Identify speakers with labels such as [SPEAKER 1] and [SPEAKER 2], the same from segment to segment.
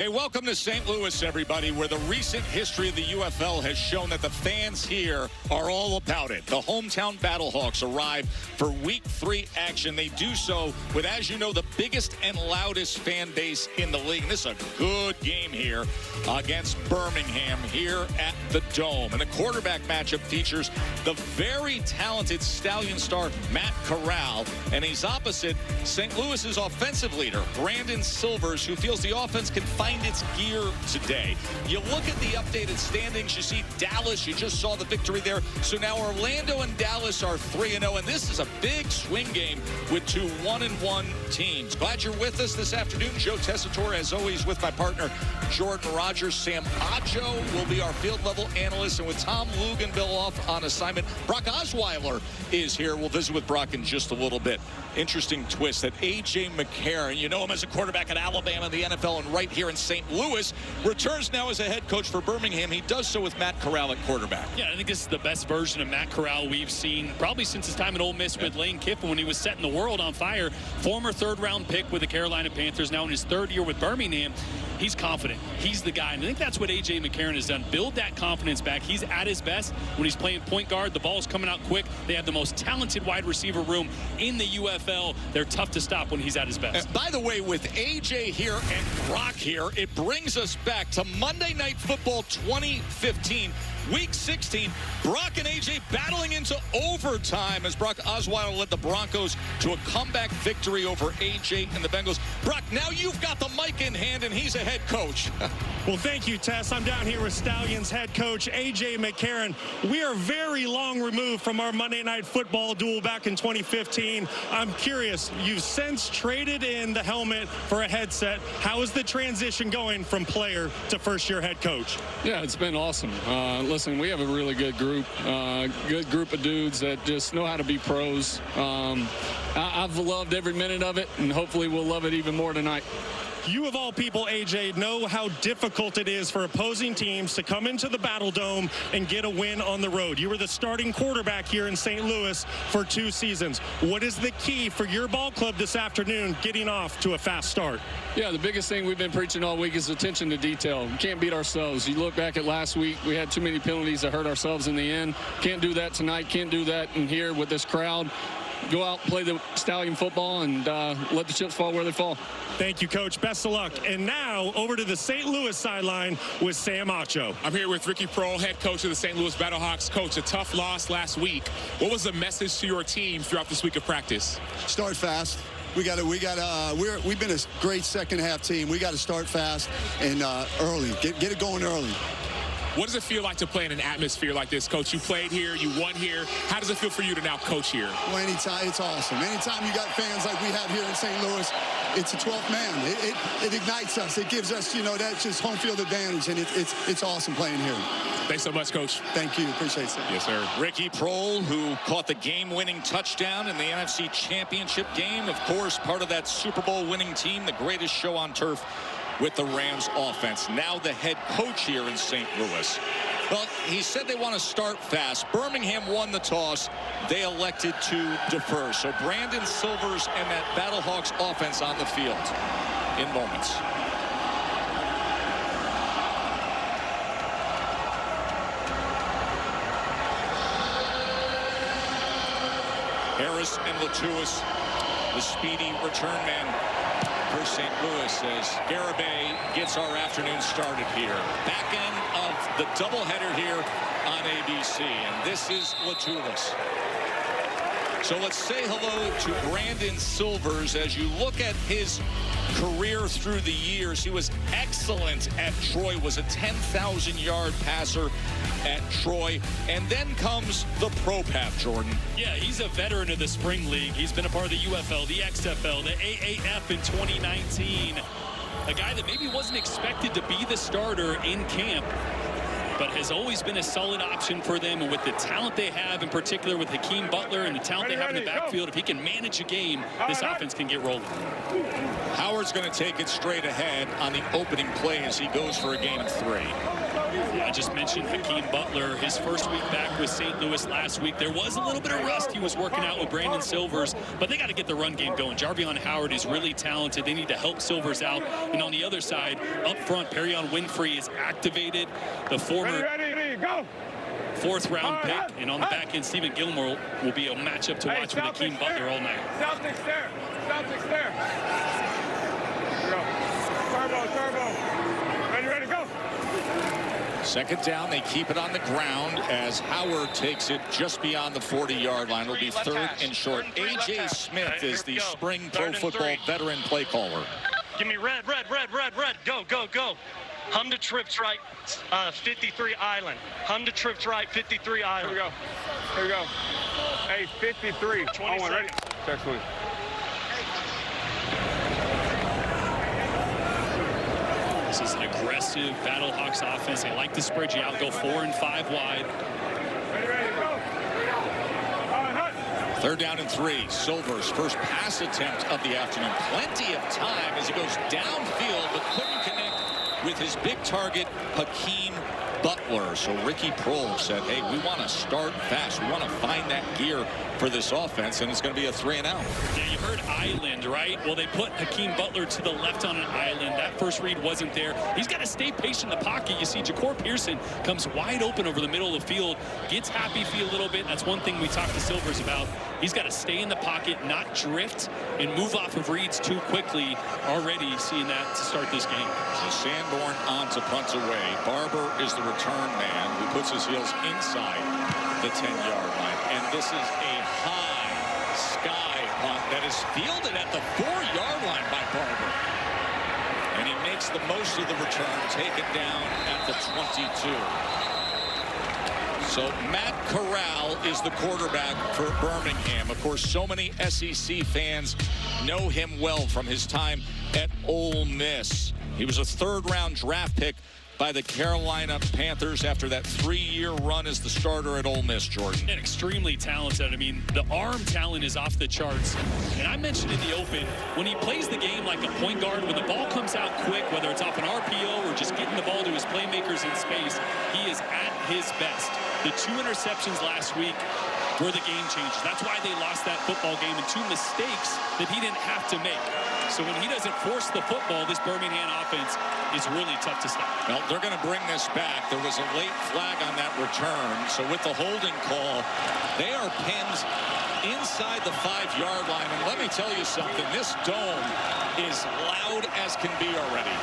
[SPEAKER 1] Hey, welcome to St. Louis, everybody, where the recent history of the UFL has shown that the fans here are all about it. The hometown Battlehawks arrive for Week 3 action. They do so with, as you know, the biggest and loudest fan base in the league. And this is a good game here against Birmingham here at the Dome. And the quarterback matchup features the very talented Stallion star Matt Corral, and he's opposite St. Louis's offensive leader, Brandon Silvers, who feels the offense can find its gear today. You look at the updated standings, you see Dallas, you just saw the victory there. So now Orlando and Dallas are 3-0, and this is a big swing game with two 1-1 teams. Glad you're with us this afternoon. Joe Tessitore, as always, with my partner, Jordan Rogers. Sam Acho will be our field level analyst, and with Tom Luginbill off on assignment, Brock Osweiler is here. We'll visit with Brock in just a little bit. Interesting twist that A.J. McCarron, you know him as a quarterback at Alabama, the NFL, and right here in St. Louis, returns now as a head coach for Birmingham. He does so with Matt Corral at quarterback.
[SPEAKER 2] Yeah, I think this is the best version of Matt Corral we've seen probably since his time at Ole Miss with Lane Kiffin when he was setting the world on fire. Former third-round pick with the Carolina Panthers, now in his third year with Birmingham. He's confident. He's the guy. And I think that's what A.J. McCarron has done. Build that confidence back. He's at his best when he's playing point guard. The ball's coming out quick. They have the most talented wide receiver room in the UFL. They're tough to stop when he's at his best.
[SPEAKER 1] By the way, with A.J. here and Brock here, it brings us back to Monday Night Football 2015. Week 16, Brock and A.J. battling into overtime as Brock Osweiler led the Broncos to a comeback victory over A.J. and the Bengals. Brock, now you've got the mic in hand, and he's a head coach.
[SPEAKER 3] Well, thank you, Tess. I'm down here with Stallions head coach A.J. McCarron. We are very long removed from our Monday Night Football duel back in 2015. I'm curious, you've since traded in the helmet for a headset. How is the transition going from player to first-year head coach?
[SPEAKER 4] Yeah, it's been awesome. Listen, we have a really good group of dudes that just know how to be pros. I've loved every minute of it, and hopefully we'll love it even more tonight.
[SPEAKER 3] You, of all people, AJ, know how difficult it is for opposing teams to come into the Battle Dome and get a win on the road. You were the starting quarterback here in St. Louis for 2 seasons. What is the key for your ball club this afternoon getting off to a fast start?
[SPEAKER 4] Yeah, the biggest thing we've been preaching all week is attention to detail. We can't beat ourselves. You look back at last week, we had too many penalties that hurt ourselves in the end. Can't do that tonight. Can't do that in here with this crowd. Go out, play the Stallion football, and let the chips fall where they fall.
[SPEAKER 3] Thank you, Coach. Best of luck. And now, over to the St. Louis sideline with Sam Acho.
[SPEAKER 5] I'm here with Ricky Proehl, head coach of the St. Louis Battlehawks. Coach, a tough loss last week. What was the message to your team throughout this week of practice?
[SPEAKER 6] Start fast. We've been a great second half team. We got to start fast and early. Get it going early.
[SPEAKER 5] What does it feel like to play in an atmosphere like this, Coach? You played here, you won here. How does it feel for you to now coach here?
[SPEAKER 6] Well, anytime, it's awesome. Anytime you got fans like we have here in St. Louis, it's a 12th man. It ignites us. It gives us, that's just home field advantage, and it's awesome playing here.
[SPEAKER 5] Thanks so much, Coach.
[SPEAKER 6] Thank you. Appreciate it.
[SPEAKER 5] Yes, sir.
[SPEAKER 1] Ricky Proehl, who caught the game-winning touchdown in the NFC Championship game. Of course, part of that Super Bowl winning team, the greatest show on turf with the Rams offense. Now the head coach here in St. Louis. Well, he said they want to start fast. Birmingham won the toss. They elected to defer. So Brandon Silvers and that Battlehawks offense on the field in moments. Harris and Latuis, the speedy return man for St. Louis, as Garibay gets our afternoon started here. Back end of the doubleheader here on ABC, and this is Latulis. So let's say hello to Brandon Silvers. As you look at his career through the years, he was excellent at Troy, was a 10,000-yard passer at Troy, and then comes the pro path, Jordan.
[SPEAKER 2] Yeah, he's a veteran of the Spring League. He's been a part of the UFL, the XFL, the AAF in 2019. A guy that maybe wasn't expected to be the starter in camp. but has always been a solid option for them. And with the talent they have, in particular with Hakeem Butler and the talent they have in the backfield, if he can manage a game, this offense can get rolling.
[SPEAKER 1] Howard's going to take it straight ahead on the opening play as he goes for a gain of 3.
[SPEAKER 2] Yeah, I just mentioned Hakeem Butler, his first week back with St. Louis last week. There was a little bit of rust. He was working out with Brandon Silvers, but they got to get the run game going. Jarvion Howard is really talented. They need to help Silvers out. And on the other side, up front, Perrion Winfrey is activated, the former fourth-round pick. And on the back end, Stephen Gilmore will be a matchup to watch with Hakeem Butler all night.
[SPEAKER 7] Celtics there. Celtics there. Turbo. Ready, go.
[SPEAKER 1] Second down, they keep it on the ground as Howard takes it just beyond the 40-yard line. It'll be 3rd and short. A.J. Smith is the spring pro football veteran play caller.
[SPEAKER 8] Give me red. Go. Hum to trips right, 53 Island. Hum to trips right, 53 Island.
[SPEAKER 7] Here we go. Hey, 53.
[SPEAKER 8] 20 seconds.
[SPEAKER 7] Ready? Text me.
[SPEAKER 2] This is an aggressive Battlehawks offense. They like to spread you out, go 4 and 5 wide.
[SPEAKER 7] Ready, go.
[SPEAKER 1] 3rd down and 3. Silvers' first pass attempt of the afternoon. Plenty of time as he goes downfield, but couldn't connect with his big target, Hakeem Butler. So Ricky Prohl said, hey, we want to start fast. We want to find that gear for this offense, and it's going to be a 3 and out.
[SPEAKER 2] Yeah, you heard island, right? Well, they put Hakeem Butler to the left on an island. That first read wasn't there. He's got to stay patient in the pocket. You see Ja'Cour Pearson comes wide open over the middle of the field, gets happy feet a little bit. That's one thing we talked to Silvers about. He's got to stay in the pocket, not drift, and move off of reads too quickly. Already seeing that to start this game.
[SPEAKER 1] So Sanborn on to punt away. Barber is the return man who puts his heels inside the 10-yard line. And this is a high sky punt that is fielded at the 4-yard line by Barber. And he makes the most of the return, taken down at the 22. So Matt Corral is the quarterback for Birmingham. Of course, so many SEC fans know him well from his time at Ole Miss. He was a 3rd-round draft pick by the Carolina Panthers after that 3-year run as the starter at Ole Miss, Jordan.
[SPEAKER 2] And extremely talented. I mean, the arm talent is off the charts. And I mentioned in the open, when he plays the game like a point guard, when the ball comes out quick, whether it's off an RPO or just getting the ball to his playmakers in space, he is at his best. The 2 interceptions last week were the game changers. That's why they lost that football game, and 2 mistakes that he didn't have to make. So when he doesn't force the football, this Birmingham offense is really tough to stop.
[SPEAKER 1] Well, they're going to bring this back. There was a late flag on that return. So with the holding call, they are pinned inside the 5-yard line. And let me tell you something, this dome is loud as can be already.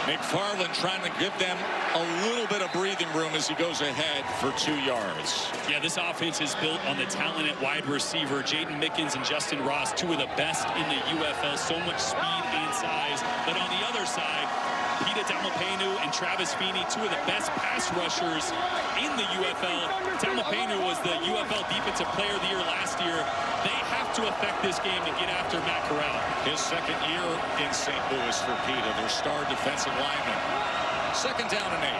[SPEAKER 1] McFarland trying to give them a little bit of breathing room as he goes ahead for 2 yards.
[SPEAKER 2] Yeah, this offense is built on the talent at wide receiver. Jaden Mickens and Justin Ross, 2 of the best in the UFL. So much speed and size. But on the other side, Pita Tamapenu and Travis Feeney, 2 of the best pass rushers in the UFL. Tamapenu was the UFL Defensive Player of the Year last year. They have to affect this game to get after Matt Corral.
[SPEAKER 1] His 2nd year in St. Louis for Pita, their star defensive lineman. 2nd down and 8.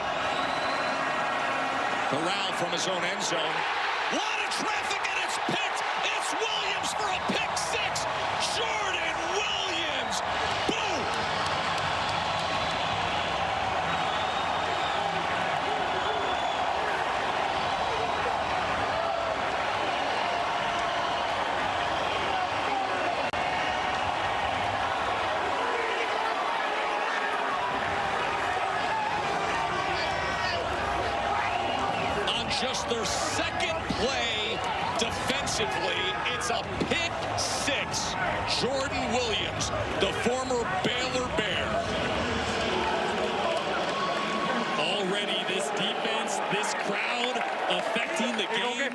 [SPEAKER 1] Corral from his own end zone. A lot of traffic and it's picked. It's Williams for a pick 6. Jordan Williams. Boom. Just their 2nd play defensively, it's a pick 6. Jordan Williams, the former Baylor Bear.
[SPEAKER 2] Already this defense, this crowd affecting the game.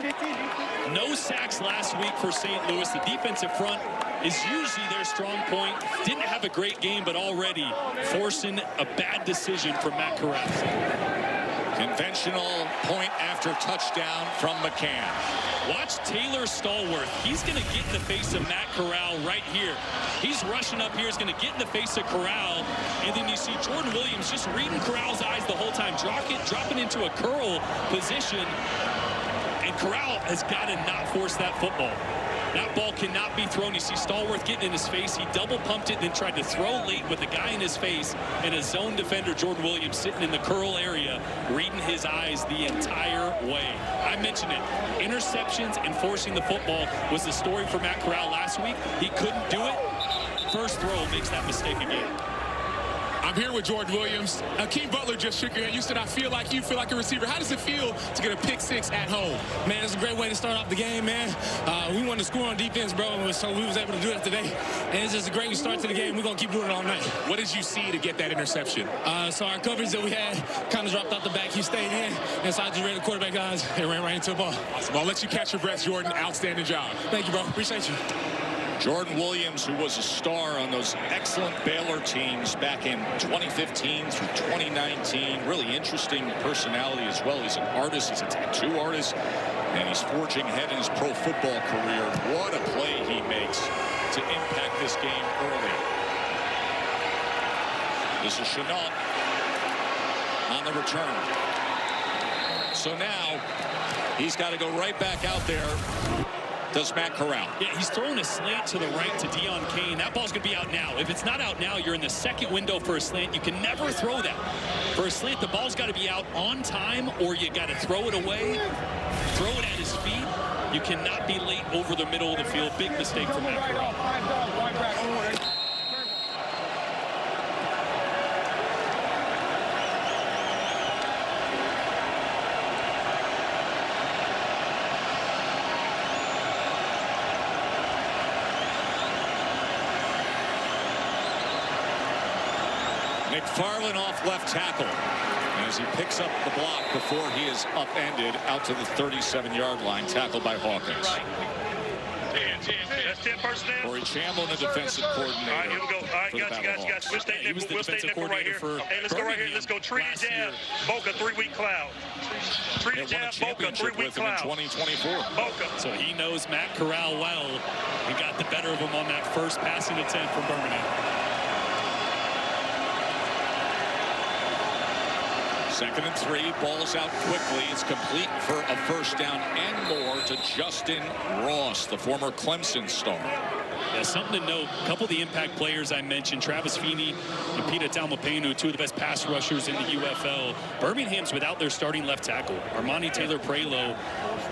[SPEAKER 2] No sacks last week for St. Louis. The defensive front is usually their strong point. Didn't have a great game, but already forcing a bad decision from Matt Corral.
[SPEAKER 1] Conventional point after touchdown from McCann.
[SPEAKER 2] Watch Taylor Stallworth. He's going to get in the face of Matt Corral right here. He's rushing up here. He's going to get in the face of Corral. And then you see Jordan Williams just reading Corral's eyes the whole time, dropping into a curl position. And Corral has got to not force that football. That ball cannot be thrown. You see Stallworth getting in his face. He double pumped it and then tried to throw late with a guy in his face, and a zone defender, Jordan Williams, sitting in the curl area, reading his eyes the entire way. I mentioned it. Interceptions and forcing the football was the story for Matt Corral last week. He couldn't do it. First throw makes that mistake again.
[SPEAKER 5] I'm here with Jordan Williams. Akeem Butler just shook your hand. You said, I feel like you feel like a receiver. How does it feel to get a pick six at home?
[SPEAKER 9] Man, it's a great way to start off the game, man. We wanted to score on defense, bro, so we was able to do it today. And it's just a great start to the game. We're going to keep doing it all night.
[SPEAKER 5] What did you see to get that interception?
[SPEAKER 9] So our coverage that we had kind of dropped out the back. He stayed in, and so I just read the quarterback guys and ran right into the ball.
[SPEAKER 5] Awesome. I'll let you catch your breath, Jordan. Outstanding job.
[SPEAKER 9] Thank you, bro. Appreciate you.
[SPEAKER 1] Jordan Williams, who was a star on those excellent Baylor teams back in 2015 through 2019. Really interesting personality as well. He's an artist. He's a tattoo artist. And he's forging ahead in his pro football career. What a play he makes to impact this game early. This is Shenault on the return. So now he's got to go right back out there. Does Matt Corral.
[SPEAKER 2] Yeah, he's throwing a slant to the right to Deon Cain. That ball's going to be out now. If it's not out now, you're in the second window for a slant. You can never throw that. For a slant, the ball's got to be out on time, or you got to throw it away, throw it at his feet. You cannot be late over the middle of the field. Big mistake from Matt Corral.
[SPEAKER 1] McFarland off left tackle as he picks up the block before he is upended out to the 37-yard line, tackled by Hawkins.
[SPEAKER 8] That's 10 personnel.
[SPEAKER 1] Corey Chamblin, the defensive coordinator.
[SPEAKER 8] All right, here we go. All right, guys. We'll stay nickel right here. Hey, let's go right here. Let's go. Treaty Jab, Boca, 3-week cloud. Treaty Jab, Boca, 3-week cloud.
[SPEAKER 1] 2024.
[SPEAKER 8] Boca.
[SPEAKER 2] So he knows Matt Corral well. He got the better of him on that first passing attempt from Birmingham.
[SPEAKER 1] Second and 3, ball's out quickly. It's complete for a first down and more to Justin Ross, the former Clemson star.
[SPEAKER 2] Yeah, something to note, a couple of the impact players I mentioned, Travis Feeney and Pita Taumapenu, two of the best pass rushers in the UFL. Birmingham's without their starting left tackle. Armani Taylor-Prelo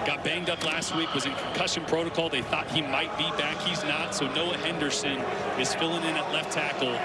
[SPEAKER 2] got banged up last week, was in concussion protocol. They thought he might be back. He's not, so Noah Henderson is filling in at left tackle.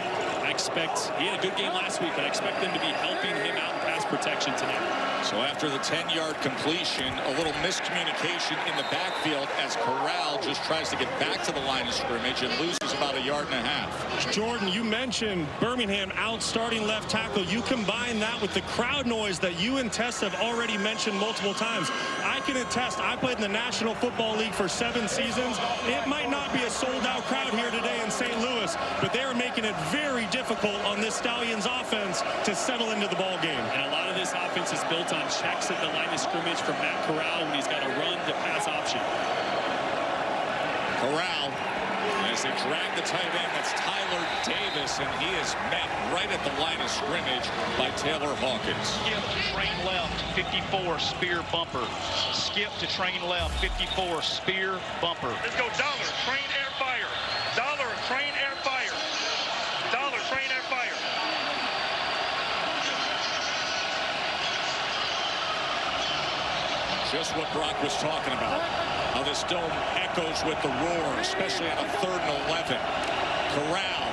[SPEAKER 2] I expect, he had a good game last week, but I expect them to be helping him out in pass protection tonight.
[SPEAKER 1] So after the 10-yard completion, a little miscommunication in the backfield as Corral just tries to get back to the line of scrimmage and loses about 1.5 yards.
[SPEAKER 3] Jordan, you mentioned Birmingham out starting left tackle. You combine that with the crowd noise that you and Tess have already mentioned multiple times. I can attest, I played in the National Football League for 7 seasons. It might not be a sold-out crowd here today in St. Louis, but they're making it very difficult on this Stallions offense to settle into the ball game.
[SPEAKER 2] And a lot of this offense is built on checks at the line of scrimmage from Matt Corral when he's got a run to pass option.
[SPEAKER 1] Corral, as they drag the tight end, that's Tyler Davis, and he is met right at the line of scrimmage by Taylor Hawkins.
[SPEAKER 8] Skip to train left, 54, spear bumper. Skip to train left, 54, spear bumper. Let's go, Dollar, train air fire. Dollar, train air fire. Dollar, train air fire.
[SPEAKER 1] Just what Brock was talking about. How this dome echoes with the roar, especially on a 3rd and 11. Corral,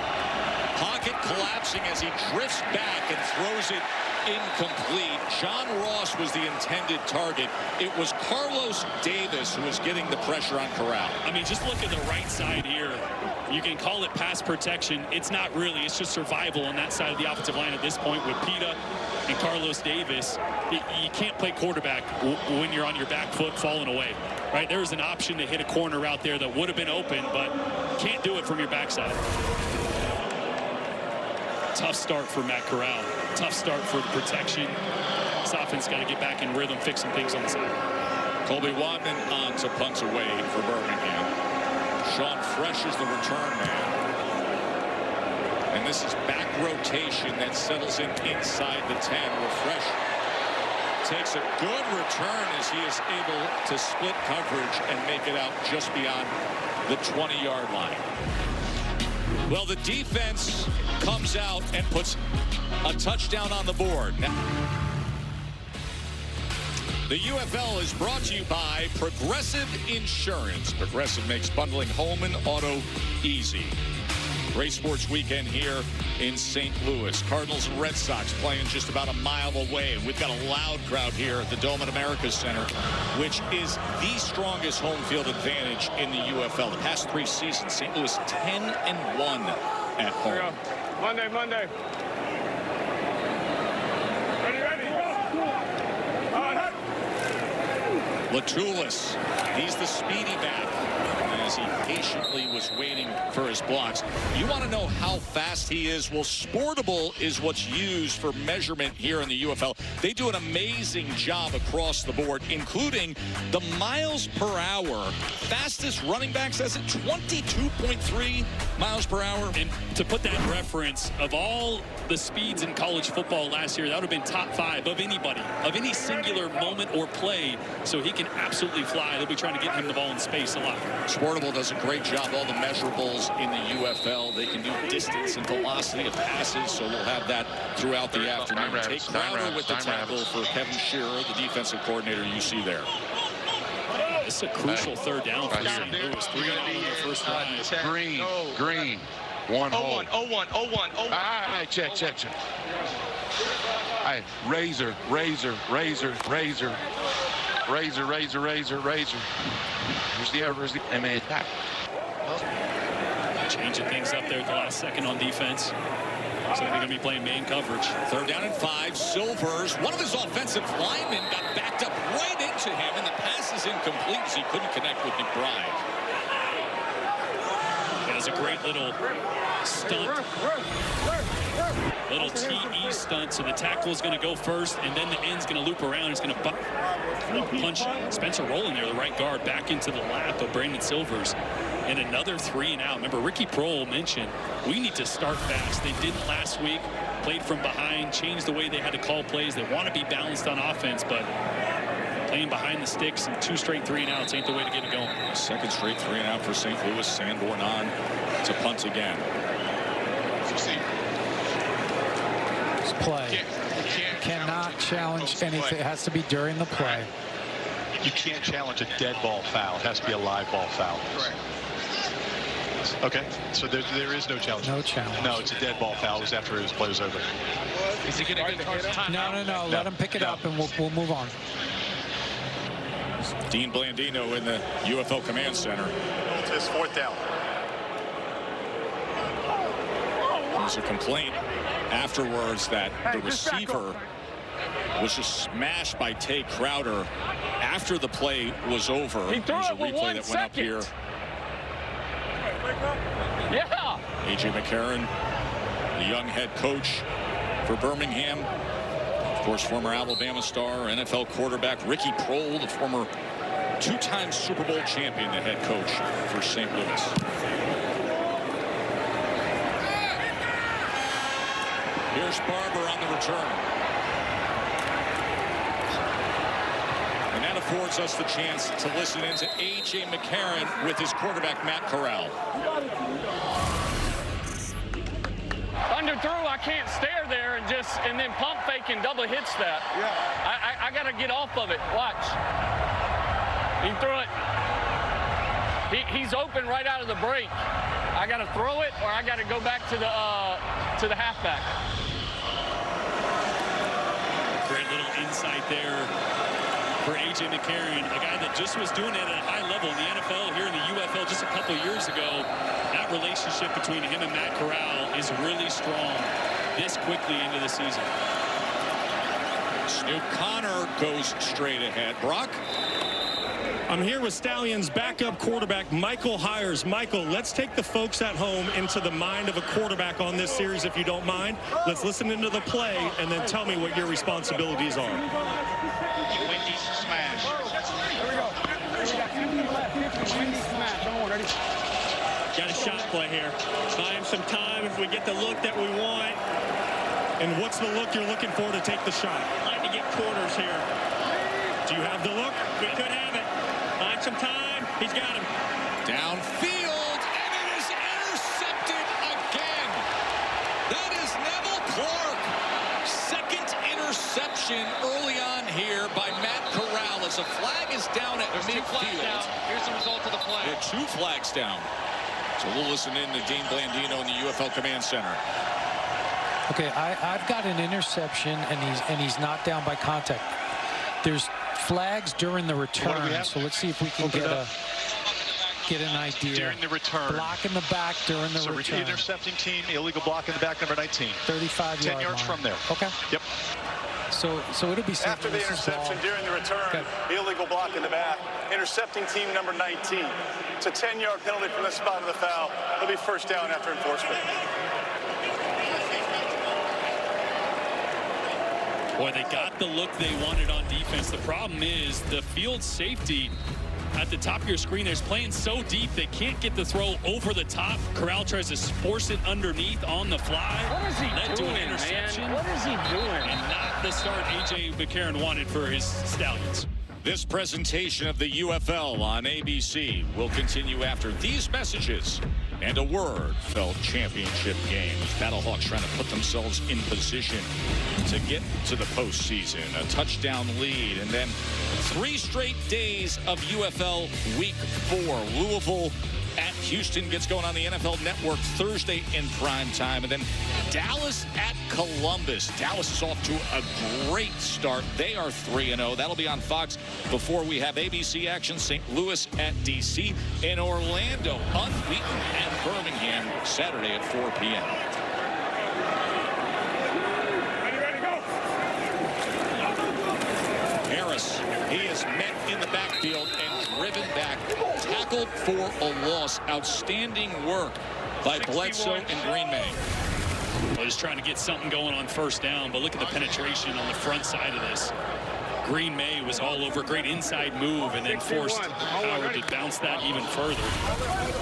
[SPEAKER 1] pocket collapsing as he drifts back and throws it incomplete. John Ross was the intended target. It was Carlos Davis who was getting the pressure on Corral.
[SPEAKER 2] I mean, just look at the right side here. You can call it pass protection. It's not really. It's just survival on that side of the offensive line at this point with Pita and Carlos Davis. You can't play quarterback when you're on your back foot falling away, right? There was an option to hit a corner route there that would have been open, but can't do it from your backside. Tough start for Matt Corral. Tough start for the protection. This offense got to get back in rhythm, fixing things on the side.
[SPEAKER 1] Colby Wadman on to punt away for Birmingham. Sean Fresh is the return man. And this is back rotation that settles in inside the 10, where Fresh takes a good return as he is able to split coverage and make it out just beyond the 20-yard line. Well, the defense comes out and puts a touchdown on the board. Now, the UFL is brought to you by Progressive Insurance. Progressive makes bundling home and auto easy. Great sports weekend here in St. Louis. Cardinals and Red Sox playing just about a mile away. We've got a loud crowd here at the Dome at America's Center, which is the strongest home field advantage in the UFL. The past 3 seasons, St. Louis 10-1 at home.
[SPEAKER 7] Monday.
[SPEAKER 1] Latulis, he's the speedy back. As he patiently was waiting for his blocks. You want to know how fast he is? Well, Sportable is what's used for measurement here in the UFL. They do an amazing job across the board, including the miles per hour. Fastest running back says it 22.3 miles per hour.
[SPEAKER 2] And to put that in reference, of all the speeds in college football last year, that would have been top 5 of anybody, of any singular moment or play. So he can absolutely fly. They'll be trying to get him the ball in space a lot.
[SPEAKER 1] Sportable does a great job. All the measurables in the UFL. They can do distance and velocity of passes, so we'll have that throughout the afternoon. Take Crowder with the tackle for Kevin Shearer, the defensive coordinator you see there.
[SPEAKER 2] This is a crucial third down for St. Louis. 3 on their first drive.
[SPEAKER 10] Green. 1 hole.
[SPEAKER 8] 0-1.
[SPEAKER 10] Check. Hey, razor. Where's the MA attack?
[SPEAKER 2] Changing things up there at the last second on defense. So they're going to be playing man coverage.
[SPEAKER 1] 3rd down and 5. Silvers, one of his offensive linemen got backed up right into him, and the pass is incomplete as he couldn't connect with McBride.
[SPEAKER 2] That was a great little stunt. Little TE stunt. So the tackle is going to go first, and then the end's going to loop around. He's going to punch Spencer Rowland there, the right guard, back into the lap of Brandon Silvers. And another 3 and out. Remember, Ricky Prohl mentioned we need to start fast. They didn't last week. Played from behind, changed the way they had to call plays. They want to be balanced on offense, but playing behind the sticks and 2 straight 3 and outs ain't the way to get it going.
[SPEAKER 1] 2nd straight 3 and out for St. Louis. Sanborn on to punt again.
[SPEAKER 11] Play. Cannot challenge anything. It has to be during the play.
[SPEAKER 8] You can't challenge a dead ball foul. It has to be a live ball foul. Correct. Okay, so there is no challenge.
[SPEAKER 11] No challenge.
[SPEAKER 8] No, it's a dead ball foul. It was after his play was over.
[SPEAKER 2] Is he going to get time?
[SPEAKER 11] No. Let him pick it up, and we'll move on.
[SPEAKER 1] Dean Blandino in the UFL Command Center.
[SPEAKER 7] It's 4th down.
[SPEAKER 1] There's a complaint afterwards that the receiver was just smashed by Tay Crowder after the play was over. There's a replay that went up here.
[SPEAKER 7] Yeah.
[SPEAKER 1] A.J. McCarron, the young head coach for Birmingham. Of course, former Alabama star, NFL quarterback Ricky Prohl, the former 2-time Super Bowl champion, the head coach for St. Louis. Here's Barber on the return. And that affords us the chance to listen in to A.J. McCarron with his quarterback, Matt Corral.
[SPEAKER 12] Underthrew, I can't stare there and then pump fake and double hits that. Yeah. I got to get off of it. Watch. He threw it. He's open right out of the break. I got to throw it, or I got to go back to the halfback.
[SPEAKER 2] Great little insight there for A.J. McCarron, a guy that just was doing it at a high level in the NFL, here in the UFL just a couple years ago. That relationship between him and Matt Corral is really strong this quickly into the season.
[SPEAKER 1] Snoop Connor goes straight ahead. Brock?
[SPEAKER 3] I'm here with Stallions backup quarterback Michael Hyers. Michael, let's take the folks at home into the mind of a quarterback on this series, if you don't mind. Let's listen into the play and then tell me what your responsibilities are.
[SPEAKER 8] Windy smash. Here we go. Windy smash. Come on, ready?
[SPEAKER 3] Got a shot play here. Buy him some time if we get the look that we want. And what's the look you're looking for to take the shot? I'd like to get quarters here. Do you have the look? We could have it. Find some time. He's got him.
[SPEAKER 1] Downfield, and it is intercepted again. That is Neville Clark. Second interception early on here by Matt Corral as a flag is down at midfield.
[SPEAKER 8] Here's the result of the play.
[SPEAKER 1] Yeah, 2 flags down. So we'll listen in to Dean Blandino in the UFL Command Center.
[SPEAKER 11] Okay, I've got an interception, and he's not down by contact. There's flags during the return, so let's see if we can get an idea.
[SPEAKER 8] During the return.
[SPEAKER 11] Block in the back during the return.
[SPEAKER 8] So intercepting team, illegal block in the back, number 19.
[SPEAKER 11] 35
[SPEAKER 8] 10 yards
[SPEAKER 11] line.
[SPEAKER 8] from there.
[SPEAKER 11] Okay.
[SPEAKER 8] Yep.
[SPEAKER 11] So it'll be
[SPEAKER 13] after the interception during the return, illegal block in the back, intercepting team number 19. It's a 10-yard penalty from the spot of the foul. It'll be first down after enforcement.
[SPEAKER 2] Boy, they got the look they wanted on defense. The problem is the field safety at the top of your screen is playing so deep they can't get the throw over the top. Corral tries to force it underneath on the fly.
[SPEAKER 12] What is he doing,
[SPEAKER 2] an interception.
[SPEAKER 12] man? What is he doing?
[SPEAKER 2] And not the start A.J. McCarron wanted for his Stallions.
[SPEAKER 1] This presentation of the UFL on ABC will continue after these messages and a word felt championship games. Battlehawks trying to put themselves in position to get to the postseason. A touchdown lead, and then 3 straight days of UFL Week 4. Louisville at Houston gets going on the NFL Network Thursday in prime time, and then Dallas at Columbus. Dallas is off to a great start. They are 3-0. That'll be on Fox before we have ABC action. St. Louis at DC, and Orlando unbeaten at Birmingham Saturday at 4 p.m. Harris, he is met in the backfield and driven back, tackled for a loss. Outstanding work by Bledsoe and Green Bay.
[SPEAKER 2] Well, just trying to get something going on first down, but look at the penetration on the front side of this. Green Bay was all over, great inside move, and then forced Howard to bounce that even further.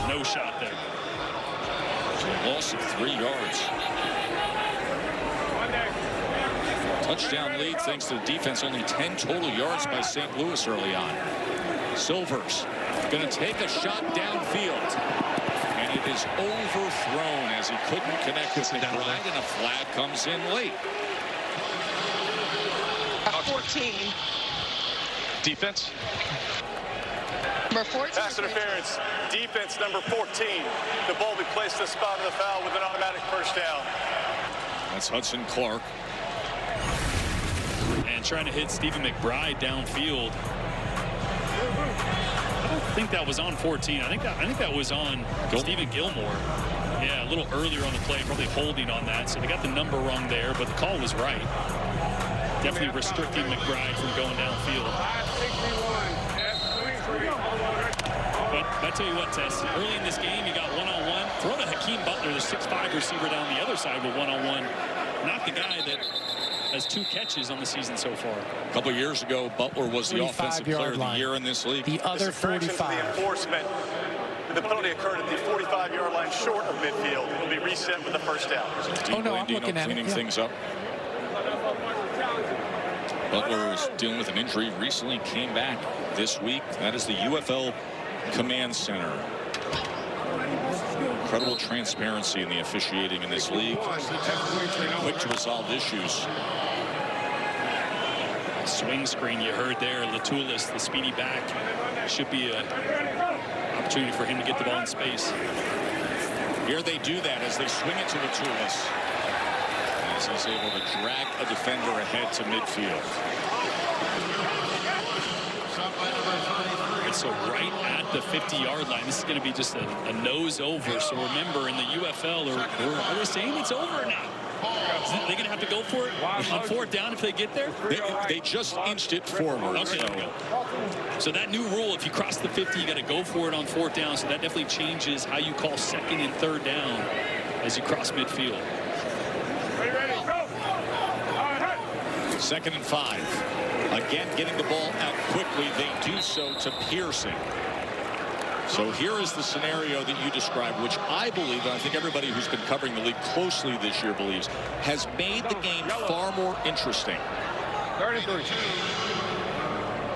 [SPEAKER 2] No shot there.
[SPEAKER 1] Loss of 3 yards. Touchdown lead thanks to the defense. Only 10 total yards by St. Louis early on. Silvers going to take a shot downfield. And it is overthrown as he couldn't connect with McBride, and a flag comes in late.
[SPEAKER 13] 14.
[SPEAKER 8] Defense.
[SPEAKER 13] Number 14. Pass interference. Defense number 14. The ball will be placed in the spot of the foul with an automatic first down.
[SPEAKER 1] That's Hudson Clark.
[SPEAKER 2] And trying to hit Stephen McBride downfield. I don't think that was on 14. I think that was on Stephen Gilmore. Yeah, a little earlier on the play, probably holding on that. So they got the number wrong there, but the call was right. Definitely restricting McBride from going downfield. But I tell you what, Tess, early in this game, you got one-on-one. Throw to Hakeem Butler, the 6'5" receiver down the other side with one-on-one. Not the guy that has 2 catches on the season so far.
[SPEAKER 1] A couple years ago, Butler was the offensive player of the year in this league.
[SPEAKER 11] The other 45.
[SPEAKER 13] The enforcement. The penalty occurred at the 45-yard line short of midfield. It will be reset with the first down.
[SPEAKER 11] Oh, no, I'm looking at it.
[SPEAKER 1] Cleaning things up. Butler was dealing with an injury, recently came back this week. That is the UFL Command Center. Incredible transparency in the officiating in this league. Quick to resolve issues.
[SPEAKER 2] Swing screen you heard there. Latulis, the speedy back. Should be an opportunity for him to get the ball in space.
[SPEAKER 1] Here they do that as they swing it to Latulis, as he's able to drag a defender ahead to midfield.
[SPEAKER 2] And so right at the 50-yard line, this is going to be just a nose over. So remember, in the UFL, are they saying it's over now? Are they going to have to go for it on fourth down if they get there?
[SPEAKER 1] They just inched it forward.
[SPEAKER 2] Okay, so that new rule, if you cross the 50, you got to go for it on fourth down. So that definitely changes how you call second and third down as you cross midfield.
[SPEAKER 7] Ready, go.
[SPEAKER 1] 2nd and 5. Again, getting the ball out quickly. They do so to Pearson. So here is the scenario that you described, which I believe, and I think everybody who's been covering the league closely this year believes, has made the game far more interesting.
[SPEAKER 7] 33.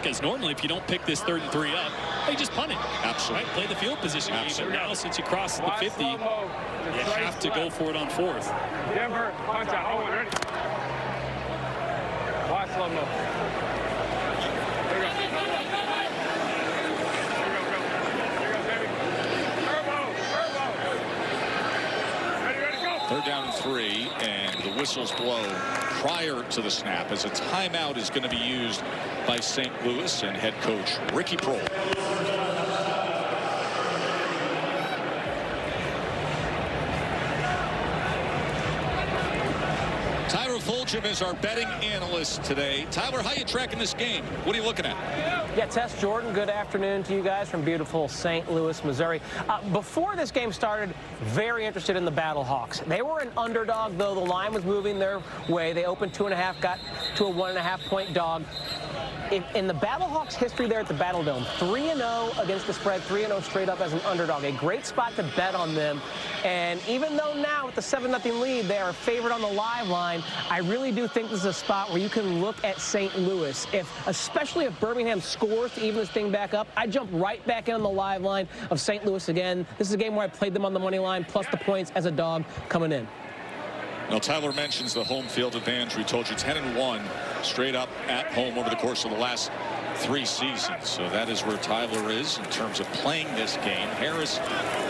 [SPEAKER 2] Because normally, if you don't pick this 3rd and 3 up, they just punt it.
[SPEAKER 1] Absolutely.
[SPEAKER 2] Right? Play the field position game. But now, since you cross the 50, you have to go for it on fourth.
[SPEAKER 7] Denver, punch out. Hold on, ready. Watch slow-mo. There you go.
[SPEAKER 1] Third down and 3, and the whistles blow prior to the snap as a timeout is going to be used by St. Louis and head coach Ricky Prohl. Tyler Fulgham is our betting analyst today. Tyler, how you tracking this game? What are you looking at?
[SPEAKER 14] Yeah, Tess Jordan, good afternoon to you guys from beautiful St. Louis, Missouri. Before this game started, very interested in the Battlehawks. They were an underdog, though the line was moving their way. They opened 2.5, got to a 1.5-point dog. In the Battlehawks' history there at the Battle Dome, 3-0 against the spread, 3-0 straight up as an underdog. A great spot to bet on them. And even though now with the 7-0 lead, they are favored on the live line, I really do think this is a spot where you can look at St. Louis. Especially if Birmingham scores to even this thing back up, I jump right back in on the live line of St. Louis again. This is a game where I played them on the money line, plus the points as a dog coming in.
[SPEAKER 1] Now, Tyler mentions the home field advantage. We told you 10-1 straight up at home over the course of the last 3 seasons. So that is where Tyler is in terms of playing this game. Harris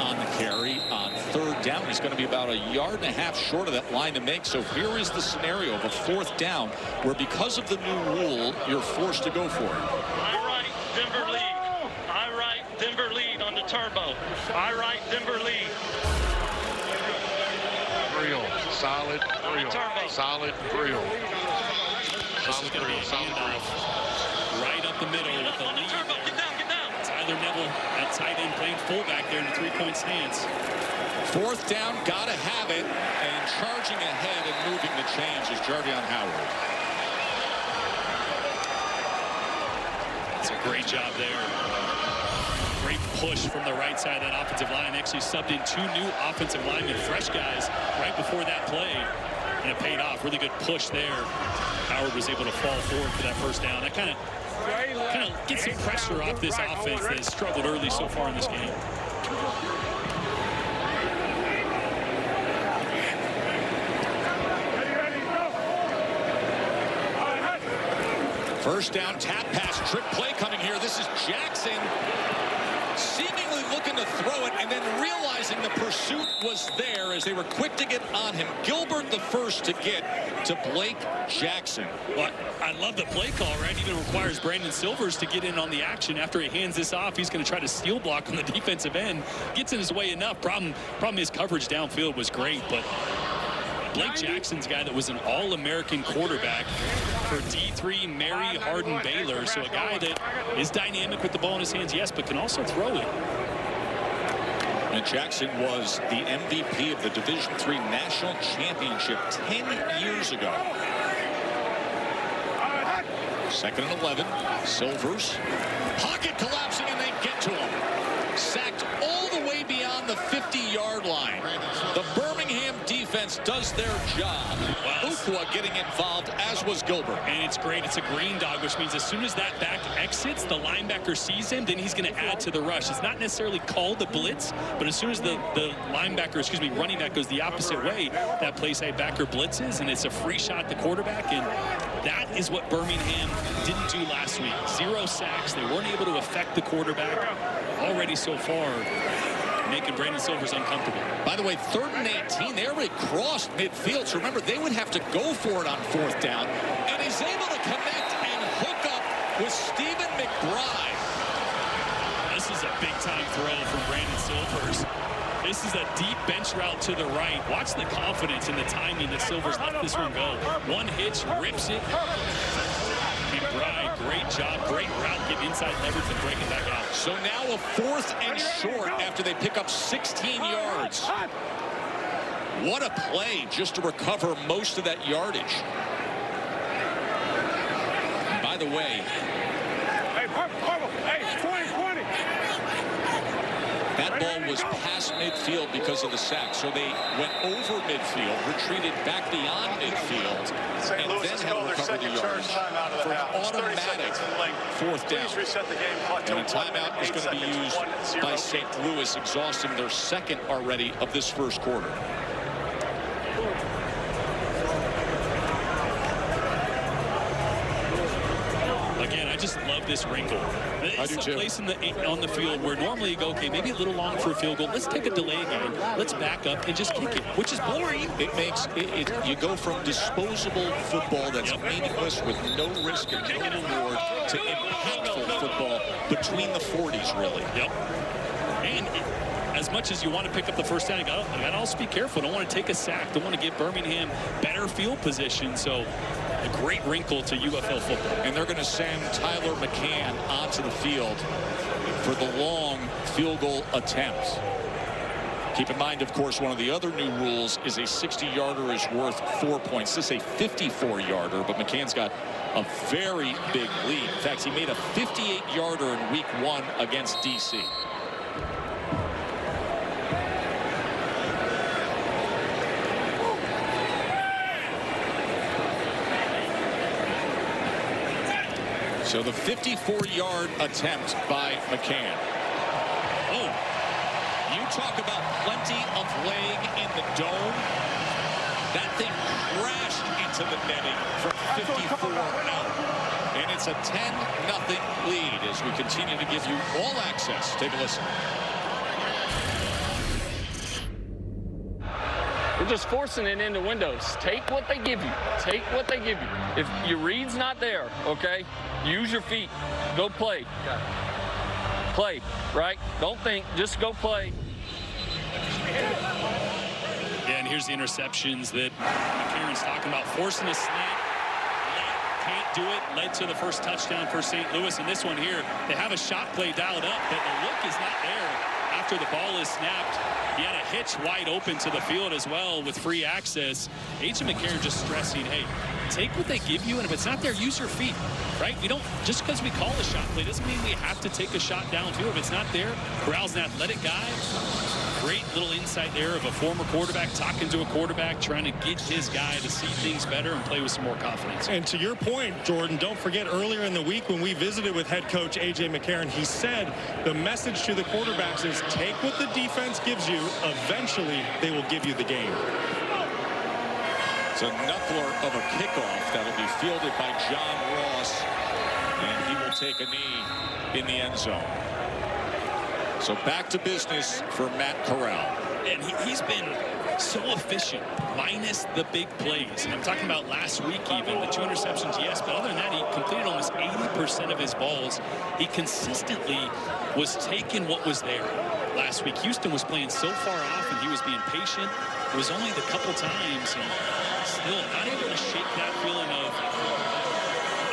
[SPEAKER 1] on the carry on third down. He's going to be about 1.5 yards short of that line to make. So here is the scenario of a fourth down where, because of the new rule, you're forced to go for it.
[SPEAKER 8] I right, Denver lead. I right, Denver lead on the turbo. I right, Denver lead.
[SPEAKER 10] Real. Solid. Real. Solid. Real.
[SPEAKER 2] Solid. Real. Solid. Right up the middle with the lead there.
[SPEAKER 8] Get down.
[SPEAKER 2] Tyler Neville at tight end playing fullback there in the 3-point stance.
[SPEAKER 1] Fourth down, got to have it. And charging ahead and moving the chains is Jarvion Howard.
[SPEAKER 2] It's a great job there. Great push from the right side of that offensive line. Actually subbed in 2 new offensive linemen, fresh guys, right before that play. And it paid off. Really good push there. Howard was able to fall forward for that first down. That kind of gets some pressure off this offense that has struggled early so far in this game.
[SPEAKER 1] First down, tap pass, trick play coming here. This is Jackson seemingly looking to throw it and then realizing the pursuit was there as they were quick to get on him. Gilbert the first to get to Blake Jackson.
[SPEAKER 2] Well, I love the play call, right? Even requires Brandon Silvers to get in on the action. After he hands this off, he's going to try to steal block on the defensive end. Gets in his way enough. Problem his coverage downfield was great, but Blake Jackson's a guy that was an All-American quarterback for D3 Mary Hardin Baylor. So a guy that is dynamic with the ball in his hands, yes, but can also throw it.
[SPEAKER 1] And Jackson was the MVP of the Division III National Championship 10 years ago. 2nd and 11. Silvers. Pocket collapsing, and they get to him. Sacked all the way beyond the 50-yard line. The Birmingham defense does their job. Ukwa getting involved, as was Gilbert.
[SPEAKER 2] And it's great. It's a green dog, which means as soon as that back exits, the linebacker sees him, then he's going to add to the rush. It's not necessarily called a blitz, but as soon as the running back goes the opposite way, that play side backer blitzes, and it's a free shot at the quarterback. And that is what Birmingham didn't do last week. 0 sacks. They weren't able to affect the quarterback already so far, making Brandon Silvers uncomfortable.
[SPEAKER 1] By the way, 3rd and 18, they already crossed midfield. So remember, they would have to go for it on 4th down. And he's able to connect and hook up with Stephen McBride.
[SPEAKER 2] This is a big-time throw from Brandon Silvers. This is a deep bench route to the right. Watch the confidence and the timing that Silvers let this one go. One hitch, rips it. McBride, great job, great route, getting inside leverage and breaking back out.
[SPEAKER 1] So now a 4th and short after they pick up 16 yards. What a play just to recover most of that yardage. And by the way, that ball was past midfield because of the sack. So they went over midfield, retreated back beyond midfield, and then had to recover the yards for an automatic 4th down. And a timeout is going to be used by St. Louis, exhausting their 2nd already of this first quarter.
[SPEAKER 2] Again, I just love this wrinkle. It's a place on the field where normally you go, okay, maybe a little long for a field goal. Let's take a delay game. Let's back up and just kick it, which is boring.
[SPEAKER 1] It makes you go from disposable football that's meaningless with no risk and no reward to impactful football between the 40s, really.
[SPEAKER 2] Yep. And as much as you want to pick up the first down, you got to also be careful. Don't want to take a sack. Don't want to give Birmingham better field position. So a great wrinkle to UFL football.
[SPEAKER 1] And they're going to send Tyler McCann onto the field for the long field goal attempt. Keep in mind, of course, one of the other new rules is a 60-yarder is worth 4 points. This is a 54-yarder, but McCann's got a very big lead. In fact, he made a 58-yarder in week 1 against DC. So the 54-yard attempt by McCann. Oh, you talk about plenty of leg in the dome. That thing crashed into the netting from 54 out. And it's a 10-0 lead as we continue to give you all access. Take a listen.
[SPEAKER 12] We're just forcing it into windows. Take what they give you. Take what they give you. If your read's not there, okay, use your feet. Go play. Play, right? Don't think. Just go play.
[SPEAKER 2] Yeah, and here's the interceptions that McCarron's talking about. Forcing a slant. Can't do it. Led to the first touchdown for St. Louis. And this one here, they have a shot play dialed up, but the look is not there after the ball is snapped. He had a hitch wide open to the field as well with free access. A.J. McCarron just stressing, hey, take what they give you, and if it's not there, use your feet, right? We don't, just because we call a shot play doesn't mean we have to take a shot downfield. If it's not there, Corral's an athletic guy. Great little insight there of a former quarterback talking to a quarterback, trying to get his guy to see things better and play with some more confidence.
[SPEAKER 3] And to your point, Jordan, don't forget earlier in the week when we visited with head coach A.J. McCarron, he said the message to the quarterbacks is take what the defense gives you. Eventually, they will give you the game.
[SPEAKER 1] It's a knuckler of a kickoff that'll be fielded by John Ross, and he will take a knee in the end zone. So back to business for Matt Corral.
[SPEAKER 2] And he's been so efficient, minus the big plays. And I'm talking about last week even, the 2 interceptions, yes, but other than that, he completed almost 80% of his balls. He consistently was taking what was there. Last week, Houston was playing so far off, and he was being patient. It was only the couple times, and still not able to shake that feeling of,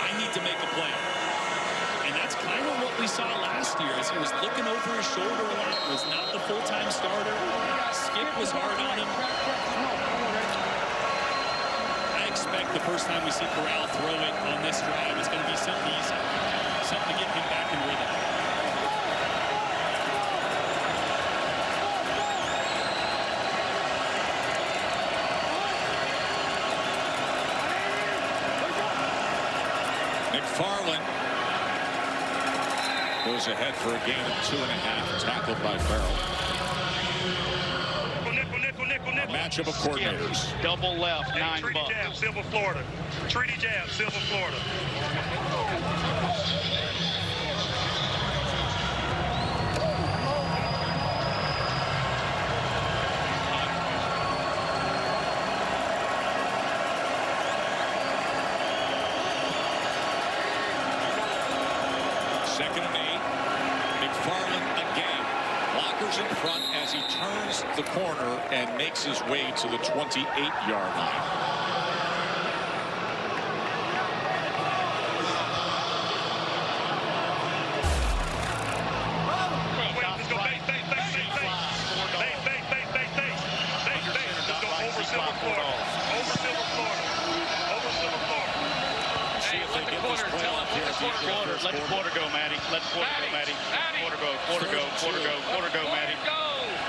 [SPEAKER 2] I need to make a play. And that's kind of what we saw last year, as he was looking over his shoulder a lot, was not the full-time starter. Skip was hard on him. I expect the first time we see Corral throw it on this drive, it's going to be something easy, something to get him back in rhythm.
[SPEAKER 1] McFarland goes ahead for a gain of 2.5, tackled by Farrell. A matchup of coordinators.
[SPEAKER 8] Double left, $9.
[SPEAKER 15] Treaty jab, Silver, Florida. Treaty jab, Silver, Florida.
[SPEAKER 1] Second and 8. McFarland again. Block Rutgers in front as he turns the corner and makes his way to the 28-yard line.
[SPEAKER 8] Let the quarter go, Maddie. Let the quarter go, Maddie. Quarter go, quarter go, quarter go, quarter go, Maddie.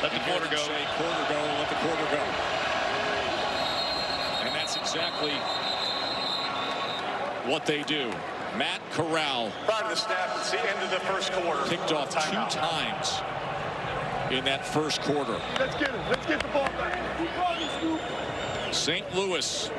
[SPEAKER 8] Let the quarter go.
[SPEAKER 1] Say quarter go, let the quarter go. And that's exactly what they do. Matt Corral.
[SPEAKER 13] Prior to the snap, it's the end of the first quarter.
[SPEAKER 1] Picked off 2 times in that first quarter.
[SPEAKER 7] Let's get it. Let's get the ball back.
[SPEAKER 1] St. Louis,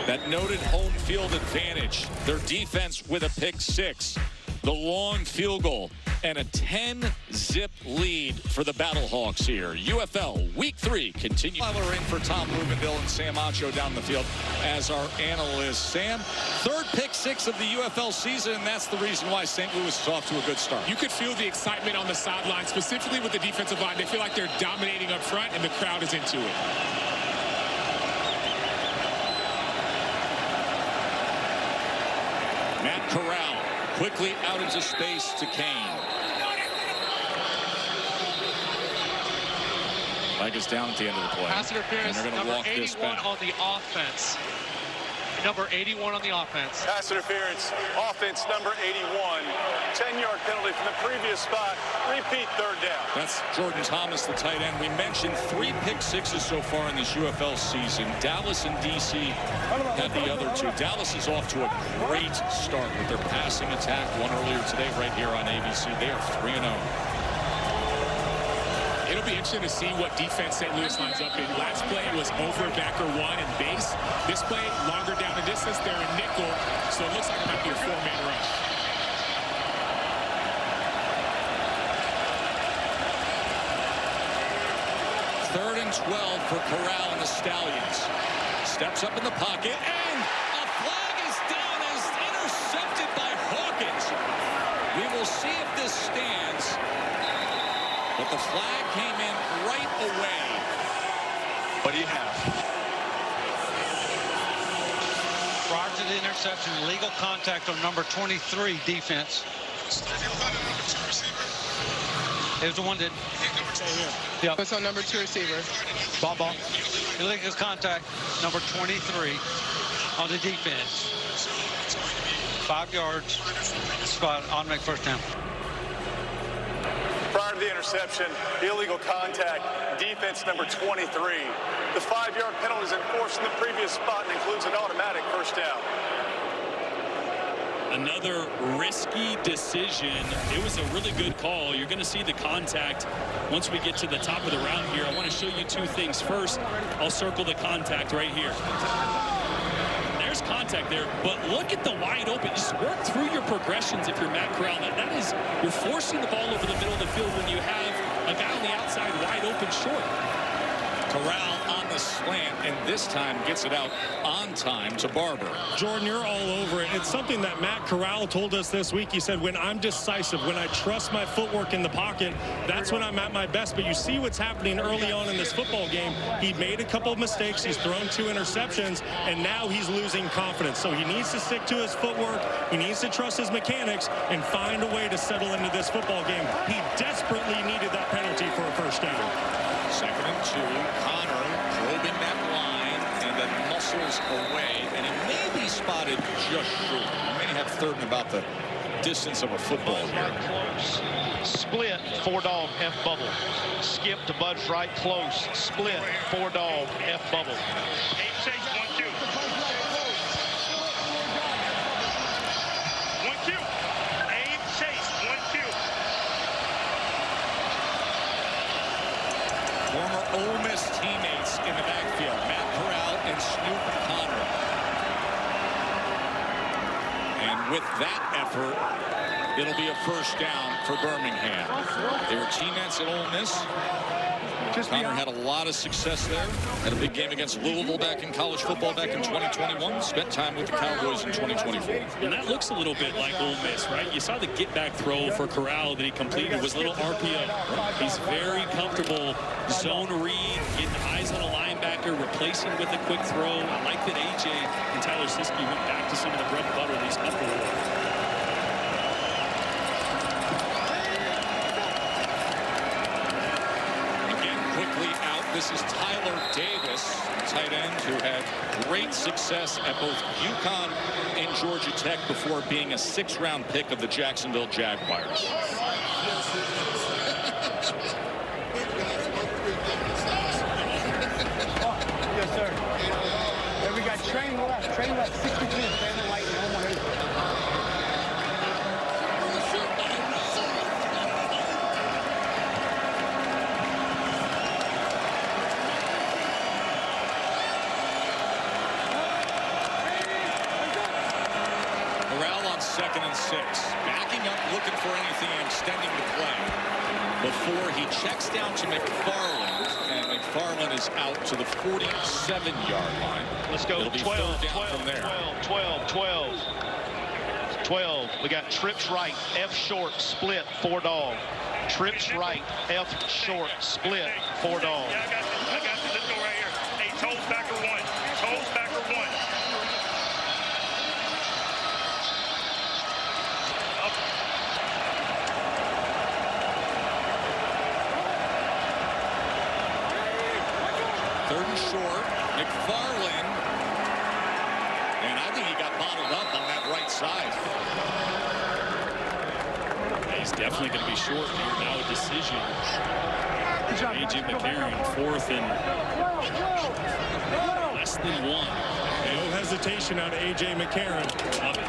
[SPEAKER 1] that noted home field advantage. Their defense with a pick 6. The long field goal and a 10-zip lead for the Battlehawks here. UFL Week 3 continue. We're in for Tom Rubendale and Sam Acho down the field as our analyst. Sam, 3rd pick 6 of the UFL season, and that's the reason why St. Louis is off to a good start.
[SPEAKER 5] You could feel the excitement on the sideline, specifically with the defensive line. They feel like they're dominating up front, and the crowd is into it.
[SPEAKER 1] Matt Corral quickly out into space to Kane. Flag is down at the end of the play.
[SPEAKER 16] Pass interference,
[SPEAKER 1] and they're going to walk this back.
[SPEAKER 16] on the offense. Number 81 on the offense.
[SPEAKER 13] Pass interference, offense number 81. 10-yard penalty from the previous spot. Repeat 3rd down.
[SPEAKER 1] That's Jordan Thomas, the tight end. We mentioned 3 pick 6s so far in this UFL season. Dallas and DC had the other 2. Dallas is off to a great start with their passing attack. One earlier today right here on ABC. They are 3-0.
[SPEAKER 5] It'll be interesting to see what defense St. Louis lines up in. Last play was over backer 1 and base. This play, longer down the distance. They're in nickel, so it looks like it might be a 4-man rush.
[SPEAKER 1] Third and 12 for Corral and the Stallions. Steps up in the pocket, and a flag is down as intercepted by Hawkins. We will see if this stands. But the flag came in right away.
[SPEAKER 13] What do you have?
[SPEAKER 17] Prior to the interception, legal contact on number 23 defense. It was the one that...
[SPEAKER 18] Yep. It's on number 2 receiver.
[SPEAKER 17] Ball. Illegal contact, number 23 on the defense. 5 yards. Spot, automatic first down.
[SPEAKER 13] Prior to the interception, illegal contact, defense number 23. The 5-yard penalty is enforced in the previous spot and includes an automatic first down.
[SPEAKER 2] Another risky decision. It was a really good call. You're going to see the contact once we get to the top of the round here. I want to show you 2 things. First, I'll circle the contact right here. There's contact there, but look at the wide open. Just work through your progressions if you're Matt Corral. That is, you're forcing the ball over the middle of the field when you have a guy on the outside wide open short.
[SPEAKER 1] Corral on the slant, and this time gets it out on time to Barber.
[SPEAKER 3] Jordan, you're all over it. It's something that Matt Corral told us this week. He said, when I'm decisive, when I trust my footwork in the pocket, that's when I'm at my best. But you see what's happening early on in this football game. He made a couple of mistakes. He's thrown 2 interceptions, and now he's losing confidence. So he needs to stick to his footwork. He needs to trust his mechanics and find a way to settle into this football game. He desperately needed that penalty for a first down.
[SPEAKER 1] 2nd and 2. Connor probing that line and then muscles away, and he may be spotted just short. He may have 3rd and about the distance of a football here.
[SPEAKER 8] Close. Split, 4-dog, F bubble. Skip to Bud's right, close. Split, 4-dog, F bubble.
[SPEAKER 15] 8-6, 1-2. 1-2. 8-6, 1-2.
[SPEAKER 1] Former Ole Miss teammates in the backfield, Matt Corral and Snoop Connor. And with that effort, it'll be a first down for Birmingham. They were teammates at Ole Miss. Connor had a lot of success there. Had a big game against Louisville back in college football back in 2021. Spent time with the Cowboys in 2024.
[SPEAKER 2] And that looks a little bit like Ole Miss, right? You saw the get-back throw for Corral that he completed was a little RPO. He's very comfortable zone read, getting eyes on a linebacker, replacing with a quick throw. I like that A.J. and Tyler Siskey went back to some of the bread and butter these couple of.
[SPEAKER 1] This is Tyler Davis, tight end, who had great success at both UConn and Georgia Tech before being a 6th-round pick of the Jacksonville Jaguars.
[SPEAKER 7] Yes, sir. And we got train left, 63, family light, no more hate.
[SPEAKER 1] Second and 6. Backing up, looking for anything, extending the play. Before he checks down to McFarland, and McFarland is out to the 47-yard line.
[SPEAKER 8] Let's go.
[SPEAKER 1] It'll be 12 down from there.
[SPEAKER 8] 12. We got trips right, F short, split, 4 dog. Trips right, F short, split, 4 dog.
[SPEAKER 15] Yeah, I got you. Let's go right here. Hey, toes backer 1. Toes backer 1.
[SPEAKER 1] Third and short, McFarland, and I think he got bottled up on that right side.
[SPEAKER 2] He's definitely going to be short here. Now a decision. A.J. McCarron, 4th and less than 1.
[SPEAKER 3] No hesitation out of A.J. McCarron.
[SPEAKER 2] Love it.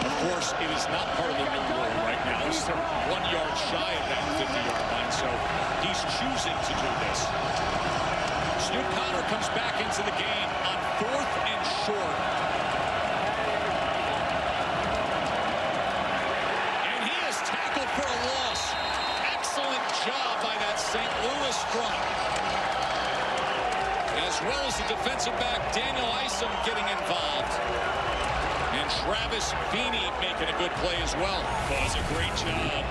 [SPEAKER 1] Of course, it is not part of the new rule right now. He's 1 yard shy of that 50-yard line, so he's choosing to do this. Snoop Conner comes back into the game on 4th and short. And he is tackled for a loss. Excellent job by that St. Louis front. As well as the defensive back, Daniel Isom, getting involved. And Travis Feeney making a good play as well.
[SPEAKER 2] Was a great job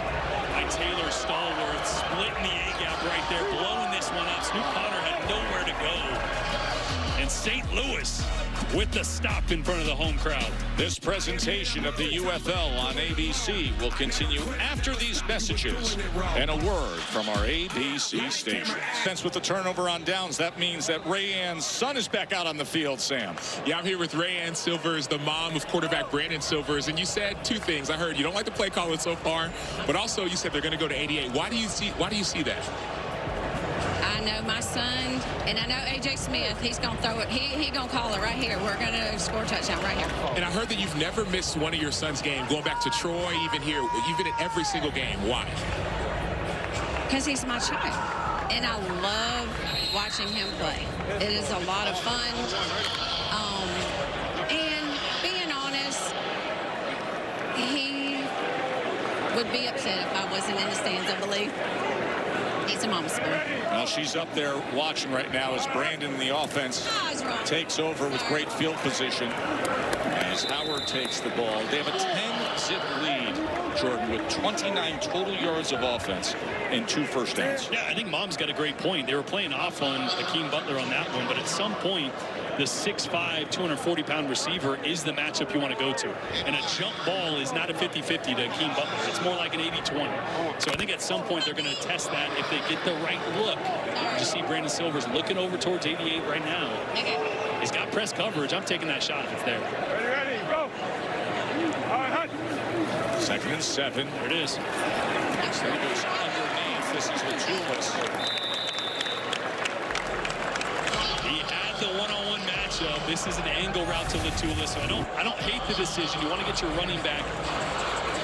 [SPEAKER 2] by Taylor Stallworth, splitting the A-gap right there, blowing this one up. Snoop Conner had nowhere to go. And St. Louis with the stop in front of the home crowd.
[SPEAKER 1] This presentation of the UFL on ABC will continue after these messages and a word from our ABC station. Since with the turnover on downs, that means that Rayanne's son is back out on the field, Sam.
[SPEAKER 5] Yeah, I'm here with Rayanne Silvers, the mom of quarterback Brandon Silvers, and you said 2 things. I heard you don't like the play calling so far, but also you said they're going to go to 88. Why do you see that?
[SPEAKER 19] I know my son, and I know A.J. Smith, he's going to throw it. He going to call it right here. We're going to score a touchdown right here.
[SPEAKER 5] And I heard that you've never missed one of your son's games, going back to Troy, even here. You've been at every single game. Why?
[SPEAKER 19] Because he's my child, and I love watching him play. It is a lot of fun. And being honest, he would be upset if I wasn't in the stands, I believe. He's a mama's boy.
[SPEAKER 1] Well, she's up there watching right now as Brandon in the offense takes over with great field position as Howard takes the ball. They have a 10-zip lead, Jordan, with 29 total yards of offense and 2 first downs.
[SPEAKER 2] Yeah, I think Mom's got a great point. They were playing off on Akeem Butler on that one, but at some point, the 6'5", 240-pound receiver is the matchup you want to go to. And a jump ball is not a 50-50 to Akeem Butler. It's more like an 80-20. So I think at some point they're going to test that if they get the right look. You see Brandon Silvers looking over towards 88 right now. He's got press coverage. I'm taking that shot if it's there.
[SPEAKER 15] Ready, go. All right,
[SPEAKER 1] 2nd and 7.
[SPEAKER 2] There it is.
[SPEAKER 1] So he goes underneath. This is Latulis.
[SPEAKER 2] He had the one-on-one matchup. This is an angle route to Latulis. So I don't hate the decision. You want to get your running back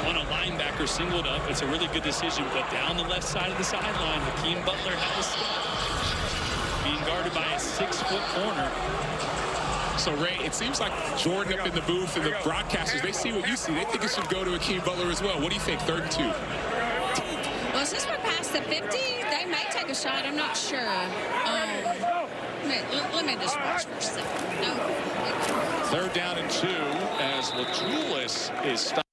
[SPEAKER 2] on a linebacker singled up. It's a really good decision. But down the left side of the sideline, Akeem Butler had the stop. Being guarded by a 6-foot corner.
[SPEAKER 5] So, Ray, it seems like Jordan up in the booth and the broadcasters, they see what you see. They think it should go to Akeem Butler as well. What do you think, 3rd and 2?
[SPEAKER 19] Well, it's since we're past the 50, they may take a shot. I'm not sure. Let me just watch for a second. No.
[SPEAKER 1] 3rd down and 2 as Latulis is stopped.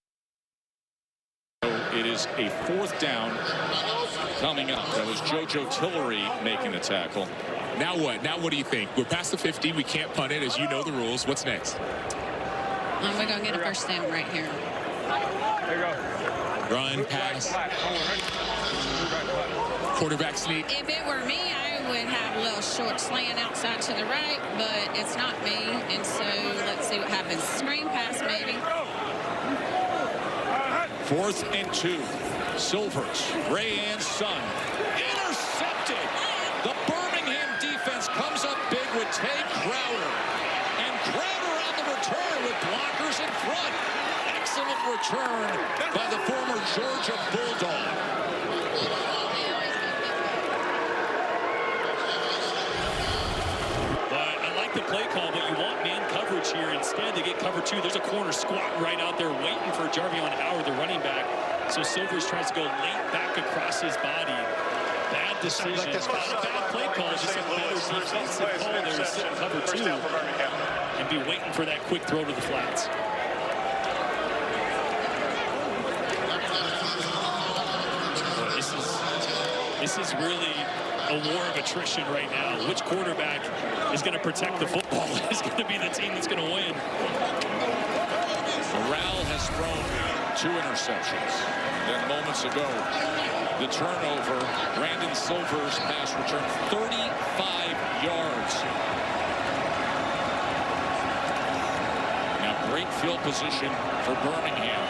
[SPEAKER 1] It is a 4th down coming up. That was JoJo Tillery making the tackle.
[SPEAKER 5] Now what? Now what do you think? We're past the 50. We can't punt it, as you know the rules. What's next?
[SPEAKER 19] We're going to get a first down right here.
[SPEAKER 5] There you go. Run, pass. Quarterback sneak.
[SPEAKER 19] If it were me, I would have a little short slant outside to the right, but it's not me. And so let's see what happens. Screen pass, maybe.
[SPEAKER 1] 4th and 2. Silvers, Ray and Son. Intercepted. The Birmingham defense comes up big with Tay Crowder. And Crowder on the return with blockers in front. Excellent return by the former Georgia Bulldog.
[SPEAKER 2] But I like the play call, but you want man coverage here. Instead, they get cover 2. There's a corner squat right out there waiting for Jarvion Howard, the running back. So Silvers tries to go late back across his body. Bad decision. Not a bad play call, just a better defensive call there to sit in cover 2 and be waiting for that quick throw to the flats. This is really a war of attrition right now. Which quarterback is going to protect the football is going to be the team that's going to win.
[SPEAKER 1] Corral has thrown 2 interceptions. Then moments ago, the turnover, Brandon Silvers pass return 35 yards. Now great field position for Birmingham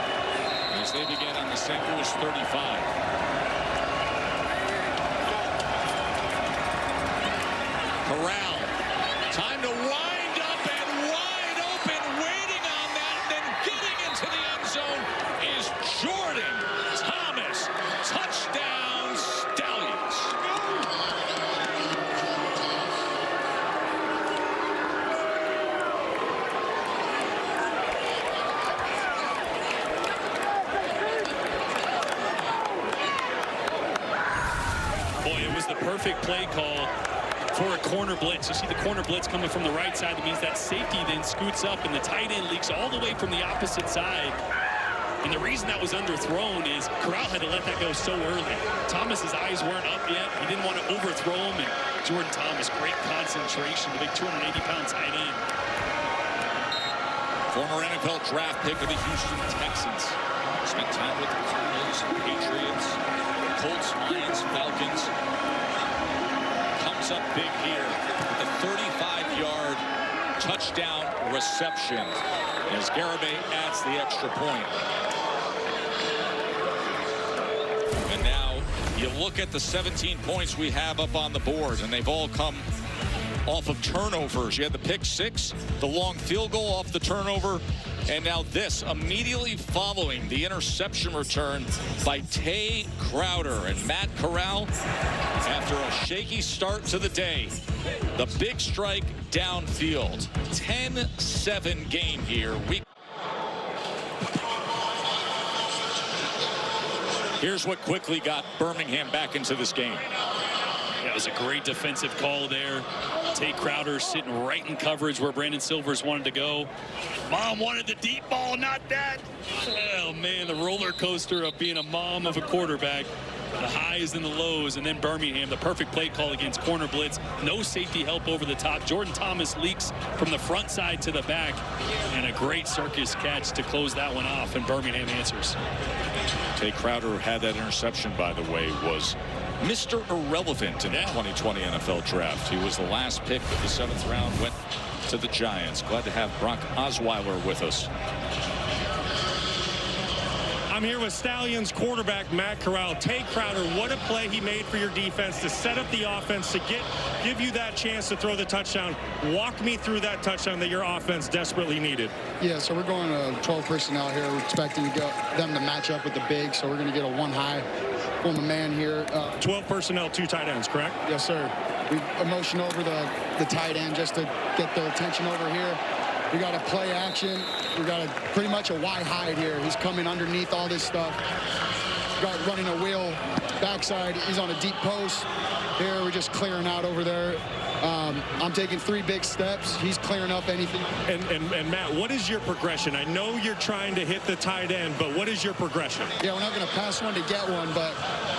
[SPEAKER 1] as they begin on the St. Louis 35. Corral, time to wind up and wide open, waiting on that, then getting into the end zone is Jordan Thomas. Touchdown, Stallions.
[SPEAKER 2] Boy, it was the perfect play call for a corner blitz. You see the corner blitz coming from the right side. That means that safety then scoots up and the tight end leaks all the way from the opposite side. And the reason that was underthrown is Corral had to let that go so early. Thomas's eyes weren't up yet. He didn't want to overthrow him. And Jordan Thomas, great concentration, the big 280-pound tight end.
[SPEAKER 1] Former NFL draft pick of the Houston Texans. Spent time with the Cardinals, Patriots, Colts, Lions, Falcons. Comes up big here with a 35-yard touchdown reception as Garibay adds the extra point. And now you look at the 17 points we have up on the board, and they've all come off of turnovers. You had the pick 6, the long field goal off the turnover, and now this immediately following the interception return by Tay Crowder. And Matt Corral, after a shaky start to the day, the big strike downfield. 10-7 game here. Here's what quickly got Birmingham back into this game.
[SPEAKER 2] That was a great defensive call there. Tay Crowder sitting right in coverage where Brandon Silvers wanted to go. Mom wanted the deep ball, not that. Oh, man, the roller coaster of being a mom of a quarterback. The highs and the lows, and then Birmingham, the perfect play call against corner blitz. No safety help over the top. Jordan Thomas leaks from the front side to the back, and a great circus catch to close that one off, and Birmingham answers.
[SPEAKER 1] Tay Crowder had that interception, by the way, was Mr. Irrelevant in the 2020 NFL Draft. He was the last pick of the 7th round, went to the Giants. Glad to have Brock Osweiler with us.
[SPEAKER 3] I'm here with Stallions quarterback Matt Corral. Tay Crowder, what a play he made for your defense to set up the offense, to give you that chance to throw the touchdown. Walk me through that touchdown that your offense desperately needed.
[SPEAKER 20] Yeah, so we're going to 12 personnel here. We're expecting them to match up with the big, so we're going to get a one high on the man here.
[SPEAKER 3] 12 personnel, 2 tight ends, correct?
[SPEAKER 20] Yes, sir. We motion over the tight end just to get the attention over here. We got a play action. We got pretty much a Y hide here. He's coming underneath all this stuff. Got running a wheel backside. He's on a deep post. Here, we're just clearing out over there. I'm taking 3 big steps. He's clearing up anything.
[SPEAKER 3] And Matt, what is your progression? I know you're trying to hit the tight end, but what is your progression?
[SPEAKER 20] Yeah, we're not going to pass one to get one, but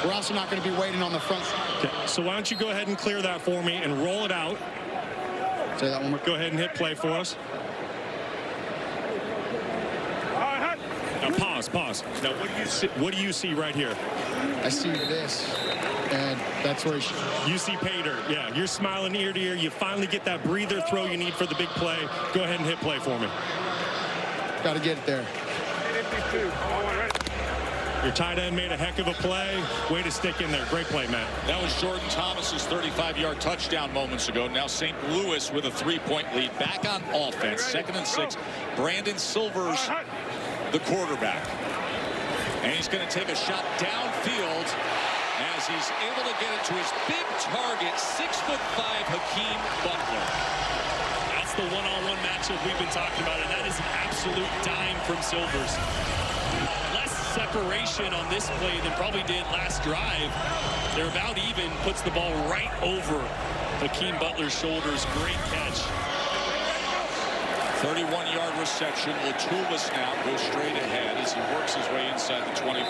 [SPEAKER 20] we're also not going to be waiting on the front side.
[SPEAKER 3] Okay, so why don't you go ahead and clear that for me and roll it out.
[SPEAKER 20] Say that one more.
[SPEAKER 3] Go ahead and hit play for us. Now pause. Now what do you see right here?
[SPEAKER 20] I see this, and that's where
[SPEAKER 3] you see Pater. Yeah, you're smiling ear to ear. You finally get that breather throw you need for the big play. Go ahead and hit play for me.
[SPEAKER 20] Got to get it there.
[SPEAKER 3] Your tight end made a heck of a play. Way to stick in there. Great play, Matt.
[SPEAKER 1] That was Jordan Thomas's 35-yard touchdown moments ago. Now St. Louis with a 3-point lead. Back on offense. 2nd and 6. Brandon Silvers, the quarterback. And he's going to take a shot downfield as he's able to get it to his big target, 6'5" Hakeem Butler.
[SPEAKER 2] That's the one-on-one matchup we've been talking about, and that is an absolute dime from Silvers. Less separation on this play than probably did last drive. They're about even, puts the ball right over Hakeem Butler's shoulders. Great catch.
[SPEAKER 1] 31-yard reception. Latulis now goes straight ahead as he works his way inside the 25.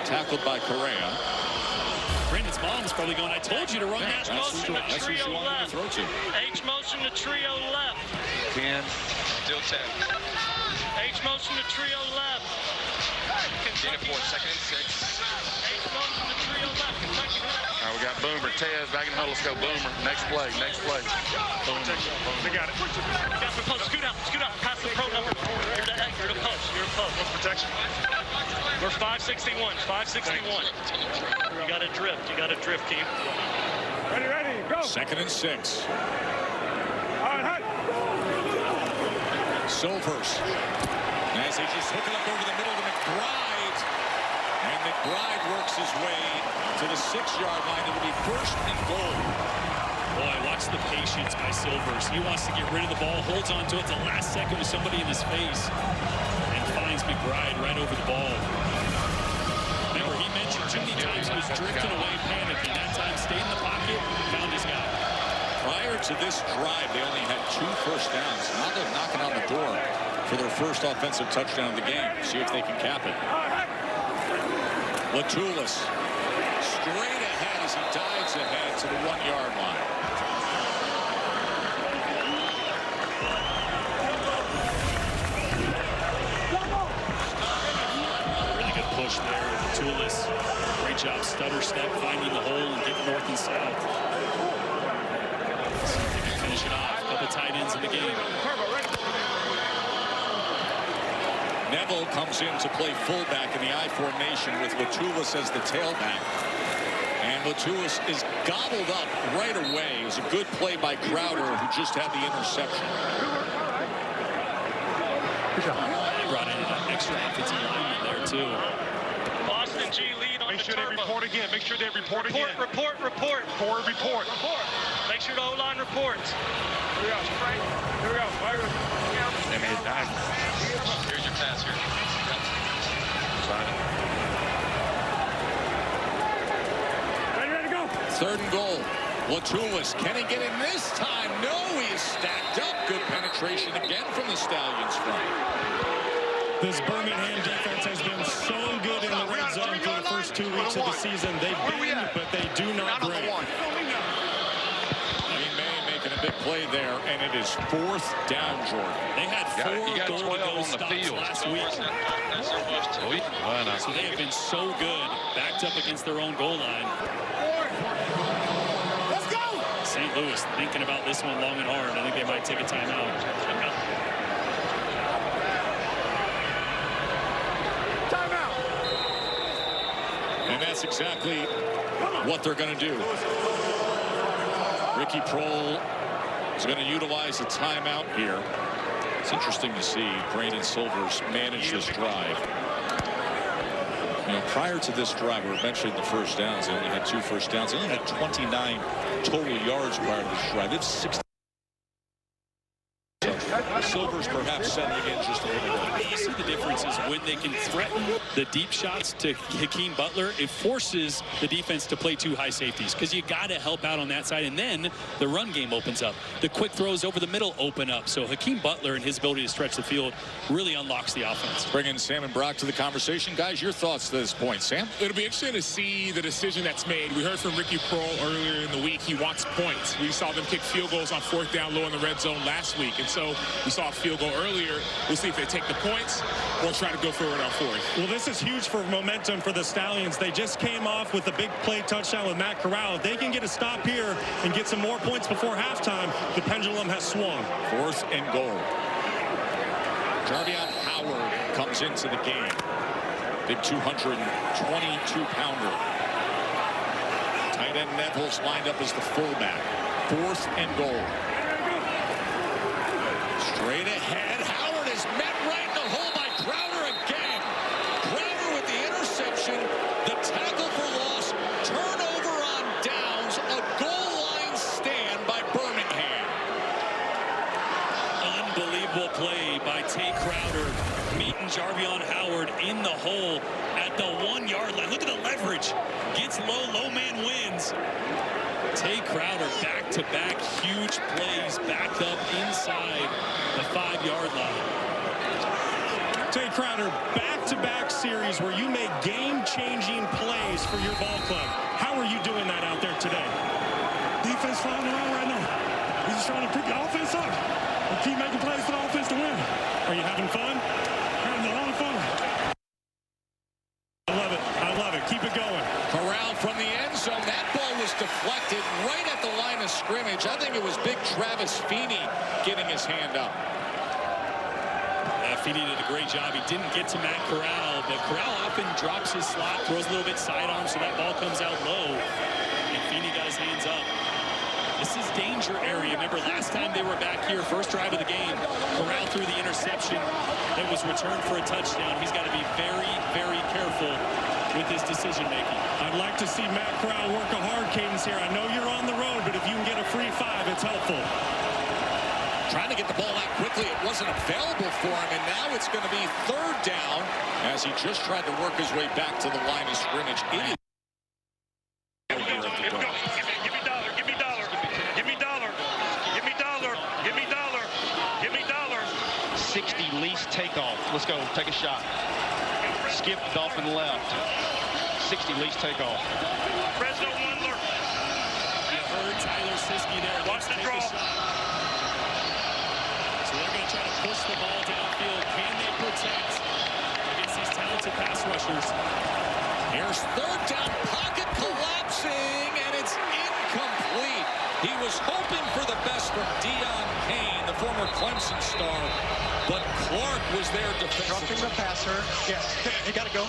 [SPEAKER 1] Tackled by Correa.
[SPEAKER 2] Brandon's mom's probably going, I told you to run that.
[SPEAKER 8] H motion to trio left. H motion to trio left.
[SPEAKER 10] 10, still 10.
[SPEAKER 8] H motion to trio left.
[SPEAKER 10] Kentucky. 2nd and 6.
[SPEAKER 8] H motion to trio left. Kentucky.
[SPEAKER 10] All right, we got Boomer. Tez back in the huddle. Let's go, Boomer. Next play. Boomer.
[SPEAKER 8] They got it. Got the post. Scoot out. Pass the pro number. You're the X. You're the post. What's protection? We're 561. 561. You got to drift, team.
[SPEAKER 3] Ready, go.
[SPEAKER 1] 2nd and 6.
[SPEAKER 3] All right.
[SPEAKER 1] Silvers. As they just hook it up over the middle to McBride. And McBride works his way to the 6-yard line. It'll be 1st and goal.
[SPEAKER 2] Boy, watch the patience by Silvers. He wants to get rid of the ball, holds on to it the last second with somebody in his face, and finds McBride right over the ball. Remember, he mentioned too many times he was drifting away, panicking. That time stayed in the pocket, found his guy.
[SPEAKER 1] Prior to this drive, they only had 2 first downs. Now they're knocking on the door for their first offensive touchdown of the game. See if they can cap it. Latulis straight ahead as he dives ahead to the 1-yard line.
[SPEAKER 2] Really good push there. Latulis, great job, stutter step, finding the hole and getting north and south. See if they can finish it off. A couple tight ends in the game.
[SPEAKER 1] Neville comes in to play fullback in the I formation with Latulis as the tailback. And Latulis is gobbled up right away. It was a good play by Crowder, who just had the interception.
[SPEAKER 2] They brought in an extra offensive lineman there, too.
[SPEAKER 8] Boston G lead on
[SPEAKER 15] Make
[SPEAKER 8] the
[SPEAKER 15] sure they report again. Make sure they report again.
[SPEAKER 8] Report. Make sure the O-line reports.
[SPEAKER 15] Here we go.
[SPEAKER 10] They made it back. Here's your pass here.
[SPEAKER 3] Ready to go.
[SPEAKER 1] 3rd and goal. Latulis, can he get in this time? No, he is stacked up. Good penetration again from the Stallions front.
[SPEAKER 3] This Birmingham defense has been so good in the red zone for the first 2 weeks of the season. They bend, but they do not break.
[SPEAKER 1] Making a big play there, and it is 4th down, Jordan.
[SPEAKER 2] They had 4 goal-to-go stops last week. So they have been so good, backed up against their own goal line.
[SPEAKER 3] Let's go!
[SPEAKER 2] St. Louis thinking about this one long and hard. I think they might take a timeout.
[SPEAKER 3] Timeout!
[SPEAKER 1] And that's exactly what they're going to do. Ricky Prohl is going to utilize a timeout here. It's interesting to see Brandon Silvers manage this drive. You know, prior to this drive, we were mentioning the first downs. They only had 2 first downs. They only had 29 total yards prior to this drive. It's 60. Silvers numbers perhaps settling in just a little bit.
[SPEAKER 2] You see the difference is when they can threaten the deep shots to Hakeem Butler, it forces the defense to play two high safeties because you got to help out on that side, and then the run game opens up. The quick throws over the middle open up. So Hakeem Butler and his ability to stretch the field really unlocks the offense.
[SPEAKER 1] Bringing Sam and Brock to the conversation. Guys, your thoughts to this point. Sam?
[SPEAKER 5] It'll be interesting to see the decision that's made. We heard from Ricky Proehl earlier in the week. He wants points. We saw them kick field goals on 4th down low in the red zone last week. And so we saw a field goal earlier. We'll see if they take the points or try to go for it on 4th.
[SPEAKER 3] Well, this is huge for momentum for the Stallions. They just came off with a big play touchdown with Matt Corral. If they can get a stop here and get some more points before halftime, the pendulum has swung.
[SPEAKER 1] 4th and goal. Jarvion Howard comes into the game. Big 222-pounder. Tight end Neville's lined up as the fullback. 4th and goal. Straight ahead. Howard is met right in the hole by Crowder again. Crowder with the interception. The tackle for loss. Turnover on downs. A goal line stand by Birmingham.
[SPEAKER 2] Unbelievable play by Tay Crowder, meeting Jarvion Howard in the hole at the 1-yard line. Look at the leverage. Gets low, low man wins. Tay Crowder back-to-back huge plays backed up inside the 5-yard line.
[SPEAKER 3] Tay Crowder, back-to-back series where you make game-changing plays for your ball club. How are you doing that out there today?
[SPEAKER 21] Defense flying around right now. He's just trying to pick the offense up and keep making plays for the offense to win.
[SPEAKER 3] Are you having fun?
[SPEAKER 21] Having a lot of fun.
[SPEAKER 3] I love it. I love it. Keep it going.
[SPEAKER 1] Corral from the end zone. That ball was deflected right at the line of scrimmage. I think it was big Travis Feeney getting his hand up.
[SPEAKER 2] Feeney did a great job. He didn't get to Matt Corral, but Corral often drops his slot, throws a little bit sidearm, so that ball comes out low. And Feeney got his hands up. This is danger area. Remember last time they were back here, first drive of the game, Corral threw the interception that was returned for a touchdown. He's got to be very, very careful with his decision making.
[SPEAKER 3] I'd like to see Matt Corral work a hard cadence here. I know you're on the road, but if you can get a free 5, it's helpful.
[SPEAKER 1] Trying to get the ball out quickly. It wasn't available for him, and now it's going to be 3rd down as he just tried to work his way back to the line of scrimmage. It is
[SPEAKER 8] Least takeoff. Let's go. Take a shot. Skip Dolphin left. 60 least takeoff.
[SPEAKER 15] Fresno Wendler.
[SPEAKER 2] You heard Tyler Siskey there.
[SPEAKER 15] Watch the draw.
[SPEAKER 2] So they're going to try to push the ball downfield. Can they protect against these talented pass rushers?
[SPEAKER 1] Here's 3rd down. Pocket collapsing, and it's incomplete. He was hoping for the best from Deion Kane, the former Clemson star, but Clark was there defensively.
[SPEAKER 22] Roughing the passer. Yes, he got to go.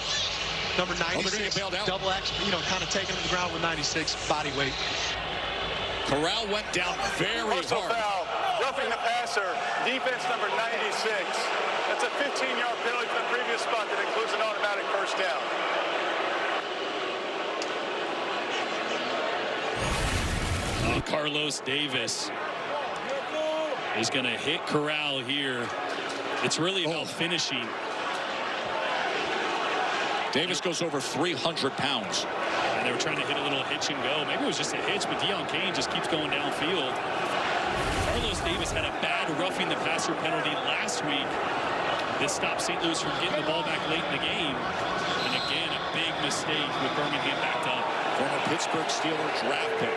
[SPEAKER 22] Number 96, double action, kind of taking him to the ground with 96 body weight.
[SPEAKER 1] Corral went down very
[SPEAKER 13] Personal
[SPEAKER 1] hard.
[SPEAKER 13] foul, roughing the passer, defense number 96. That's a 15-yard penalty from the previous spot that includes an automatic 1st down.
[SPEAKER 2] Carlos Davis is going to hit Corral here. It's really about finishing.
[SPEAKER 1] Davis goes over 300 pounds.
[SPEAKER 2] And they were trying to hit a little hitch and go. Maybe it was just a hitch, but Deion Kane just keeps going downfield. Carlos Davis had a bad roughing the passer penalty last week that stopped St. Louis from getting the ball back late in the game. And again, a big mistake with Birmingham backed up.
[SPEAKER 1] Former Pittsburgh Steelers draft pick.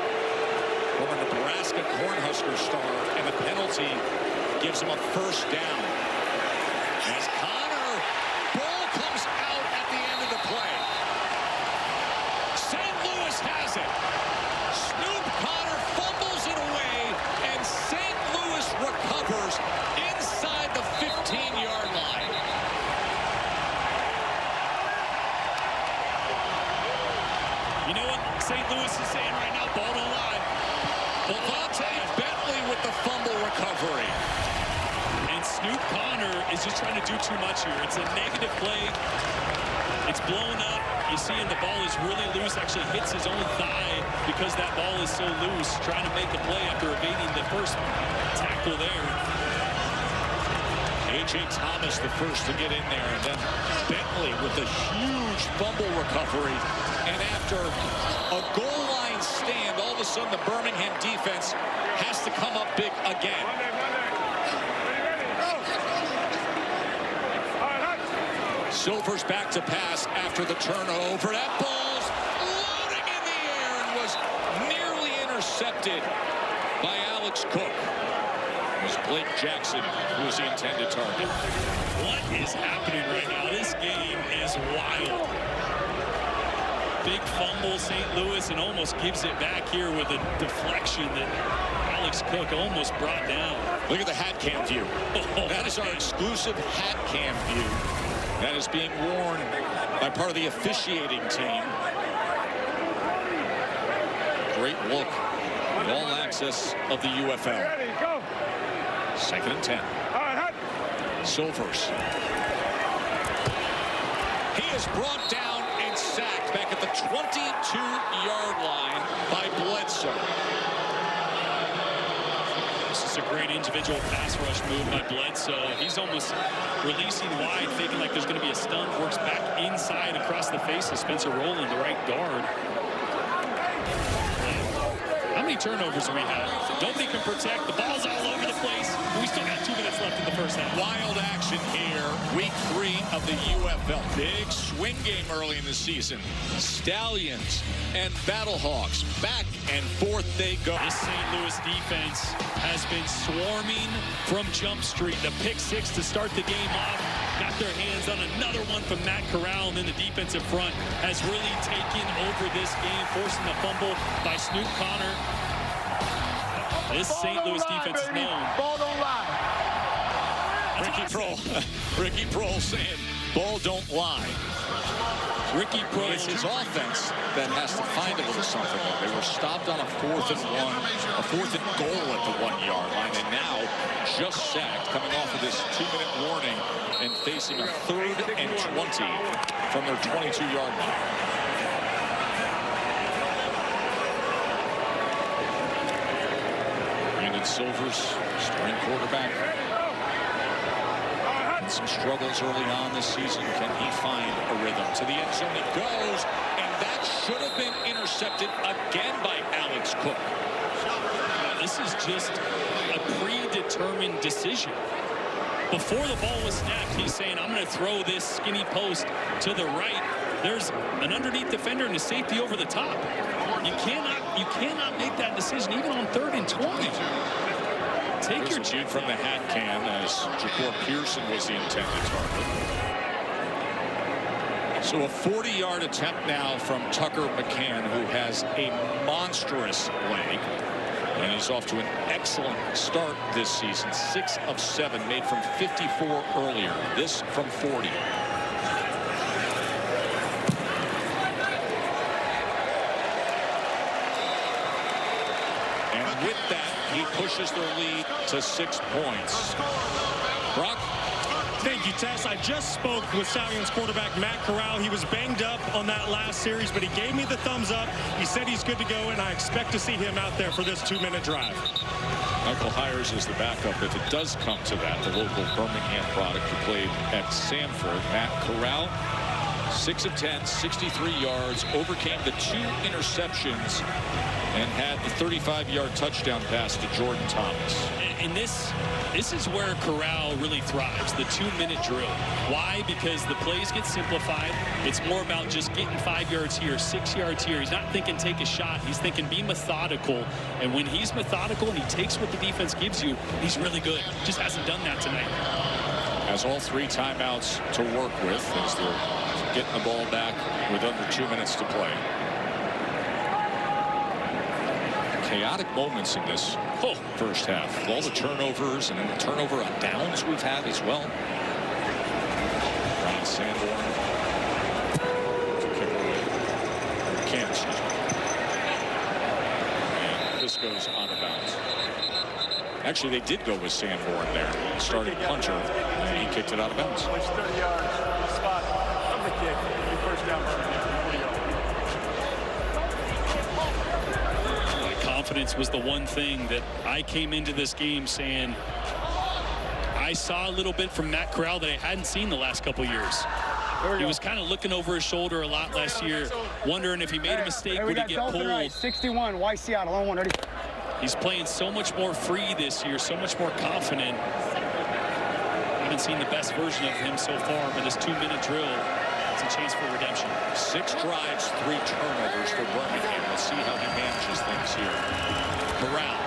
[SPEAKER 1] Former Nebraska Cornhusker star, and the penalty gives him a 1st down. As Connor, ball comes out at the end of the play. St. Louis has it. Snoop Connor fumbles it away, and St. Louis recovers inside the 15-yard line.
[SPEAKER 2] You know what St. Louis is saying right now? Ball don't lie.
[SPEAKER 1] Levante Bentley with the fumble recovery.
[SPEAKER 2] And Snoop Connor is just trying to do too much here. It's a negative play. It's blown up. You see, and the ball is really loose. Actually hits his own thigh because that ball is so loose. Trying to make a play after evading the first tackle there.
[SPEAKER 1] A.J. Thomas the first to get in there, and then Bentley with a huge fumble recovery. And after a goal line stand, all of a sudden the Birmingham defense has to come up big again. Silver's back to pass after the turnover. That ball's floating in the air and was nearly intercepted by Alex Cook. It was Blake Jackson who was the intended target.
[SPEAKER 2] What is happening right now? This game is wild. Big fumble, St. Louis, and almost gives it back here with a deflection that Alex Cook almost brought down.
[SPEAKER 1] Look at the hat cam view. That is our exclusive hat cam view. That is being worn by part of the officiating team. Great look at all access of the UFL. 2nd and 10. Silvers. He is brought down and sacked back at the 22-yard line by Bledsoe.
[SPEAKER 2] This is a great individual pass rush move by Bledsoe. He's almost releasing wide, thinking like there's going to be a stunt. Works back inside across the face of Spencer Rowland, the right guard. How many turnovers do we have? Nobody can protect. The ball's all over the place. We still got 2 minutes left in the first half.
[SPEAKER 1] Wild action here. Week 3 of the UFL. Big swing game early in the season. Stallions and Battlehawks back and forth they go.
[SPEAKER 2] This St. Louis defense has been swarming from Jump Street. The pick 6 to start the game off. Got their hands on another one from Matt Corral, and then the defensive front has really taken over this game, forcing the fumble by Snoop Connor. This St. Louis defense is known.
[SPEAKER 7] Ball don't lie.
[SPEAKER 1] Ricky Prohl saying, ball don't lie.
[SPEAKER 2] Ricky Prohl.
[SPEAKER 1] It's his offense that has to find a little something. They were stopped on a 4th and 1, a 4th and goal at the 1-yard line, and now just sacked, coming off of this 2-minute warning and facing a 3rd and 20 from their 22-yard line. Brandon Silvers, starting quarterback. And some struggles early on this season. Can he find a rhythm? To the end zone he goes, and that should have been intercepted again by Alex Cook.
[SPEAKER 2] This is just a predetermined decision. Before the ball was snapped, he's saying, I'm going to throw this skinny post to the right. There's an underneath defender and a safety over the top. You cannot make that decision even on 3rd and 20. Take your
[SPEAKER 1] view from the hat cam as Ja'Cour Pearson was the intended target. So a 40-yard attempt now from Tucker McCann, who has a monstrous leg. And he's off to an excellent start this season. 6 of 7 made from 54 earlier. This from 40. And with that, he pushes their lead to 6 points. Brock?
[SPEAKER 3] Thank you, Tess. I just spoke with Stallions quarterback Matt Corral. He was banged up on that last series, but he gave me the thumbs up. He said he's good to go, and I expect to see him out there for this 2-minute drive.
[SPEAKER 1] Michael Hires is the backup if it does come to that. The local Birmingham product who played at Sanford. Matt Corral, 6 of 10, 63 yards, overcame the 2 interceptions, and had the 35-yard touchdown pass to Jordan Thomas.
[SPEAKER 2] And this is where Corral really thrives, the 2-minute drill. Why? Because the plays get simplified. It's more about just getting 5 yards here, 6 yards here. He's not thinking take a shot. He's thinking be methodical. And when he's methodical and he takes what the defense gives you, he's really good. Just hasn't done that tonight.
[SPEAKER 1] Has all 3 timeouts to work with as they're getting the ball back with under 2 minutes to play. Chaotic moments in this first half. With all the turnovers and then the turnover on downs we've had as well. Ryan Sanborn. Kick away. Can't. And this goes out of bounds. Actually, they did go with Sanborn there. Starting puncher, and he kicked it out of bounds.
[SPEAKER 13] 30 yards spot of the kick. First down.
[SPEAKER 2] Confidence was the one thing that I came into this game saying I saw a little bit from Matt Corral that I hadn't seen the last couple years. He was kind of looking over his shoulder a lot last year, wondering if he made a mistake, would he get pulled?
[SPEAKER 7] 61, Y Seattle, on 1 ready.
[SPEAKER 2] He's playing so much more free this year, so much more confident. Haven't seen the best version of him so far, but this 2-minute drill, it's a chance for redemption. 6 drives, 3 turnovers for Birmingham. Let's see how he manages things here. Corral.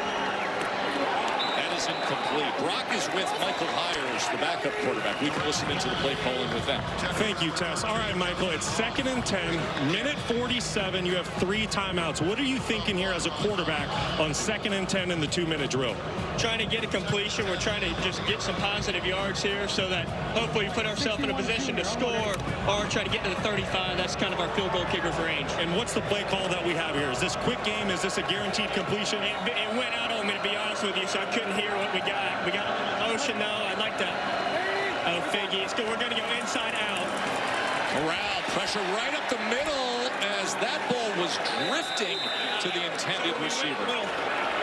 [SPEAKER 2] That is incomplete. Brock is with Michael Myers, the backup quarterback. We can listen into the play calling with them.
[SPEAKER 3] Thank you, Tess. All right, Michael, it's 2nd and 10, minute 47. You have 3 timeouts. What are you thinking here as a quarterback on 2nd and 10 in the 2-minute drill?
[SPEAKER 4] Trying to get a completion. We're trying to just get some positive yards here so that hopefully we put ourselves in a position to score or try to get to the 35. That's kind of our field goal kicker's range.
[SPEAKER 3] And what's the play call that we have here? Is this quick game? Is this a guaranteed completion?
[SPEAKER 4] It went out on me, to be honest with you, so I couldn't hear what we got. We got a little motion, though. I'd like to... Oh, Figgy. We're going to go inside out.
[SPEAKER 1] Corral, pressure right up the middle as that ball was drifting to the intended receiver.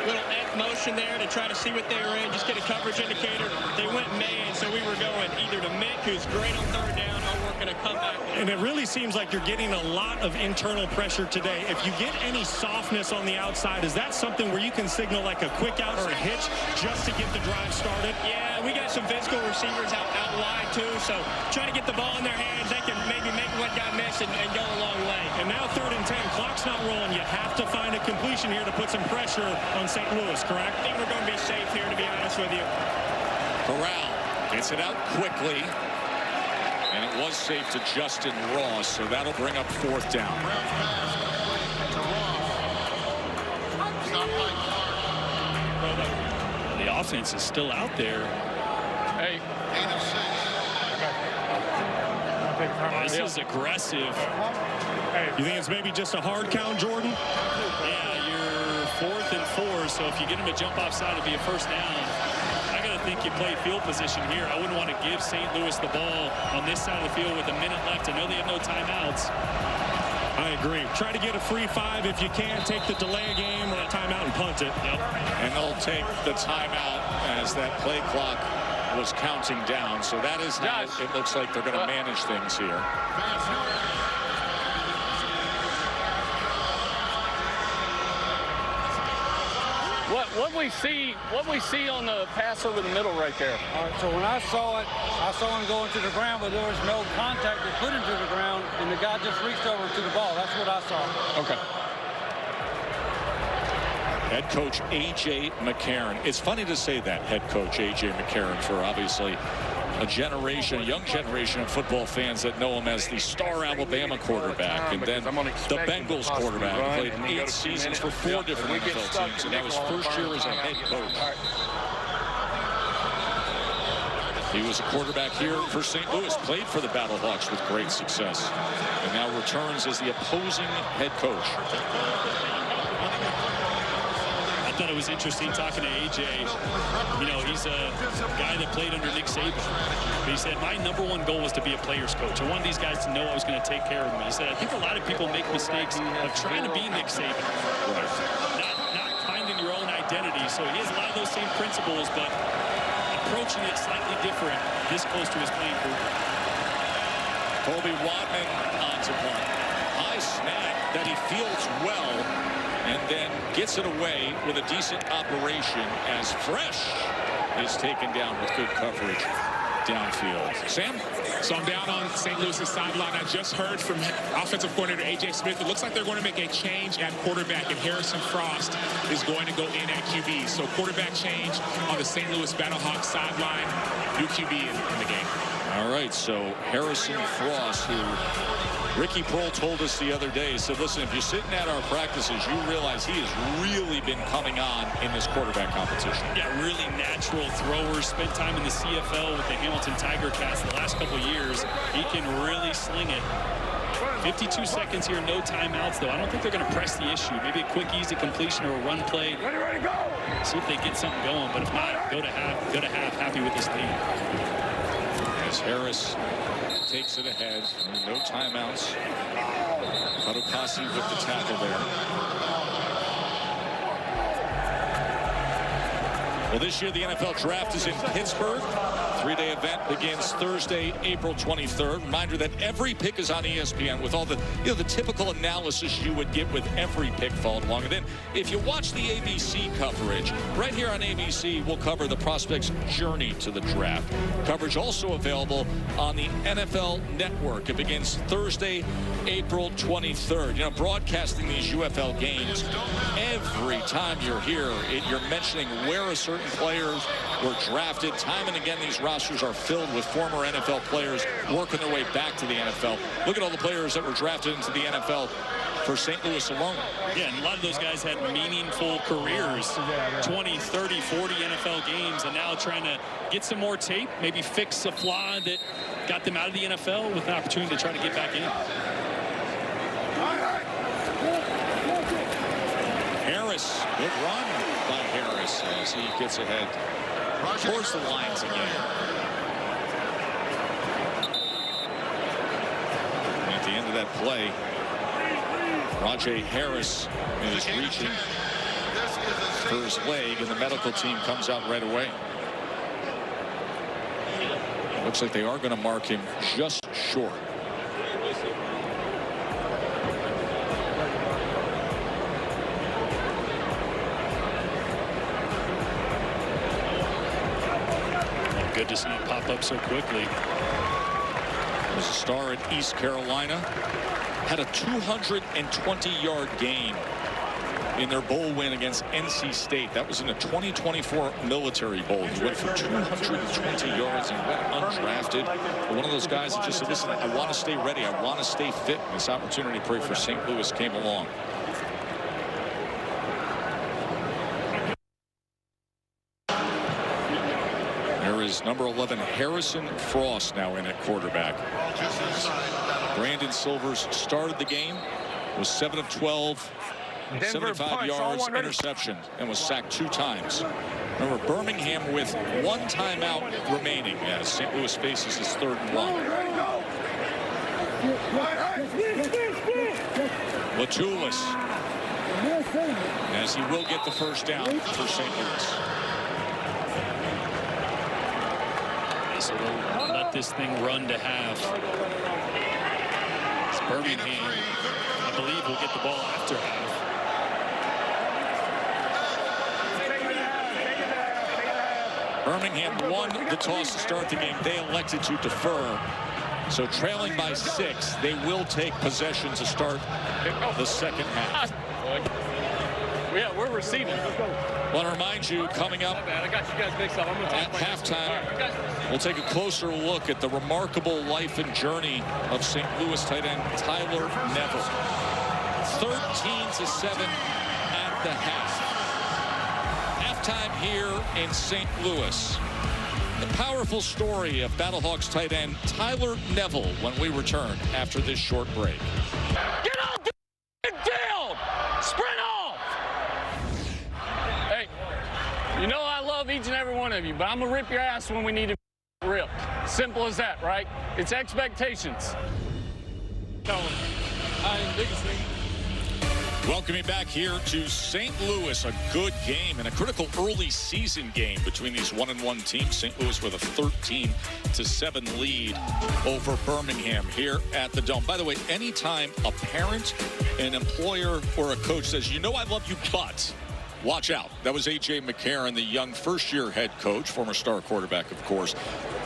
[SPEAKER 4] Little F motion there to try to see what they were in, just get a coverage indicator. They went man, so we were going either to Mick, who's great on 3rd down, or we're going to come back.
[SPEAKER 3] And it really seems like you're getting a lot of internal pressure today. If you get any softness on the outside, is that something where you can signal like a quick out or a hitch just to get the drive started?
[SPEAKER 4] Yeah, we got some physical receivers out wide, too, so trying to get the ball in their hands, they can maybe make what got missed and go a long way.
[SPEAKER 3] And now 3rd and 10, clock's not rolling. You have to find a completion here to put some pressure on St. Louis, correct?
[SPEAKER 4] I think we're going to be safe here, to be honest with you.
[SPEAKER 1] Corral gets it out quickly. And it was safe to Justin Ross, so that'll bring up 4th down.
[SPEAKER 2] The offense is still out there.
[SPEAKER 12] Hey.
[SPEAKER 2] This is aggressive.
[SPEAKER 3] You think it's maybe just a hard count, Jordan?
[SPEAKER 2] Yeah, you're 4th and 4, so if you get him to jump offside, it'll be a 1st down. I got to think you play field position here. I wouldn't want to give St. Louis the ball on this side of the field with a minute left. I know they have no timeouts.
[SPEAKER 3] I agree. Try to get a free 5 if you can. Take the delay game or a timeout and punt it.
[SPEAKER 2] Yep.
[SPEAKER 1] And they'll take the timeout as that play clock was counting down. So that is how it looks like they're going to manage things here.
[SPEAKER 12] What we see on the pass over the middle right there.
[SPEAKER 7] All right, so when I saw him go into the ground, but there was no contact to put him to the ground, and the guy just reached over to the ball. That's what I saw.
[SPEAKER 12] Okay.
[SPEAKER 1] Head coach A.J. McCarron. It's funny to say that, head coach A.J. McCarron, for obviously a generation, a young generation of football fans that know him as the star Alabama quarterback, and then the Bengals quarterback. Played 8 seasons for 4 different NFL teams, and that was first year as a head coach. He was a quarterback here for St. Louis, played for the Battlehawks with great success, and now returns as the opposing head coach.
[SPEAKER 2] I thought it was interesting talking to AJ. You know, he's a guy that played under Nick Saban. But he said, my #1 goal was to be a player's coach. I wanted these guys to know I was going to take care of them. He said, I think a lot of people make mistakes of trying to be Nick Saban. Not finding your own identity. So he has a lot of those same principles, but approaching it slightly different this close to his playing group.
[SPEAKER 1] Colby Wadman onto one. High snap that he fields well, and then gets it away with a decent operation as Fresh is taken down with good coverage downfield. Sam?
[SPEAKER 5] So I'm down on St. Louis's sideline. I just heard from offensive coordinator A.J. Smith. It looks like they're going to make a change at quarterback, and Harrison Frost is going to go in at QB. So quarterback change on the St. Louis Battlehawks sideline. New QB in the game.
[SPEAKER 1] All right, so Harrison Frost, who Ricky Prohl told us the other day, he said, listen, if you're sitting at our practices, you realize he has really been coming on in this quarterback competition.
[SPEAKER 2] Yeah, really natural thrower. Spent time in the CFL with the Hamilton Tiger Cats the last couple of years. He can really sling it. 52 seconds here, no timeouts, though. I don't think they're going to press the issue. Maybe a quick, easy completion or a run play.
[SPEAKER 7] Ready, go!
[SPEAKER 2] See if they get something going, but if not, go to half, happy with this lead.
[SPEAKER 1] As Harris takes it ahead, no timeouts. Fatukasi with the tackle there. Well, this year the NFL draft is in Pittsburgh. Three-day event begins Thursday, April 23rd. Reminder that every pick is on ESPN with all the, the typical analysis you would get with every pick followed along. And then if you watch the ABC coverage, right here on ABC, we'll cover the prospects' journey to the draft. Coverage also available on the NFL Network. It begins Thursday, April 23rd. Broadcasting these UFL games, every time you're here, you're mentioning where a certain players were drafted. Time and again, these rosters are filled with former NFL players working their way back to the NFL. Look at all the players that were drafted into the NFL for St. Louis alone.
[SPEAKER 2] Yeah, and a lot of those guys had meaningful careers, 20, 30, 40 NFL games, and now trying to get some more tape, maybe fix a flaw that got them out of the NFL with an opportunity to try to get back in.
[SPEAKER 1] Harris, good run by Harris as he gets ahead towards the lines again. At the end of that play, Rajay Harris is reaching for his leg, and the medical team comes out right away. Looks like they are going to mark him just short.
[SPEAKER 2] Good to see him pop up so quickly.
[SPEAKER 1] He was a star at East Carolina. Had a 220-yard game in their bowl win against NC State. That was in the 2024 Military Bowl. He went for 220 yards and went undrafted. But one of those guys that just said, listen, I want to stay ready. I want to stay fit. And this opportunity to play for St. Louis came along. Is number 11 Harrison Frost now in at quarterback. Brandon Silvers started the game, was 7 of 12, 75 yards, interception, and was sacked 2 times. Remember, Birmingham with 1 timeout remaining as St. Louis faces his 3rd and 1. Latulis, as he will get the first down for St. Louis.
[SPEAKER 2] So we'll let this thing run to half. It's Birmingham, I believe, will get the ball after half.
[SPEAKER 1] Birmingham won the toss to start the game. They elected to defer. So trailing by 6, they will take possession to start the second half.
[SPEAKER 12] Yeah, we're receiving.
[SPEAKER 1] I want to remind you, coming up
[SPEAKER 12] I got you guys mixed up. I'm gonna
[SPEAKER 1] at halftime, we'll take a closer look at the remarkable life and journey of St. Louis tight end Tyler Neville. 13-7 at the half. Halftime here in St. Louis. The powerful story of Battlehawks tight end Tyler Neville when we return after this short break.
[SPEAKER 12] Get off the field! Sprint off! Hey, you know I love each and every one of you, but I'm gonna rip your ass when we need to rip. Simple as that, right? It's expectations. No, I ain't biggest thing.
[SPEAKER 1] Welcoming back here to St. Louis, a good game and a critical early season game between these 1-1 teams. St. Louis with a 13-7 lead over Birmingham here at the Dome. By the way, anytime a parent, an employer, or a coach says, you know I love you, but watch out. That was A.J. McCarron, the young first-year head coach, former star quarterback, of course,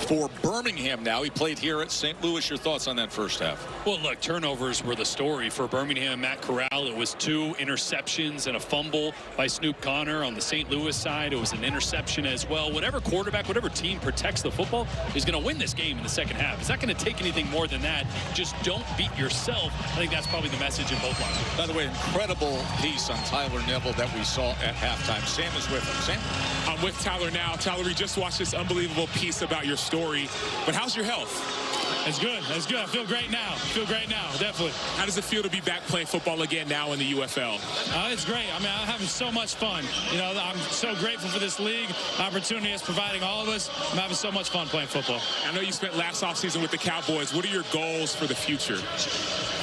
[SPEAKER 1] for Birmingham now. He played here at St. Louis. Your thoughts on that first half?
[SPEAKER 2] Well, look, turnovers were the story for Birmingham and Matt Corral. It was 2 interceptions and a fumble by Snoop Connor. On the St. Louis side, it was an interception as well. Whatever quarterback, whatever team protects the football is going to win this game in the second half. It's not going to take anything more than that. Just don't beat yourself. I think that's probably the message in both lines.
[SPEAKER 1] By the way, incredible piece on Tyler Neville that we saw at halftime. Sam is with him. Sam?
[SPEAKER 5] I'm with Tyler now. Tyler, we just watched this unbelievable piece about your story, but how's your health?
[SPEAKER 3] It's good. It's good. I feel great now. Definitely.
[SPEAKER 5] How does it feel to be back playing football again now in the UFL?
[SPEAKER 3] It's great. I mean, I'm having so much fun. You know, I'm so grateful for this league, opportunity it's providing all of us. I'm having so much fun playing football.
[SPEAKER 5] I know you spent last offseason with the Cowboys. What are your goals for the future?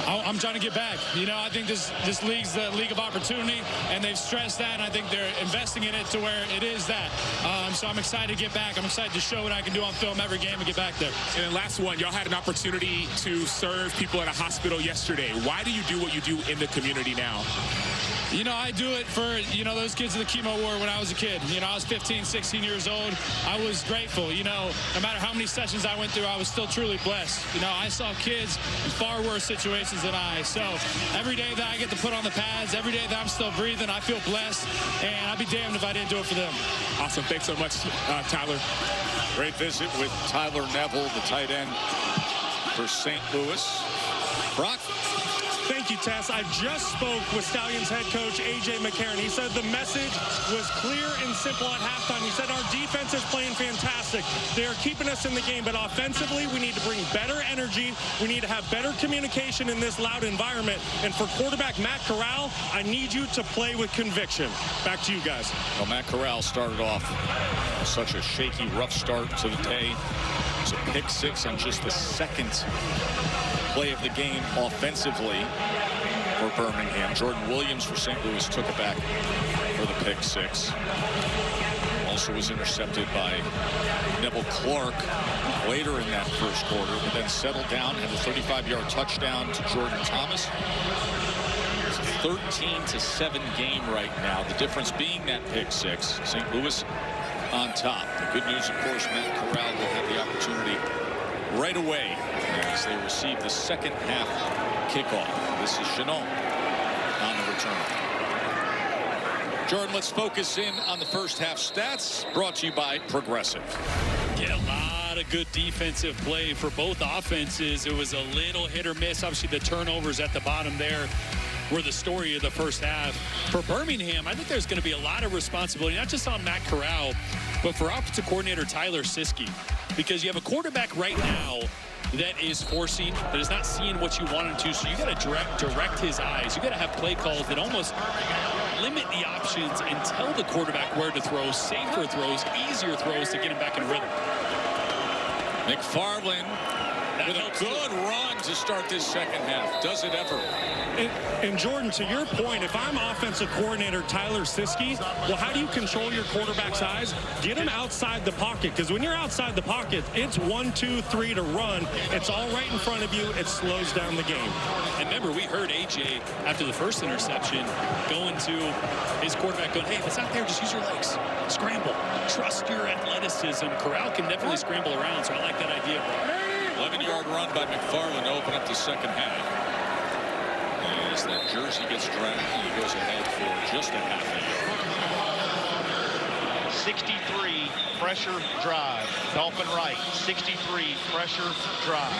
[SPEAKER 3] I'm trying to get back. You know, I think this league's the league of opportunity, and they've stressed that, and I think they're investing in it to where it is that. So I'm excited to get back. I'm excited to show what I can do on film every game and get back there.
[SPEAKER 5] And then last one, y'all had an opportunity to serve people at a hospital yesterday. Why do you do what you do in the community now?
[SPEAKER 3] You know, I do it for, you know, those kids in the chemo ward when I was a kid. You know, I was 15, 16 years old. I was grateful. You know, no matter how many sessions I went through, I was still truly blessed. You know, I saw kids in far worse situations than I. So every day that I get to put on the pads, every day that I'm still breathing, I feel blessed. And I'd be damned if I didn't do it for them.
[SPEAKER 5] Awesome. Thanks so much, Tyler.
[SPEAKER 1] Great visit with Tyler Neville, the tight end for St. Louis. Brock?
[SPEAKER 3] Thank you, Tess. I just spoke with Stallions head coach A.J. McCarron. He said the message was clear and simple at halftime. He said our defense is playing fantastic. They are keeping us in the game, but offensively, we need to bring better energy. We need to have better communication in this loud environment. And for quarterback Matt Corral, I need you to play with conviction. Back to you guys.
[SPEAKER 1] Well, Matt Corral started off such a shaky, rough start to the day. It's a pick six on just the second play of the game offensively for Birmingham. Jordan Williams for St. Louis took it back for the pick six. Also was intercepted by Neville Clark later in that first quarter, but then settled down, had a 35-yard touchdown to Jordan Thomas. It's a 13-7 game right now. The difference being that pick six. St. Louis on top. The good news, of course, Matt Corral will have the opportunity right away as they receive the second half kickoff. This is Chenault on the return. Jordan, let's focus in on the first half stats, brought to you by Progressive.
[SPEAKER 2] Yeah, a lot of good defensive play for both offenses. It was a little hit or miss. Obviously, the turnovers at the bottom there were the story of the first half. For Birmingham, I think there's going to be a lot of responsibility, not just on Matt Corral, but for offensive coordinator Tyler Siskey, because you have a quarterback right now that is forcing, that is not seeing what you want him to, so you got to direct his eyes. You got to have play calls that almost limit the options and tell the quarterback where to throw, safer throws, easier throws to get him back in rhythm.
[SPEAKER 1] McFarland with a good run to start this second half. Does it ever?
[SPEAKER 3] And Jordan, to your point, if I'm offensive coordinator Tyler Siskey, well, how do you control your quarterback's eyes? Get him outside the pocket, because when you're outside the pocket, it's 1, 2, 3 to run. It's all right in front of you. It slows down the game.
[SPEAKER 2] And remember, we heard A.J. after the first interception going to his quarterback going, hey, if it's out there, just use your legs. Scramble. Trust your athleticism. Corral can definitely scramble around, so I like that idea.
[SPEAKER 1] 11-yard run by McFarland to open up the second half. As that jersey gets dragged, he goes ahead for just a half inch.
[SPEAKER 8] 63 pressure drive. Dolphin right. 63 pressure drive.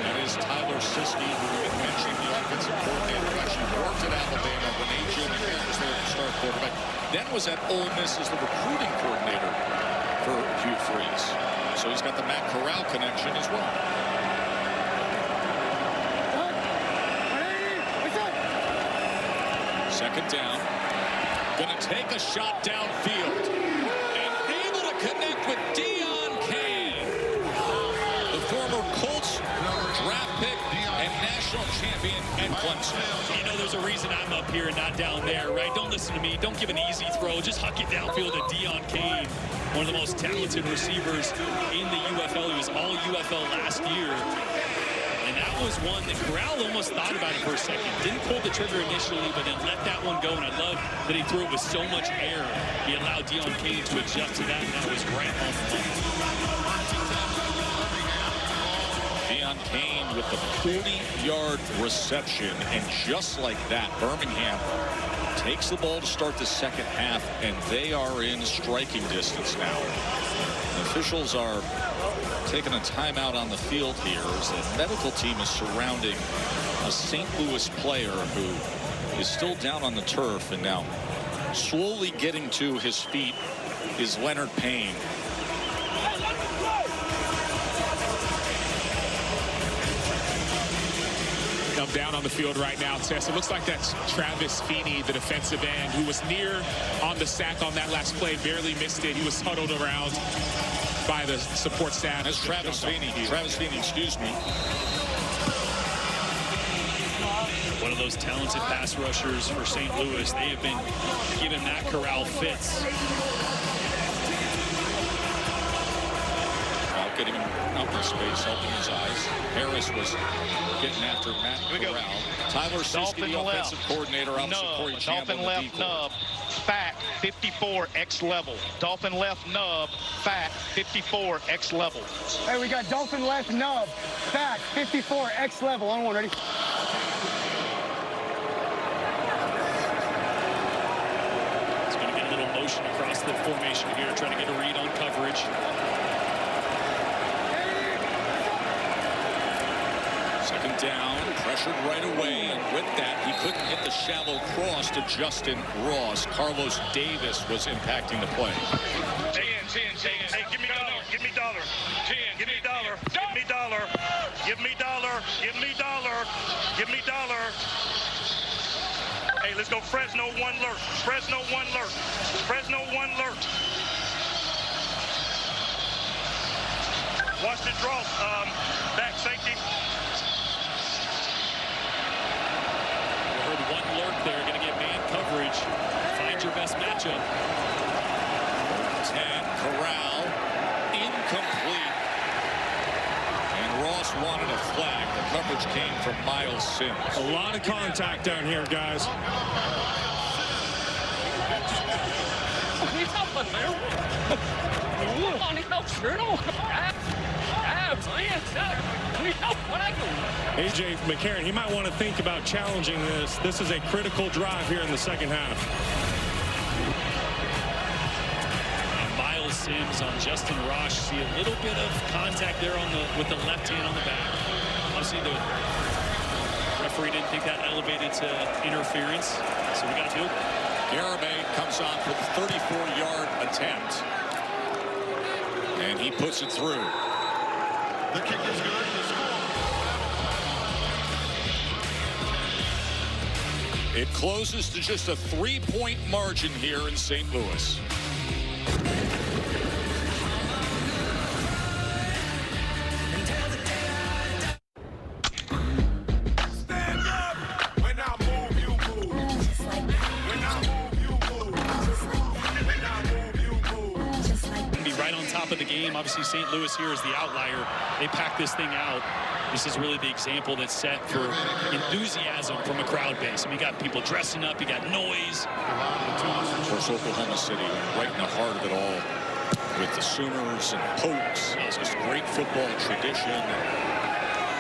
[SPEAKER 1] That is Tyler Siskey, who we mentioned, the offensive coordinator, who actually worked at Alabama when A.J. McCarron was there to start quarterback. Then was at Ole Miss as the recruiting coordinator for Hugh Freeze. So he's got the Matt Corral connection as well. Second down. Going to take a shot downfield. And able to connect with Deon Cain. The former Colts draft pick and national champion at Clemson.
[SPEAKER 2] You know, there's a reason I'm up here and not down there, right? Don't listen to me. Don't give an easy throw. Just huck it downfield to Deon Cain, one of the most talented receivers in the UFL. He was all UFL last year. And that was one that Corral almost thought about it for a second. Didn't pull the trigger initially, but then let that one go. And I love that he threw it with so much air. He allowed Deon Cain to adjust to that, and that was right on the money.
[SPEAKER 1] Deon Cain with the 40-yard reception. And just like that, Birmingham takes the ball to start the second half, and they are in striking distance now. The officials are taking a timeout on the field here as the medical team is surrounding a St. Louis player who is still down on the turf, and now slowly getting to his feet is Leonard Payne.
[SPEAKER 5] come down on the field right now, Tess. It looks like that's Travis Feeney, the defensive end, who was near on the sack on that last play, barely missed it. He was huddled around by the support staff.
[SPEAKER 1] That's Travis Feeney. Travis Feeney, excuse me.
[SPEAKER 2] One of those talented pass rushers for St. Louis. They have been giving Matt Corral fits.
[SPEAKER 1] Getting him out in space, helping his eyes. Harris was getting after Matt Corral. Tyler Siski, the offensive coordinator, opposite Corey Campbell.
[SPEAKER 8] Dolphin left nub, back 54 X level. Dolphin left nub, back 54 X level.
[SPEAKER 7] Hey, we got Dolphin left nub, back 54 X level. On one, ready?
[SPEAKER 2] It's going to get a little motion across the formation here, trying to get a read on coverage.
[SPEAKER 1] Second down, pressured right away, and with that, he couldn't hit the shallow cross to Justin Ross. Carlos Davis was impacting the play.
[SPEAKER 15] 10. Hey, give me dollar. Give me dollar. 10. Give me dollar. Give me dollar. Give me dollar. Give me dollar. Give me dollar. Hey, let's go Fresno 1 lurch. Fresno 1 lurch. Fresno 1 lurch. Watch the draw. Back safety.
[SPEAKER 2] One lurk there, going to get man coverage. Find your best matchup.
[SPEAKER 1] 10, Corral, incomplete. And Ross wanted a flag. The coverage came from Miles Sims.
[SPEAKER 3] A lot of contact down here, guys. A.J. McCarron, he might want to think about challenging this. This is a critical drive here in the second half.
[SPEAKER 2] And Miles Sims on Justin Ross. See a little bit of contact there on with the left hand on the back. Obviously, the referee didn't think that elevated to interference, so we got a field.
[SPEAKER 1] Garibay comes on for the 34-yard attempt. And he puts it through.
[SPEAKER 15] The kick is good.
[SPEAKER 1] It closes to just a 3-point margin here in St. Louis.
[SPEAKER 2] Of the game. Obviously, St. Louis here is the outlier. They pack this thing out. This is really the example that's set for enthusiasm from a crowd base. I mean, you got people dressing up, you got noise.
[SPEAKER 1] Of course, Oklahoma City right in the heart of it all with the Sooners and Pokes. It's just great football tradition.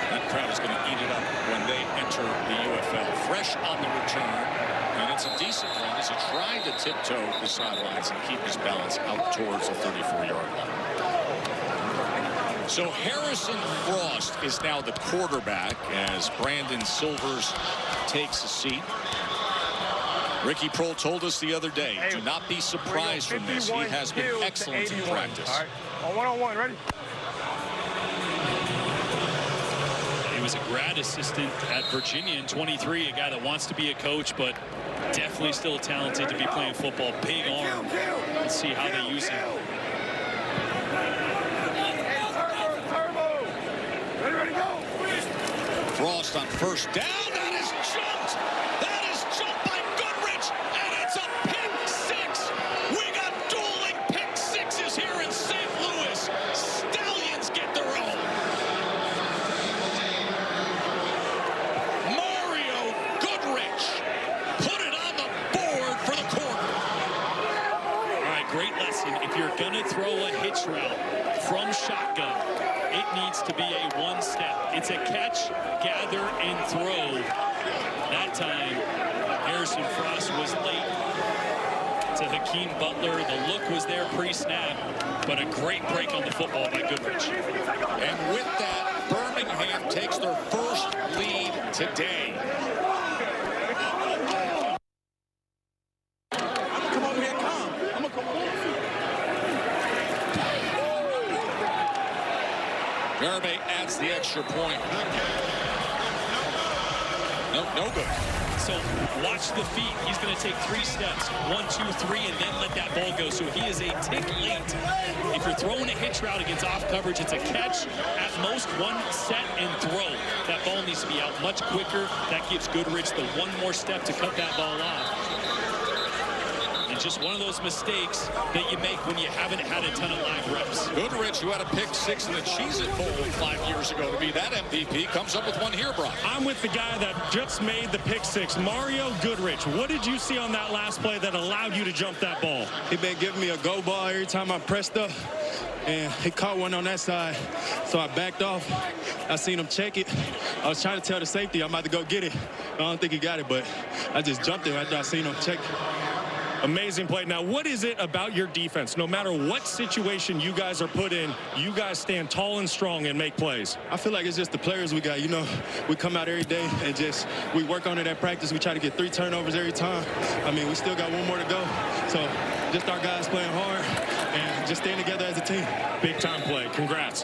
[SPEAKER 1] That crowd is going to eat it up when they enter the UFL. Fresh on the return. And it's a decent one as he tried to tiptoe the sidelines and keep his balance out towards the 34-yard line. So Harrison Frost is now the quarterback as Brandon Silvers takes a seat. Ricky Prohl told us the other day, do not be surprised from this. He has been excellent in practice.
[SPEAKER 15] All right, on one-on-one, ready?
[SPEAKER 2] He was a grad assistant at Virginia in 23, a guy that wants to be a coach, but definitely still talented to be playing football. Big arm. Let's see how they use him.
[SPEAKER 15] Ready, go.
[SPEAKER 1] Frost on first down. That is jumped. That is jumped by Goodrich, and it's a pick six. We got dueling pick sixes here in St. Louis. Stallions get their own. Mario Goodrich put it on the board for the corner.
[SPEAKER 2] All right, great lesson. If you're going to throw a hitch route from shotgun, it needs to be a one-step. It's a catch, gather, and throw. That time, Harrison Frost was late to Hakeem Butler. The look was there pre-snap, but a great break on the football by Goodrich.
[SPEAKER 1] And with that, Birmingham takes their first lead today. Garibay adds the extra point. No good.
[SPEAKER 2] So watch the feet. He's going to take 3 steps. 1, 2, 3, and then let that ball go. So he is a tick late. If you're throwing a hitch route against off coverage, it's a catch. At most, 1 set and throw. That ball needs to be out much quicker. That gives Goodrich the 1 more step to cut that ball off. And just one of those mistakes that you make when you haven't had a ton of live reps.
[SPEAKER 1] Goodrich, who had a pick 6 in the Cheez-It Bowl 5 years ago to be that MVP, comes up with one here, Brock.
[SPEAKER 3] I'm with the guy that just made the pick 6, Mario Goodrich. What did you see on that last play that allowed you to jump that ball?
[SPEAKER 6] He been giving me a go ball every time I pressed up, and he caught one on that side, so I backed off. I seen him check it. I was trying to tell the safety I'm about to go get it. I don't think he got it, but I just jumped it after I seen him check it.
[SPEAKER 3] Amazing play. Now, what is it about your defense? No matter what situation you guys are put in, you guys stand tall and strong and make plays.
[SPEAKER 6] I feel like it's just the players we got. You know, we come out every day and just we work on it at practice. We try to get 3 turnovers every time. I mean, we still got 1 more to go. So just our guys playing hard and just staying together as a team.
[SPEAKER 3] Big time play. Congrats.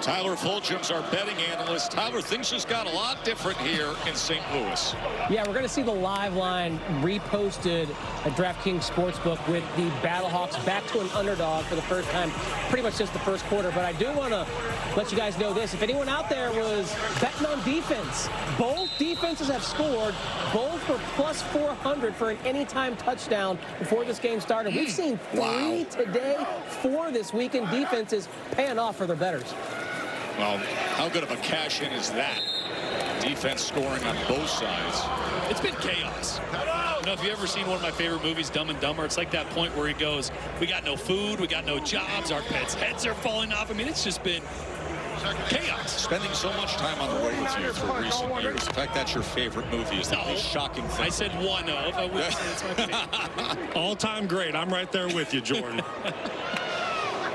[SPEAKER 1] Tyler Fulgham's our betting analyst. Tyler, things just got a lot different here in St. Louis.
[SPEAKER 14] Yeah, we're going to see the live line reposted at DraftKings Sportsbook with the Battlehawks back to an underdog for the first time pretty much since the first quarter. But I do want to let you guys know this. If anyone out there was betting on defense, both defenses have scored. Both were plus 400 for an anytime touchdown before this game started. We've seen 3 today, 4 this week, and defenses paying off for their bettors.
[SPEAKER 1] Well, how good of a cash-in is that? Defense scoring on both sides.
[SPEAKER 2] It's been chaos. You know, if you've ever seen one of my favorite movies, Dumb and Dumber, it's like that point where he goes, we got no food, we got no jobs, our pets' heads are falling off. I mean, it's just been chaos.
[SPEAKER 1] Spending so much time on the road with you for recent years. In fact, that's your favorite movie. Is the most shocking thing.
[SPEAKER 2] I said one of. I would say it's my favorite.
[SPEAKER 3] All-time great. I'm right there with you, Jordan.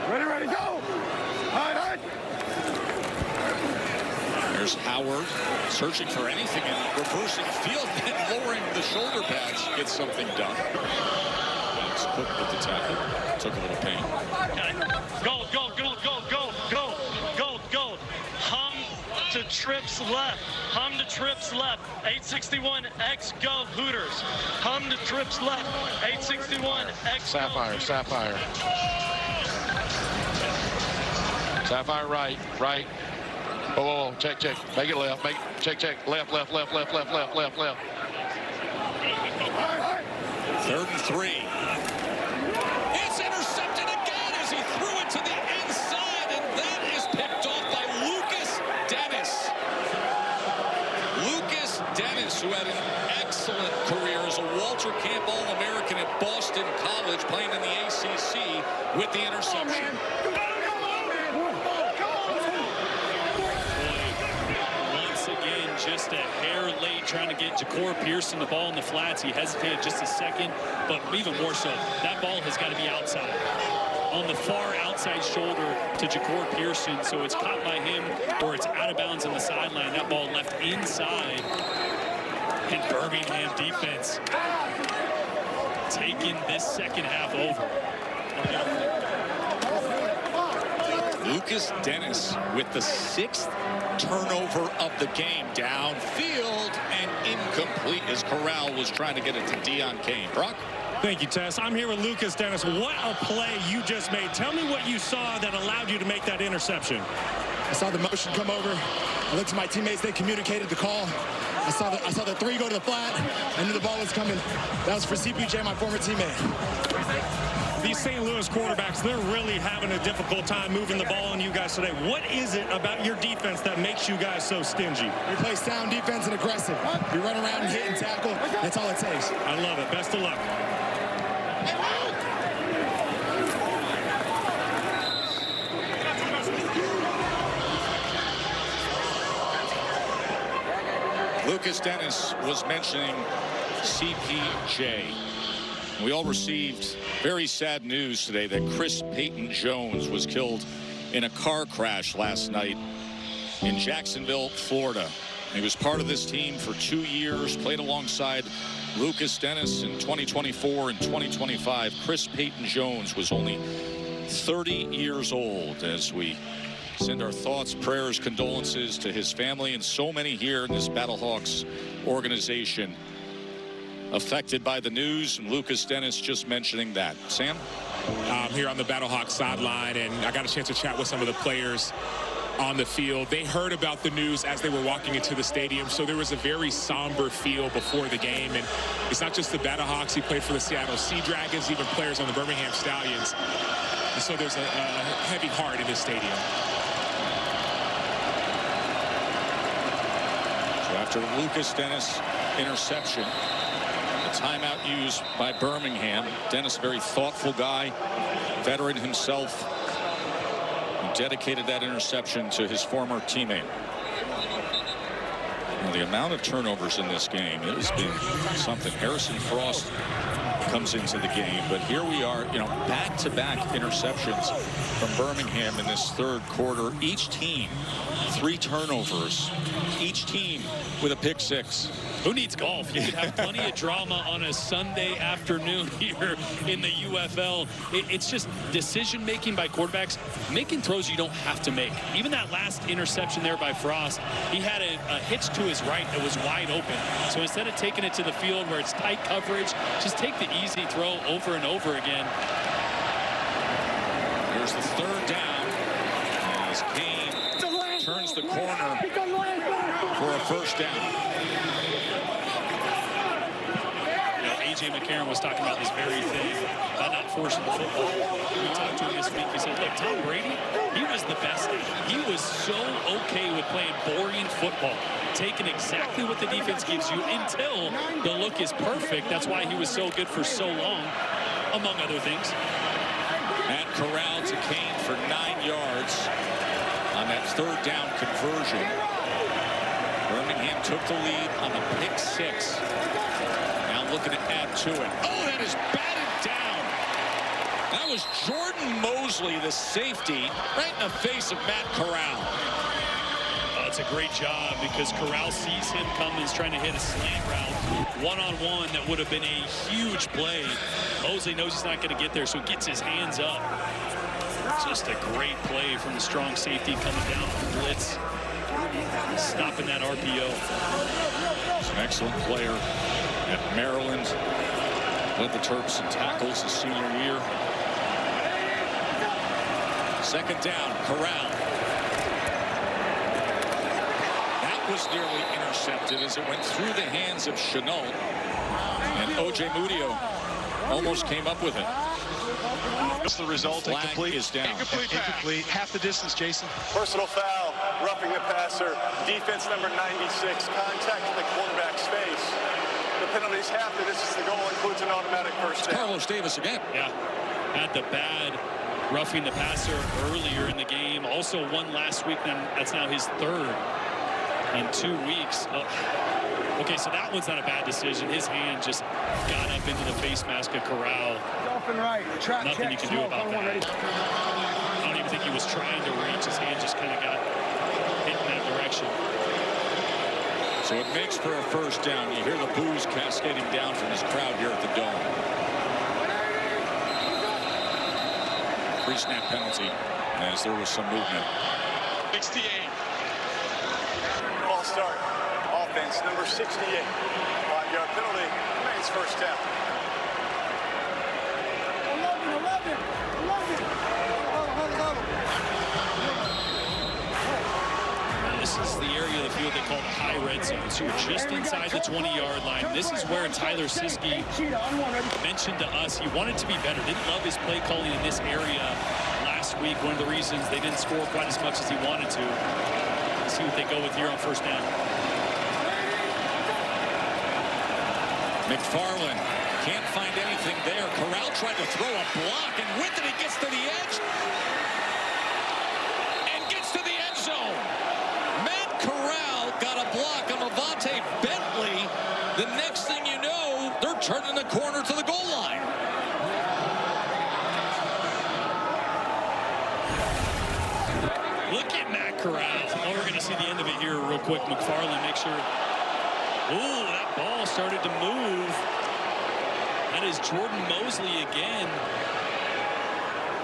[SPEAKER 21] Ready, go! All right.
[SPEAKER 1] There's Howard searching for anything and reversing field and lowering the shoulder pads to get something done. Alex Cook with the tackle. Took a little pain.
[SPEAKER 15] Gold. Hum to trips left. 861 X Go Hooters. Hum to trips left. 861 X Go
[SPEAKER 10] Sapphire. Sapphire right. Whoa, check. Make it left. Check. Left.
[SPEAKER 1] 3rd and 3. It's intercepted again as he threw it to the inside, and that is picked off by Lucas Dennis. Lucas Dennis, who had an excellent career as a Walter Camp All-American at Boston College, playing in the ACC with the interception.
[SPEAKER 2] Just a hair late trying to get Ja'Cour Pearson the ball in the flats. He hesitated just a second, but even more so, that ball has got to be outside. On the far outside shoulder to Ja'Cour Pearson, so it's caught by him or it's out of bounds on the sideline. That ball left inside. And Birmingham defense taking this second half over.
[SPEAKER 1] Lucas Dennis with the 6th turnover of the game, downfield and incomplete as Corral was trying to get it to Deon Cain. Brock?
[SPEAKER 3] Thank you, Tess. I'm here with Lucas Dennis. What a play you just made. Tell me what you saw that allowed you to make that interception.
[SPEAKER 20] I saw the motion come over. I looked at my teammates. They communicated the call. I saw the 3 go to the flat. I knew the ball was coming. That was for CPJ, my former teammate.
[SPEAKER 3] These St. Louis quarterbacks, they're really having a difficult time moving the ball on you guys today. What is it about your defense that makes you guys so stingy?
[SPEAKER 20] We play sound defense and aggressive. We run around and hit and tackle. That's all it takes.
[SPEAKER 3] I love it. Best of luck.
[SPEAKER 1] Lucas Dennis was mentioning CPJ. We all received very sad news today that Chris Payton-Jones was killed in a car crash last night in Jacksonville, Florida. He was part of this team for 2 years, played alongside Lucas Dennis in 2024 and 2025. Chris Payton-Jones was only 30 years old as we Send our thoughts, prayers, condolences to his family and so many here in this Battlehawks organization affected by the news, and Lukas Denis just mentioning that. Sam?
[SPEAKER 5] I'm here on the Battlehawks sideline, and I got a chance to chat with some of the players on the field. They heard about the news as they were walking into the stadium, so there was a very somber feel before the game. And it's not just the Battlehawks. He played for the Seattle Sea Dragons, even players on the Birmingham Stallions. And so there's a heavy heart in this stadium.
[SPEAKER 1] So after Lukas Denis interception, the timeout used by Birmingham. Denis, a very thoughtful guy, veteran himself, who dedicated that interception to his former teammate. Well, the amount of turnovers in this game, it has been something. Harrison Frost comes into the game, but here we are, you know, back-to-back interceptions from Birmingham in this third quarter. Each team 3 turnovers, each team with a pick 6.
[SPEAKER 2] Who needs golf? You could have plenty of drama on a Sunday afternoon here in the UFL. It's just decision-making by quarterbacks, making throws you don't have to make. Even that last interception there by Frost, he had a hitch to his right that was wide open. So instead of taking it to the field where it's tight coverage, just take the easy throw over and over again.
[SPEAKER 1] Here's the third down as Kane turns the corner for a first down.
[SPEAKER 2] A.J. McCarron was talking about this very thing, about not forcing the football. We talked to him this week. He said, look, Tom Brady, he was the best. He was so okay with playing boring football, taking exactly what the defense gives you until the look is perfect. That's why he was so good for so long, among other things.
[SPEAKER 1] Matt Corral to Kane for 9 yards on that third down conversion. Birmingham took the lead on the pick 6. Looking to add to it. Oh, that is batted down. That was Jordan Mosley, the safety, right in the face of Matt Corral.
[SPEAKER 2] Oh, it's a great job because Corral sees him coming, is trying to hit a slant route. One-on-one, that would have been a huge play. Mosley knows he's not going to get there, so he gets his hands up. Just a great play from the strong safety coming down from blitz, stopping that RPO.
[SPEAKER 1] He's an excellent player at Maryland. Led the Terps in tackles his senior year. Second down, Corral. That was nearly intercepted as it went through the hands of Chenault. And O.J. Mudio almost came up with it.
[SPEAKER 22] What's the result?
[SPEAKER 1] Incomplete is down.
[SPEAKER 22] Incomplete. Half the distance, Jason.
[SPEAKER 13] Personal foul, roughing the passer. Defense number 96, contact in the quarterback's face. The penalties after this is the goal includes an automatic first down.
[SPEAKER 1] Carlos Davis again.
[SPEAKER 2] Yeah, had the bad roughing the passer earlier in the game. Also one last week, then that's now his third in 2 weeks. Okay, so that one's not a bad decision. His hand just got up into the face mask of Corral. Nothing you can do about that. I don't even think he was trying to reach. His hand just kind of got hit in that direction.
[SPEAKER 1] So it makes for a first down. You hear the boos cascading down from this crowd here at the Dome. Pre-snap penalty as there was some movement.
[SPEAKER 22] 68.
[SPEAKER 13] Ball start. Offense number 68. 5-yard penalty. Remains first down. 11.
[SPEAKER 2] This is the area of the field they call the high red zone. So you're just inside the 20-yard line. This is where Tyler Siskey mentioned to us he wanted to be better. Didn't love his play calling in this area last week. One of the reasons they didn't score quite as much as he wanted to. Let's see what they go with here on first down.
[SPEAKER 1] McFarland can't find anything there. Corral tried to throw a block, and with it, he gets to the edge. And gets to the end zone. Matt Corral got a block on Levante Bentley. The next thing you know, they're turning the corner to the goal line.
[SPEAKER 2] Look at Matt Corral. Oh, we're going to see the end of it here real quick. McFarland, make sure. Ooh, that ball started to move. That is Jordan Mosley again.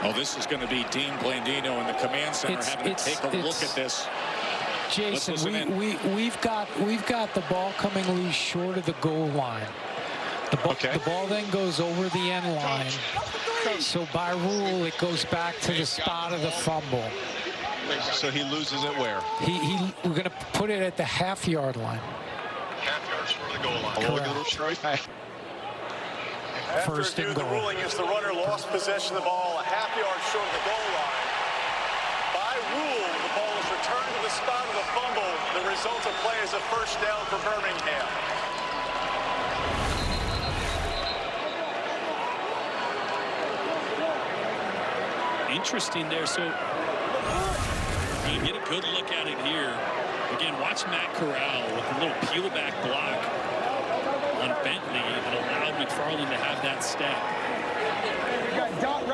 [SPEAKER 1] Well, this is going to be Dean Blandino in the command center having to take a look at this.
[SPEAKER 9] Jason, we've got the ball coming loose short of the goal line. The ball then goes over the end line. So by rule, it goes back to the spot of the fumble.
[SPEAKER 11] So he loses it where?
[SPEAKER 9] We're going to put it at the half-yard line.
[SPEAKER 11] Half-yard short of the goal line.
[SPEAKER 9] First and goal.
[SPEAKER 13] The ruling is the runner lost possession of the ball a half-yard short of the goal line. By rule, the ball is returned to the spot of the fumble. The result of play is a first down for Birmingham.
[SPEAKER 2] Interesting there. So you get a good look at it here. Again, watch Matt Corral with a little peel back block on Bentley that allowed McFarland to have that step.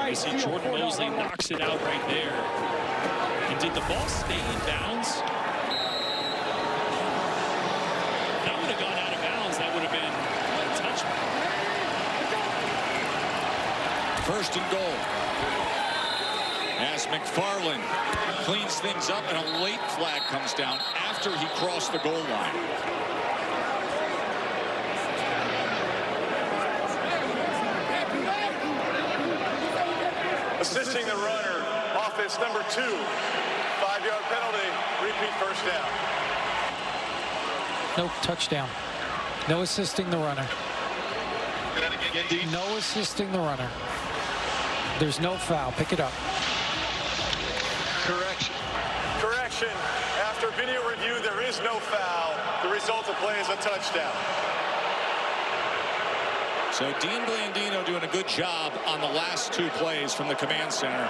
[SPEAKER 2] You see Jordan Mosley knocks it out right there. And did the ball stay in bounds? That would have gone out of bounds. That would have been a touchback.
[SPEAKER 1] First and goal. As McFarland cleans things up and a late flag comes down after he crossed the goal line.
[SPEAKER 13] Assisting the runner, offense number 2. 5-yard penalty, repeat first down.
[SPEAKER 9] No touchdown. No assisting the runner. No assisting the runner. There's no foul. Pick it up.
[SPEAKER 13] Correction. After video review, there is no foul. The result of play is a touchdown.
[SPEAKER 1] So Dean Blandino doing a good job on the last 2 plays from the command center.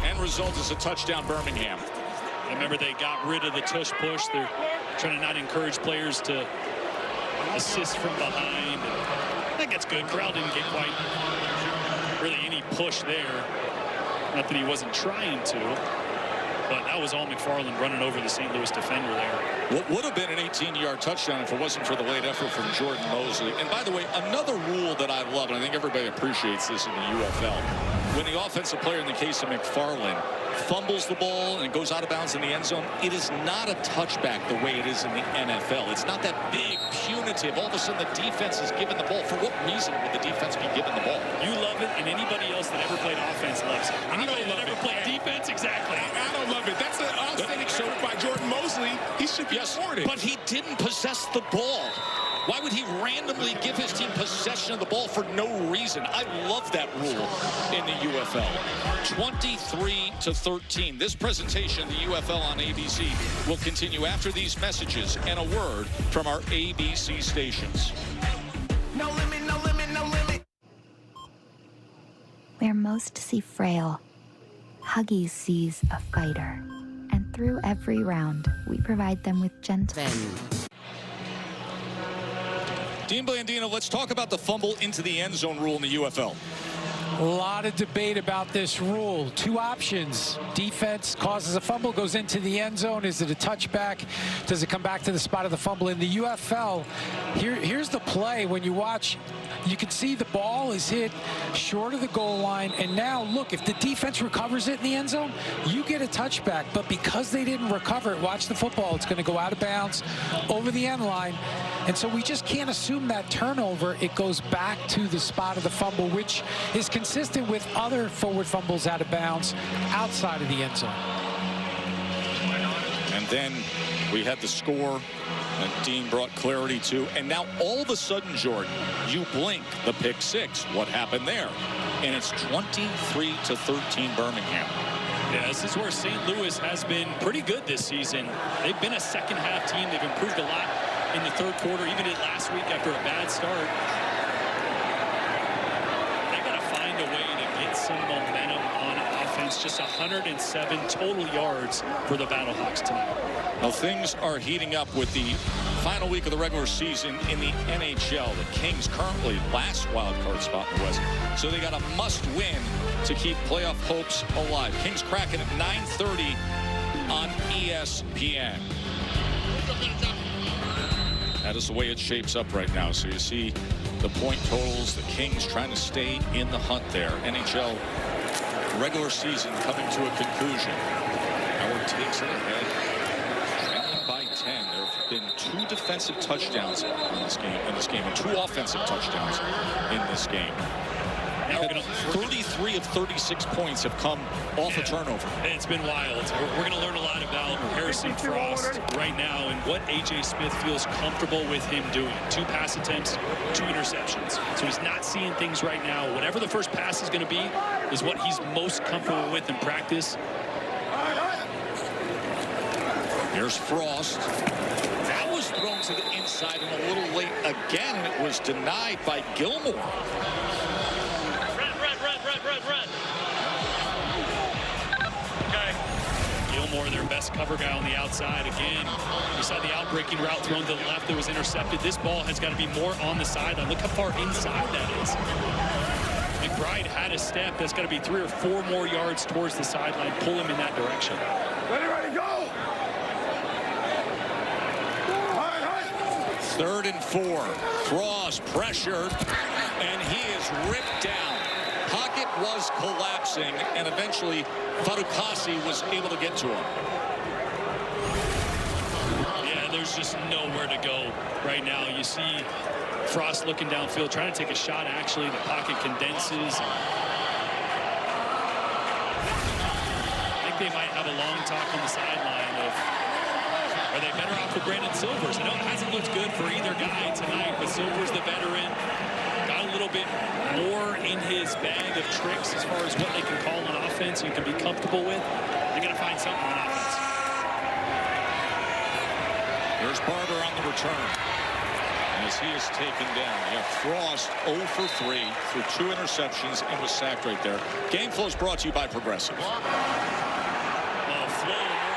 [SPEAKER 1] End result is a touchdown, Birmingham.
[SPEAKER 2] Remember, they got rid of the tush push. They're trying to not encourage players to assist from behind. And I think that's good. Corral didn't get quite really any push there. Not that he wasn't trying to, but that was all McFarland running over the St. Louis defender there.
[SPEAKER 1] What would have been an 18-yard touchdown if it wasn't for the late effort from Jordan Mosley. And by the way, another rule that I love, and I think everybody appreciates this in the UFL, when the offensive player, in the case of McFarland, fumbles the ball and it goes out of bounds in the end zone, it is not a touchback the way it is in the NFL. It's not that big, punitive. All of a sudden, the defense is given the ball. For what reason would the defense be given the ball?
[SPEAKER 2] You love it, and anybody else that ever played offense loves it. Anybody that ever played defense, exactly.
[SPEAKER 5] I don't love it. That's an outstanding effort by Jordan Mosley. He should be awarded.
[SPEAKER 1] But he didn't possess the ball. Why would he randomly give his team possession of the ball for no reason? I love that rule in the UFL. 23-13. This presentation of the UFL on ABC will continue after these messages and a word from our ABC stations.
[SPEAKER 23] No limit, no limit, no limit. Where most see frail, Huggies sees a fighter. And through every round, we provide them with gentle...
[SPEAKER 1] Dean Blandino, let's talk about the fumble into the end zone rule in the UFL.
[SPEAKER 9] A lot of debate about this rule. 2 options. Defense causes a fumble, goes into the end zone. Is it a touchback? Does it come back to the spot of the fumble? In the UFL, here's the play. When you watch, you can see the ball is hit short of the goal line. And now, look, if the defense recovers it in the end zone, you get a touchback. But because they didn't recover it, watch the football. It's going to go out of bounds over the end line. And so we just can't assume that turnover. It goes back to the spot of the fumble, which is consistent with other forward fumbles out of bounds outside of the end zone.
[SPEAKER 1] And then we had the score that Dean brought clarity to. And now all of a sudden, Jordan, you blink, the pick 6. What happened there? And it's 23-13 Birmingham.
[SPEAKER 2] Yeah, this is where St. Louis has been pretty good this season. They've been a second-half team. They've improved a lot in the third quarter, even did last week after a bad start. They got to find a way to get some momentum on offense. Just 107 total yards for the Battlehawks tonight.
[SPEAKER 1] Well, things are heating up with the final week of the regular season in the NHL. The Kings currently last wild card spot in the West. So they got a must-win to keep playoff hopes alive. Kings Kraken at 9:30 on ESPN. That is the way it shapes up right now. So you see the point totals, the Kings trying to stay in the hunt there. NHL regular season coming to a conclusion. Howard takes it ahead. Trailing by 10. There have been 2 defensive touchdowns in this game, and 2 offensive touchdowns in this game. 33 of 36 points have come off a turnover.
[SPEAKER 2] It's been wild. We're going to learn a lot about Harrison Frost right now and what A.J. Smith feels comfortable with him doing. 2 pass attempts, 2 interceptions. So he's not seeing things right now. Whatever the first pass is going to be is what he's most comfortable with in practice.
[SPEAKER 1] Here's Frost. That was thrown to the inside and a little late again, and it was denied by Gilmore.
[SPEAKER 8] Run.
[SPEAKER 2] Okay. Gilmore, their best cover guy on the outside. Again, you saw the outbreaking route thrown to the left that was intercepted. This ball has got to be more on the sideline. Look how far inside that is. McBride had a step. That's got to be 3 or 4 more yards towards the sideline. Pull him in that direction.
[SPEAKER 21] Ready, go!
[SPEAKER 1] 3rd and 4. Frost pressured, and he is ripped down. Pocket was collapsing, and eventually Fatukasi was able to get to him.
[SPEAKER 2] Yeah, there's just nowhere to go right now. You see Frost looking downfield, trying to take a shot. Actually, the pocket condenses. I think they might have a long talk on the sideline of, are they better off with Brandon Silvers? I know it hasn't looked good for either guy tonight, but Silvers, the veteran, got a little bit more in his bag of tricks as far as what they can call on offense you can be comfortable with. They're going to find something on offense.
[SPEAKER 1] Here's Barber on the return as he is taken down. You have Frost 0 for 3 through 2 interceptions and was sacked right there. Game Flow is brought to you by Progressive.
[SPEAKER 2] Flow, more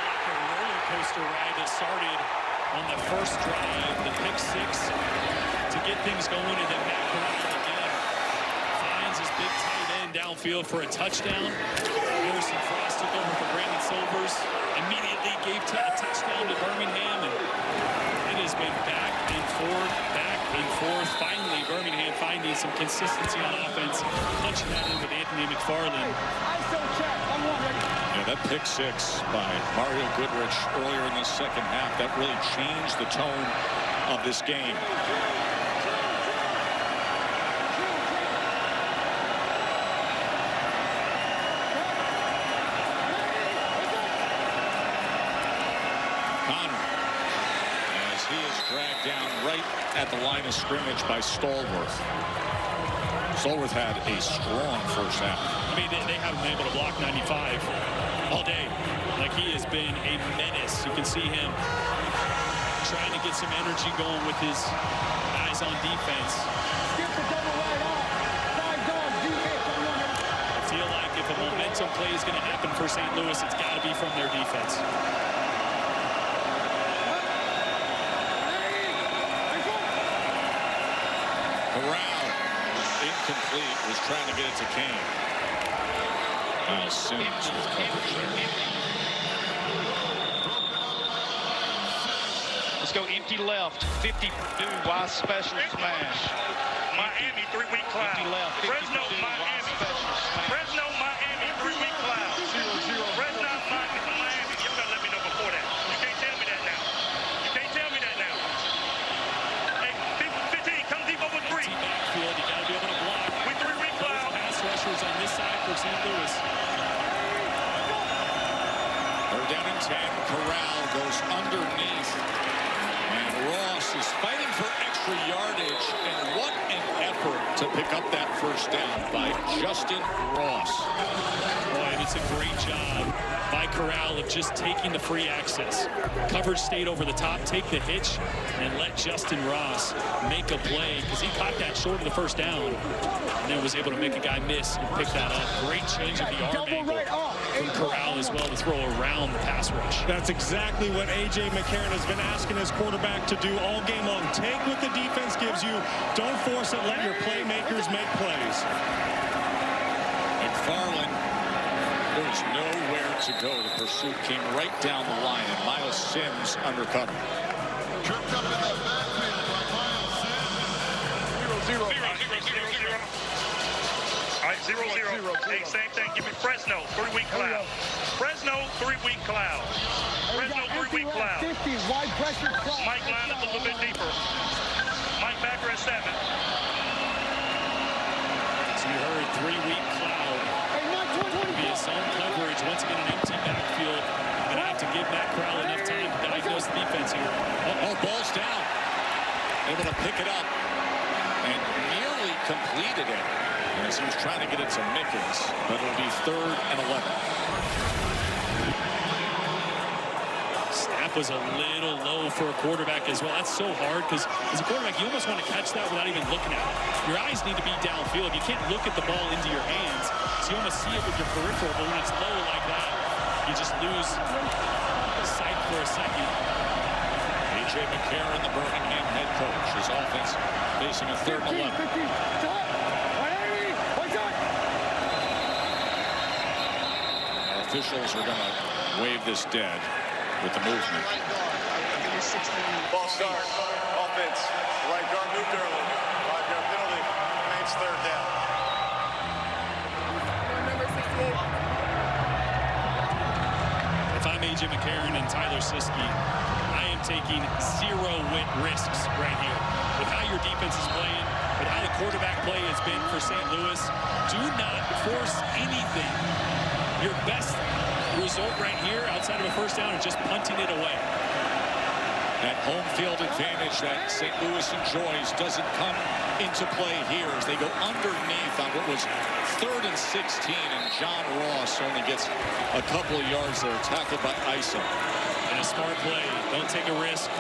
[SPEAKER 2] like a roller coaster ride that started on the first drive, the pick 6 to get things going, and then Matt Corral again finds his big tight end downfield for a touchdown. Harrison Frost took over for Brandon Silvers, immediately gave a touchdown to Birmingham, and it has been back and forth. Finally, Birmingham finding some consistency on offense, punching that in with Anthony McFarland.
[SPEAKER 1] Yeah, that pick 6 by Mario Goodrich earlier in the second half, that really changed the tone of this game. Connor, as he is dragged down right at the line of scrimmage by Stallworth. Stallworth had a strong first half.
[SPEAKER 2] I mean, they haven't been able to block 95 all day. Like, he has been a menace. You can see him trying to get some energy going with his guys on defense. I feel like if a momentum play is going to happen for St. Louis, it's got to be from their defense.
[SPEAKER 1] Corral, incomplete, was trying to get it to Kane. Sims with coverage there.
[SPEAKER 8] Let's go empty left, 50 Purdue, wide special smash.
[SPEAKER 15] Miami, 3-week cloud.
[SPEAKER 8] Empty left, 50
[SPEAKER 15] Fresno,
[SPEAKER 8] Purdue,
[SPEAKER 15] Miami.
[SPEAKER 8] wide special smash.
[SPEAKER 15] Fresno, Miami, 3-week cloud. 0-0. Fresno, Miami. You gotta let me know before that. You can't tell me that now. You can't tell me that now. Hey, 15, come deep over 3.
[SPEAKER 2] Backfield, you gotta be able to block.
[SPEAKER 15] We 3-week cloud.
[SPEAKER 2] Pass rushers on this side for St. Louis.
[SPEAKER 1] They're down in 10. Corral goes underneath. And Ross is fighting for extra yardage. And what an effort to pick up that first down by Justin Ross.
[SPEAKER 2] Boy, and it's a great job by Corral of just taking the free access. Coverage stayed over the top, take the hitch, and let Justin Ross make a play, because he caught that short of the first down and then was able to make a guy miss and pick that up. Great change of the arm angle from Corral as well to throw around the pass rush.
[SPEAKER 3] That's exactly what A.J. McCarron has been asking his quarterback to do all game long. Take what the defense gives you. Don't force it. Let your playmakers make plays.
[SPEAKER 1] McFarland, there's nowhere to go. The pursuit came right down the line, and Miles Sims undercut him.
[SPEAKER 11] Tripped up in that backfield by Miles Sims. 0-0.
[SPEAKER 15] All right, 0-0. Hey, same thing. Give me Fresno, 3-week cloud. Fresno, 3-week cloud. Fresno, 3-week cloud.
[SPEAKER 16] 50, wide pressure.
[SPEAKER 15] Mike, line up a little bit deeper. Mike Backer at 7.
[SPEAKER 2] So you heard 3-week cloud. Via zone coverage. Once again, an empty backfield. Gonna have to give Matt Corral enough time to diagnose the defense here.
[SPEAKER 1] Oh, ball's down. Able to pick it up and nearly completed it as he was trying to get it to Mickens, but it'll be 3rd and 11.
[SPEAKER 2] Snap was a little low for a quarterback as well. That's so hard because as a quarterback, you almost want to catch that without even looking at it. Your eyes need to be downfield. You can't look at the ball into your hands, so you almost see it with your peripheral, but when it's low like that, you just lose sight for a second.
[SPEAKER 1] A.J. McCarron, the Birmingham head coach. His offense facing a 3rd and 11. Officials are going to wave this dead with the movement.
[SPEAKER 13] Ball start. Offense. Right guard moved early. 5-yard penalty. Remains 3rd down.
[SPEAKER 2] If I'm A.J. McCarron and Tyler Siskey, I am taking 0 risks right here. With how your defense is playing, with how the quarterback play has been for St. Louis, do not force anything. Your best result right here outside of a 1st down is just punting it away.
[SPEAKER 1] That home field advantage that St. Louis enjoys doesn't come into play here as they go underneath on what was 3rd and 16, and John Ross only gets a couple of yards there, tackled by Isom.
[SPEAKER 2] And a smart play. Don't take a risk.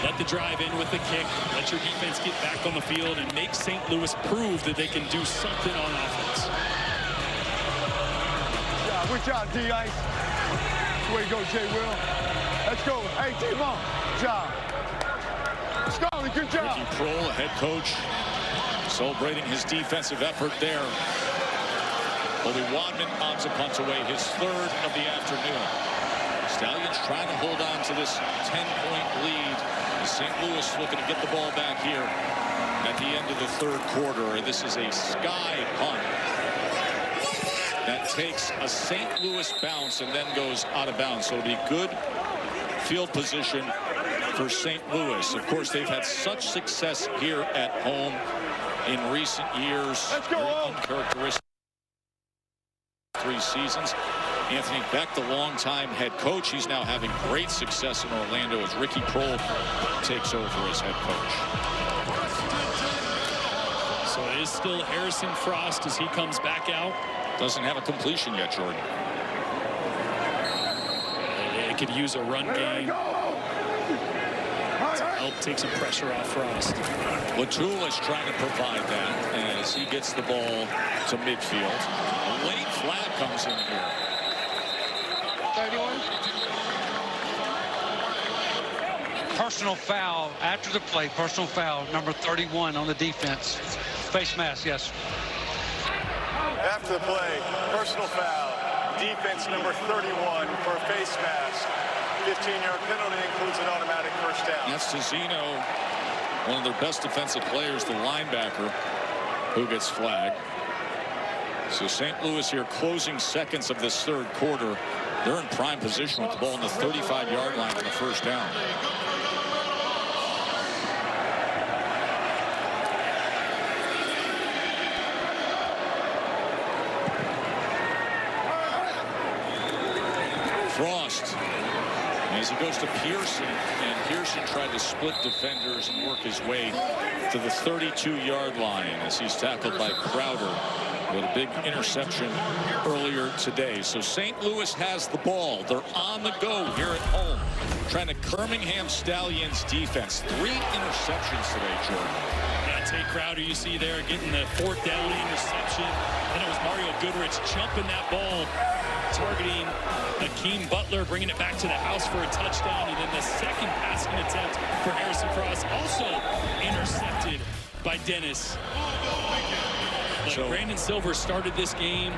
[SPEAKER 2] Let the drive in with the kick. Let your defense get back on the field and make St. Louis prove that they can do something on offense.
[SPEAKER 16] Good job, D-Ice. Way to go, Jay Will. Let's go. Hey, T-Bone. Good job. Scarlett, good job.
[SPEAKER 1] Ricky Prohl, head coach, celebrating his defensive effort there. Obi Wadman on to punt away, his 3rd of the afternoon. Stallions trying to hold on to this 10-point lead. St. Louis looking to get the ball back here at the end of the 3rd quarter. This is a sky punt that takes a St. Louis bounce and then goes out of bounds. So it'll be good field position for St. Louis. Of course, they've had such success here at home in recent years.
[SPEAKER 16] Let's go.
[SPEAKER 1] Very uncharacteristic 3 seasons. Anthony Beck, the longtime head coach, he's now having great success in Orlando as Ricky Prohl takes over as head coach.
[SPEAKER 2] So it is still Harrison Frost as he comes back out.
[SPEAKER 1] Doesn't have a completion yet, Jordan.
[SPEAKER 2] They could use a run game to help take some pressure off Frost.
[SPEAKER 1] Latul is trying to provide that as he gets the ball to midfield. A late flag comes in here.
[SPEAKER 16] 31.
[SPEAKER 7] Personal foul after the play. Personal foul, number 31 on the defense. Face mask, yes.
[SPEAKER 13] After the play, personal foul. Defense number 31 for a face mask. 15-yard penalty includes an automatic 1st down.
[SPEAKER 1] That's Tizino, one of their best defensive players, the linebacker, who gets flagged. So St. Louis here closing seconds of this 3rd quarter. They're in prime position with the ball on the 35-yard line on the 1st down. Frost, as he goes to Pearson, and Pearson tried to split defenders and work his way to the 32-yard line as he's tackled by Crowder with a big interception earlier today. So St. Louis has the ball. They're on the go here at home, trying to Birmingham Stallions defense. 3 interceptions today, Jordan.
[SPEAKER 2] Yeah, Tay Crowder, you see there, getting the 4th down interception. Then it was Mario Goodrich jumping that ball, targeting Akeem Butler, bringing it back to the house for a touchdown. And then the 2nd passing attempt for Harrison Frost, also intercepted by Dennis. But Brandon Silver started this game,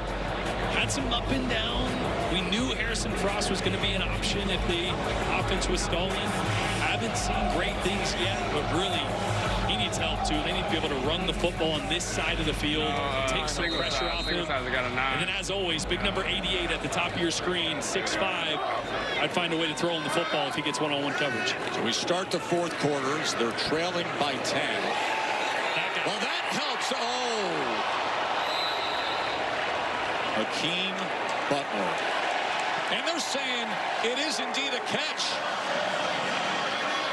[SPEAKER 2] had some up and down. We knew Harrison Frost was going to be an option if the offense was stalling. Haven't seen great things yet, but really, he needs needs help, too. They need to be able to run the football on this side of the field, take some pressure off him. And then, as always, big number 88 at the top of your screen, 6'5". I'd find a way to throw him the football if he gets one-on-one coverage.
[SPEAKER 1] So we start the fourth quarters. They're trailing by 10. Well, that helps. Oh! Hakeem Butler. And they're saying it is indeed a catch.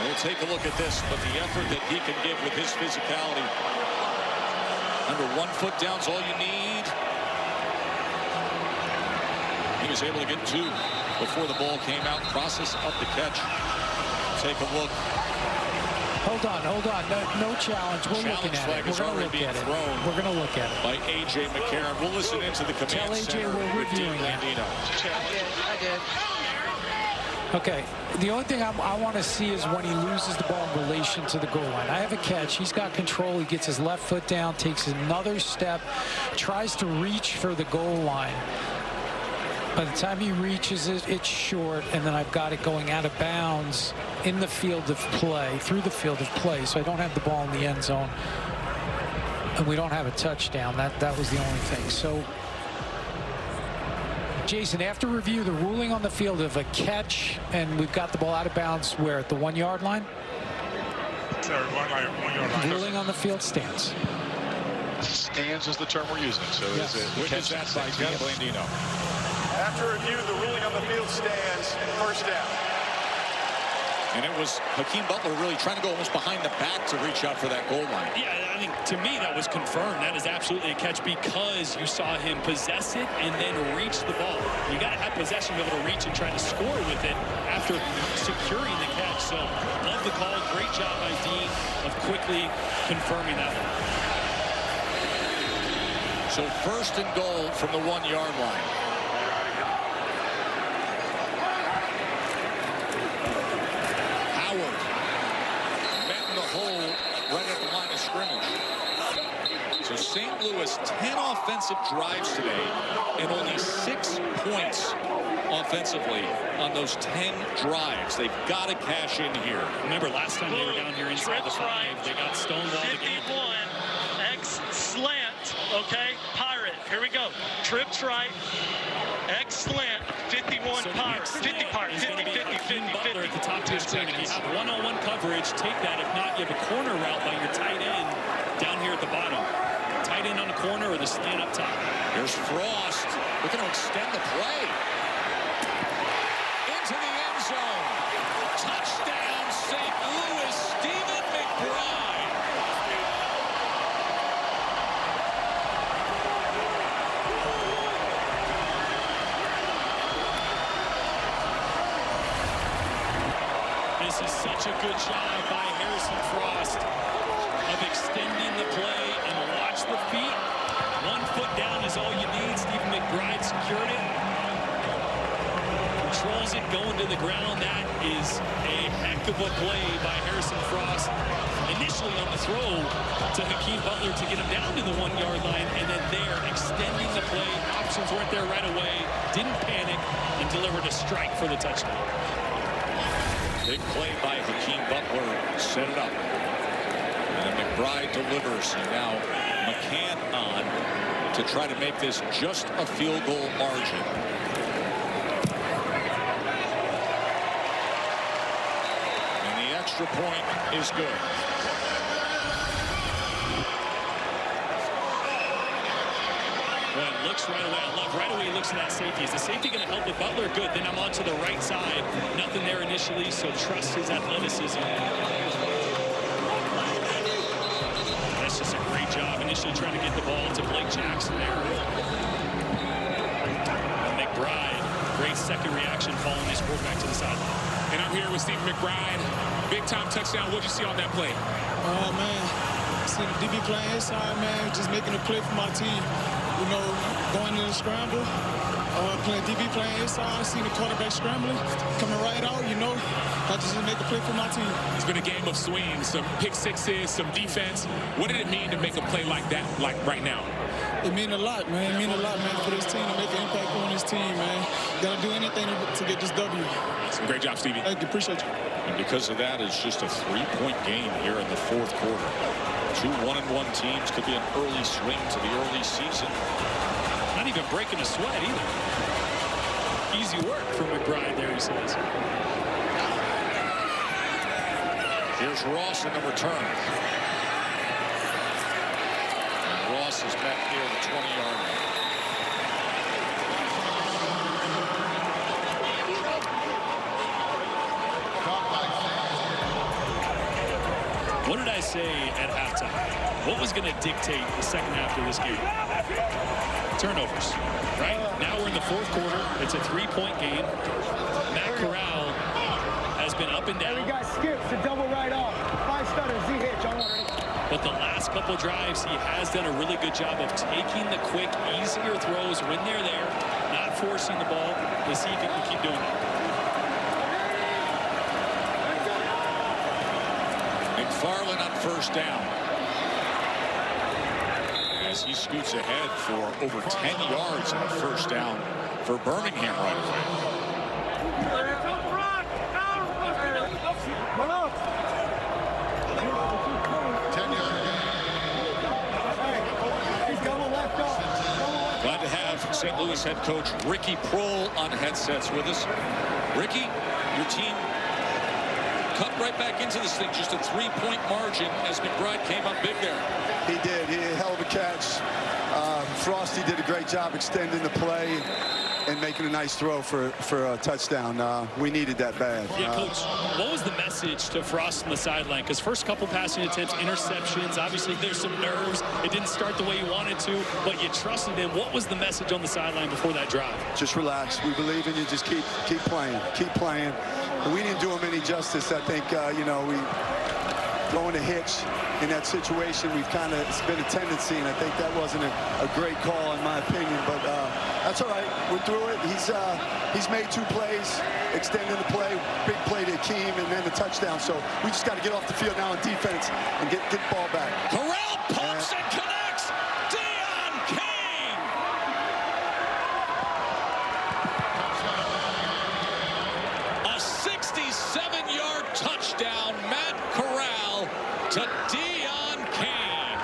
[SPEAKER 1] We'll take a look at this, but the effort that he can give with his physicality. Under 1 foot down's all you need. He was able to get 2 before the ball came out. Process up the catch. Take a look.
[SPEAKER 9] Hold on. No challenge. We're looking at it. We're going to look at it. We're going to look at it.
[SPEAKER 1] By A.J. McCarron. We'll listen into the command
[SPEAKER 9] Tell A.J.
[SPEAKER 1] center
[SPEAKER 9] we're
[SPEAKER 1] with Dean
[SPEAKER 9] reviewing it.
[SPEAKER 1] Blandino.
[SPEAKER 22] I did.
[SPEAKER 9] Okay, the only thing I want to see is when he loses the ball in relation to the goal line. I have a catch. He's got control. He gets his left foot down, takes another step, tries to reach for the goal line. By the time he reaches it, it's short, and then I've got it going out of bounds in the field of play, through the field of play, so I don't have the ball in the end zone, and we don't have a touchdown. That was the only thing. So, Jason, after review, the ruling on the field of a catch, and we've got the ball out of bounds where, at the 1 yard line?
[SPEAKER 11] Sorry, 1 yard line.
[SPEAKER 9] Ruling on the field stands.
[SPEAKER 11] Stands is the term we're using. So
[SPEAKER 9] yes.
[SPEAKER 1] Witness that by Dean Blandino.
[SPEAKER 13] After review, the ruling on the field stands. First down.
[SPEAKER 1] And it was Hakeem Butler really trying to go almost behind the back to reach out for that goal line.
[SPEAKER 2] Yeah, I think to me that was confirmed. That is absolutely a catch because you saw him possess it and then reach the ball. You got to have possession to be able to reach and try to score with it after securing the catch. So love the call. Great job by Dean of quickly confirming that one.
[SPEAKER 1] So first and goal from the 1 yard line. So St. Louis, 10 offensive drives today and only 6 points offensively on those 10 drives. They've got to cash in here.
[SPEAKER 2] Remember, last time they were down here inside the 5, they got stonewalled again.
[SPEAKER 8] 51, X slant, okay? Pirate, here we go. Trips right, X slant, 51
[SPEAKER 2] so
[SPEAKER 8] Pirate, 50 Pirate, 50, 50, 50, 50.
[SPEAKER 2] At the top of your screen. If you have one-on-one coverage, take that. If not, you have a corner route by your tight end down here at the bottom. Tight end on the corner or the slant up top.
[SPEAKER 1] Here's Frost looking to extend the play. Into the end zone. Touchdown, St. Louis, Stephen McBride.
[SPEAKER 2] This is such a good job by Harrison Frost of extending the play and watch the feet. 1 foot down is all you need. Stephen McBride secured it. Controls it going to the ground. That is a heck of a play by Harrison Frost. Initially on the throw to Hakeem Butler to get him down to the 1 yard line, and then there extending the play. Options weren't there right away. Didn't panic and delivered a strike for the touchdown.
[SPEAKER 1] Big play by Hakeem Butler. Set it up. And McBride delivers. And now McCann on to try to make this just a field goal margin. And the extra point is good.
[SPEAKER 2] Well, it looks right away. I love right away he looks at that safety. Is the safety going to help with Butler? Good. Then I'm on to the right side. Nothing there initially, so trust his athleticism. That's just a great job initially trying to get the ball to Blake Jackson there. And McBride, great second reaction following his quarterback to the sideline.
[SPEAKER 5] And I'm here with Stephen McBride. Big-time touchdown. What did you see on that play?
[SPEAKER 6] Oh, man. See the DB playing inside, man. Just making a play for my team. You know, going in the scramble, playing DB playing inside, seeing the quarterback scrambling, coming right out, you know, I just make a play for my team.
[SPEAKER 5] It's been a game of swings, some pick sixes, some defense. What did it mean to make a play like that, like right now?
[SPEAKER 6] It mean a lot, man. It mean a lot, man, for this team to make an impact on this team, man. Got to do anything to get this W.
[SPEAKER 5] Great job, Stevie.
[SPEAKER 6] Thank you. Appreciate you.
[SPEAKER 1] And because of that, it's just a 3-point game here in the fourth quarter. 2 1-1 teams. Could be an early swing to the early season.
[SPEAKER 2] Not even breaking a sweat either. Easy work from McBride there, he says.
[SPEAKER 1] Here's Ross in the return. And Ross is back near the 20-yard line.
[SPEAKER 2] What did I say at halftime? What was going to dictate the second half of this game? Turnovers, right? Now we're in the fourth quarter. It's a 3-point game. Matt Corral has been up and down.
[SPEAKER 17] We got skips to double right off. 5 stutters, Z-hitch on one.
[SPEAKER 2] But the last couple drives, he has done a really good job of taking the quick, easier throws when they're there, not forcing the ball. Let's see if he can keep doing it.
[SPEAKER 1] McFarland on first down. As he scoots ahead for over 10 yards on a first down for Birmingham right away. Glad to have St. Louis head coach Ricky Proehl on headsets with us. Ricky, your team cut right back into this thing, just a 3-point margin as McBride came up big there.
[SPEAKER 16] He did. He had a hell of a catch. Frosty did a great job extending the play and making a nice throw for a touchdown. We needed that bad.
[SPEAKER 2] Yeah, Coach, what was the message to Frost on the sideline? Because first couple passing attempts, interceptions, obviously there's some nerves. It didn't start the way you wanted to, but you trusted him. What was the message on the sideline before that drive?
[SPEAKER 16] Just relax. We believe in you. Just keep playing. Keep playing. We didn't do him any justice. I think, you know, we throwing a hitch in that situation. It's been a tendency, and I think that wasn't a great call in my opinion. But that's all right. We're through it. He's made 2 plays, extending the play, big play to Akeem, and then the touchdown. So we just got to get off the field now on defense and get the ball back.
[SPEAKER 1] Corral pumps and connects. Deon Cain. A 67-yard touchdown. Matt Corral to Deon Cain.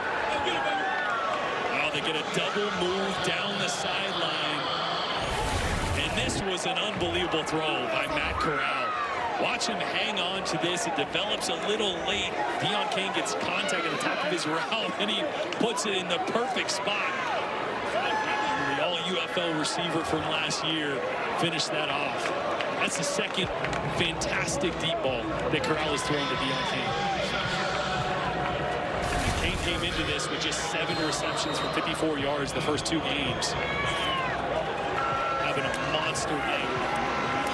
[SPEAKER 2] Well, they get a double move down the sideline. And this was an unbelievable throw by Matt Corral. Watch him hang on to this. It develops a little late. Deon Cain gets contact at the top of his route, and he puts it in the perfect spot. The all-UFL receiver from last year finished that off. That's the second fantastic deep ball that Corral has thrown to Deon Cain. Cain came into this with just 7 receptions for 54 yards the first 2 games. Having a monster game.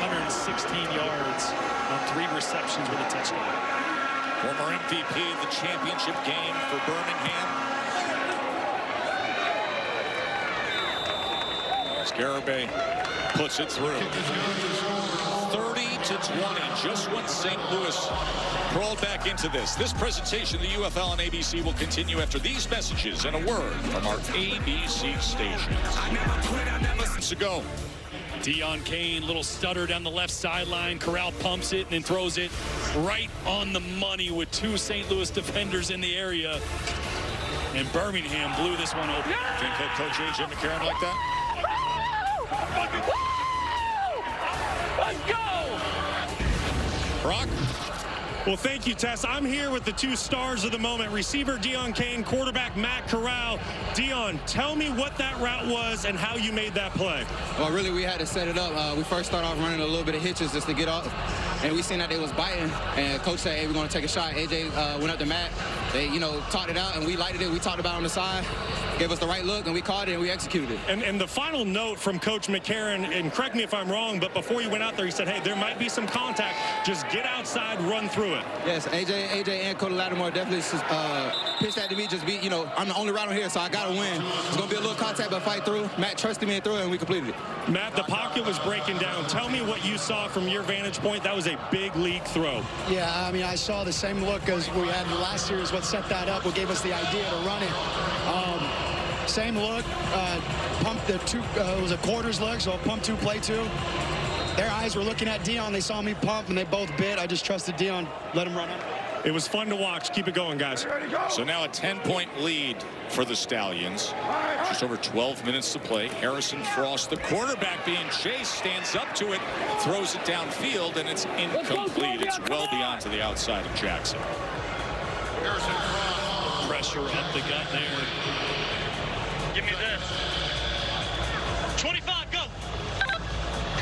[SPEAKER 2] 116 yards on 3 receptions with a touchdown.
[SPEAKER 1] Former MVP of the championship game for Birmingham. Scarabay puts it through. 30-20, just when St. Louis crawled back into this. This presentation of the UFL on ABC will continue after these messages and a word from our ABC stations. To go.
[SPEAKER 2] Deon Cain, little stutter down the left sideline. Corral pumps it and then throws it right on the money with 2 St. Louis defenders in the area. And Birmingham blew this one open.
[SPEAKER 1] Think head coach A.J. McCarron like that?
[SPEAKER 12] Let's go!
[SPEAKER 1] Brock?
[SPEAKER 3] Well, thank you, Tess. I'm here with the 2 stars of the moment, receiver Deon Cain, quarterback Matt Corral. Deon, tell me what that route was and how you made that play.
[SPEAKER 18] Well, really, we had to set it up. We first started off running a little bit of hitches just to get off, and we seen that they was biting, and coach said, hey, we're going to take a shot. AJ went up to Matt. They, talked it out, and we lighted it. We talked about it on the side, gave us the right look, and we caught it, and we executed it.
[SPEAKER 3] And the final note from Coach McCarron, and correct me if I'm wrong, but before you went out there, he said, hey, there might be some contact. Just get outside, run through it.
[SPEAKER 18] Yes, AJ and Cody Lattimore definitely pitched that to me. Just be, I'm the only rider here, so I got to win. It's going to be a little contact, but fight through. Matt trusted me and threw it, and we completed it.
[SPEAKER 3] Matt, the pocket was breaking down. Tell me what you saw from your vantage point. That was a big league throw.
[SPEAKER 19] Yeah, I mean, I saw the same look as we had last year is what set that up, what gave us the idea to run it. Same look, pumped the 2, it was a quarters look, so pump 2, play 2. their eyes were looking at Dion. They saw me pump, and they both bit. I just trusted Dion, let him run up.
[SPEAKER 3] It was fun to watch. Keep it going, guys.
[SPEAKER 1] So now a 10-point lead for the Stallions. Just over 12 minutes to play. Harrison Frost, the quarterback being chased, stands up to it, throws it downfield, and it's incomplete. It's well beyond to the outside of Jackson.
[SPEAKER 8] Harrison Frost.
[SPEAKER 2] Pressure up the gut there.
[SPEAKER 8] Give me this. 25, go.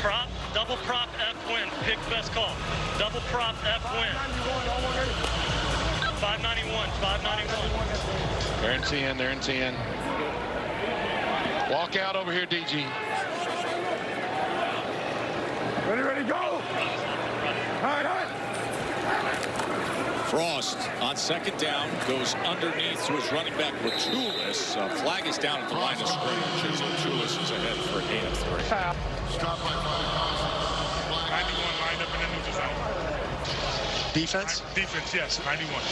[SPEAKER 8] Prop, double prop, F win. Pick best call. Double prop, F win. 591, 591.
[SPEAKER 11] They're in 10, they're in 10. Walk out over here, DG.
[SPEAKER 17] Ready, go. All right.
[SPEAKER 1] Frost on second down goes underneath to his running back Ratulis. Flag is down at the line of scrimmage as Ratulis is ahead for a gain of 3.
[SPEAKER 11] Stop by
[SPEAKER 15] 91 lined up in the neutral zone.
[SPEAKER 22] Defense?
[SPEAKER 15] Defense, yes, 91.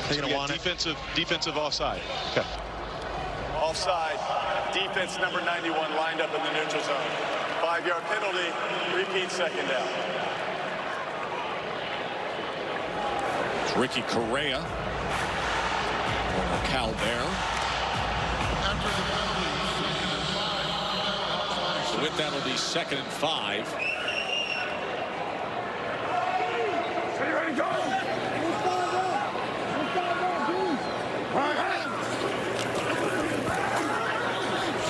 [SPEAKER 22] They're going to want
[SPEAKER 13] defensive offside. Okay. Offside. Defense number 91 lined up in the neutral zone. 5-yard penalty. Repeat second down.
[SPEAKER 1] It's Ricky Correa. Former Cal Bear. So with that, it'll be 2nd and 5.
[SPEAKER 17] Ready, go.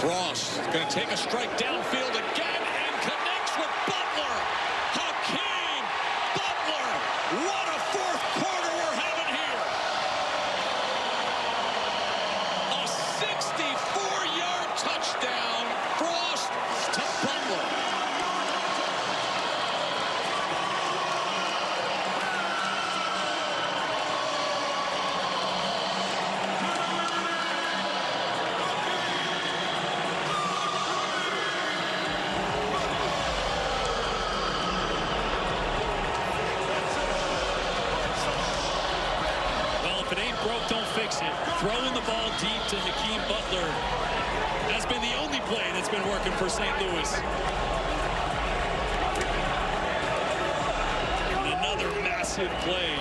[SPEAKER 1] Frost going to take a strike downfield again and connects with Butler. Hakeem Butler. What a fourth quarter we're having here. A 64-yard touchdown. Frost to Butler.
[SPEAKER 2] Throwing the ball deep to Hakeem Butler has been the only play that's been working for St. Louis. And another massive play.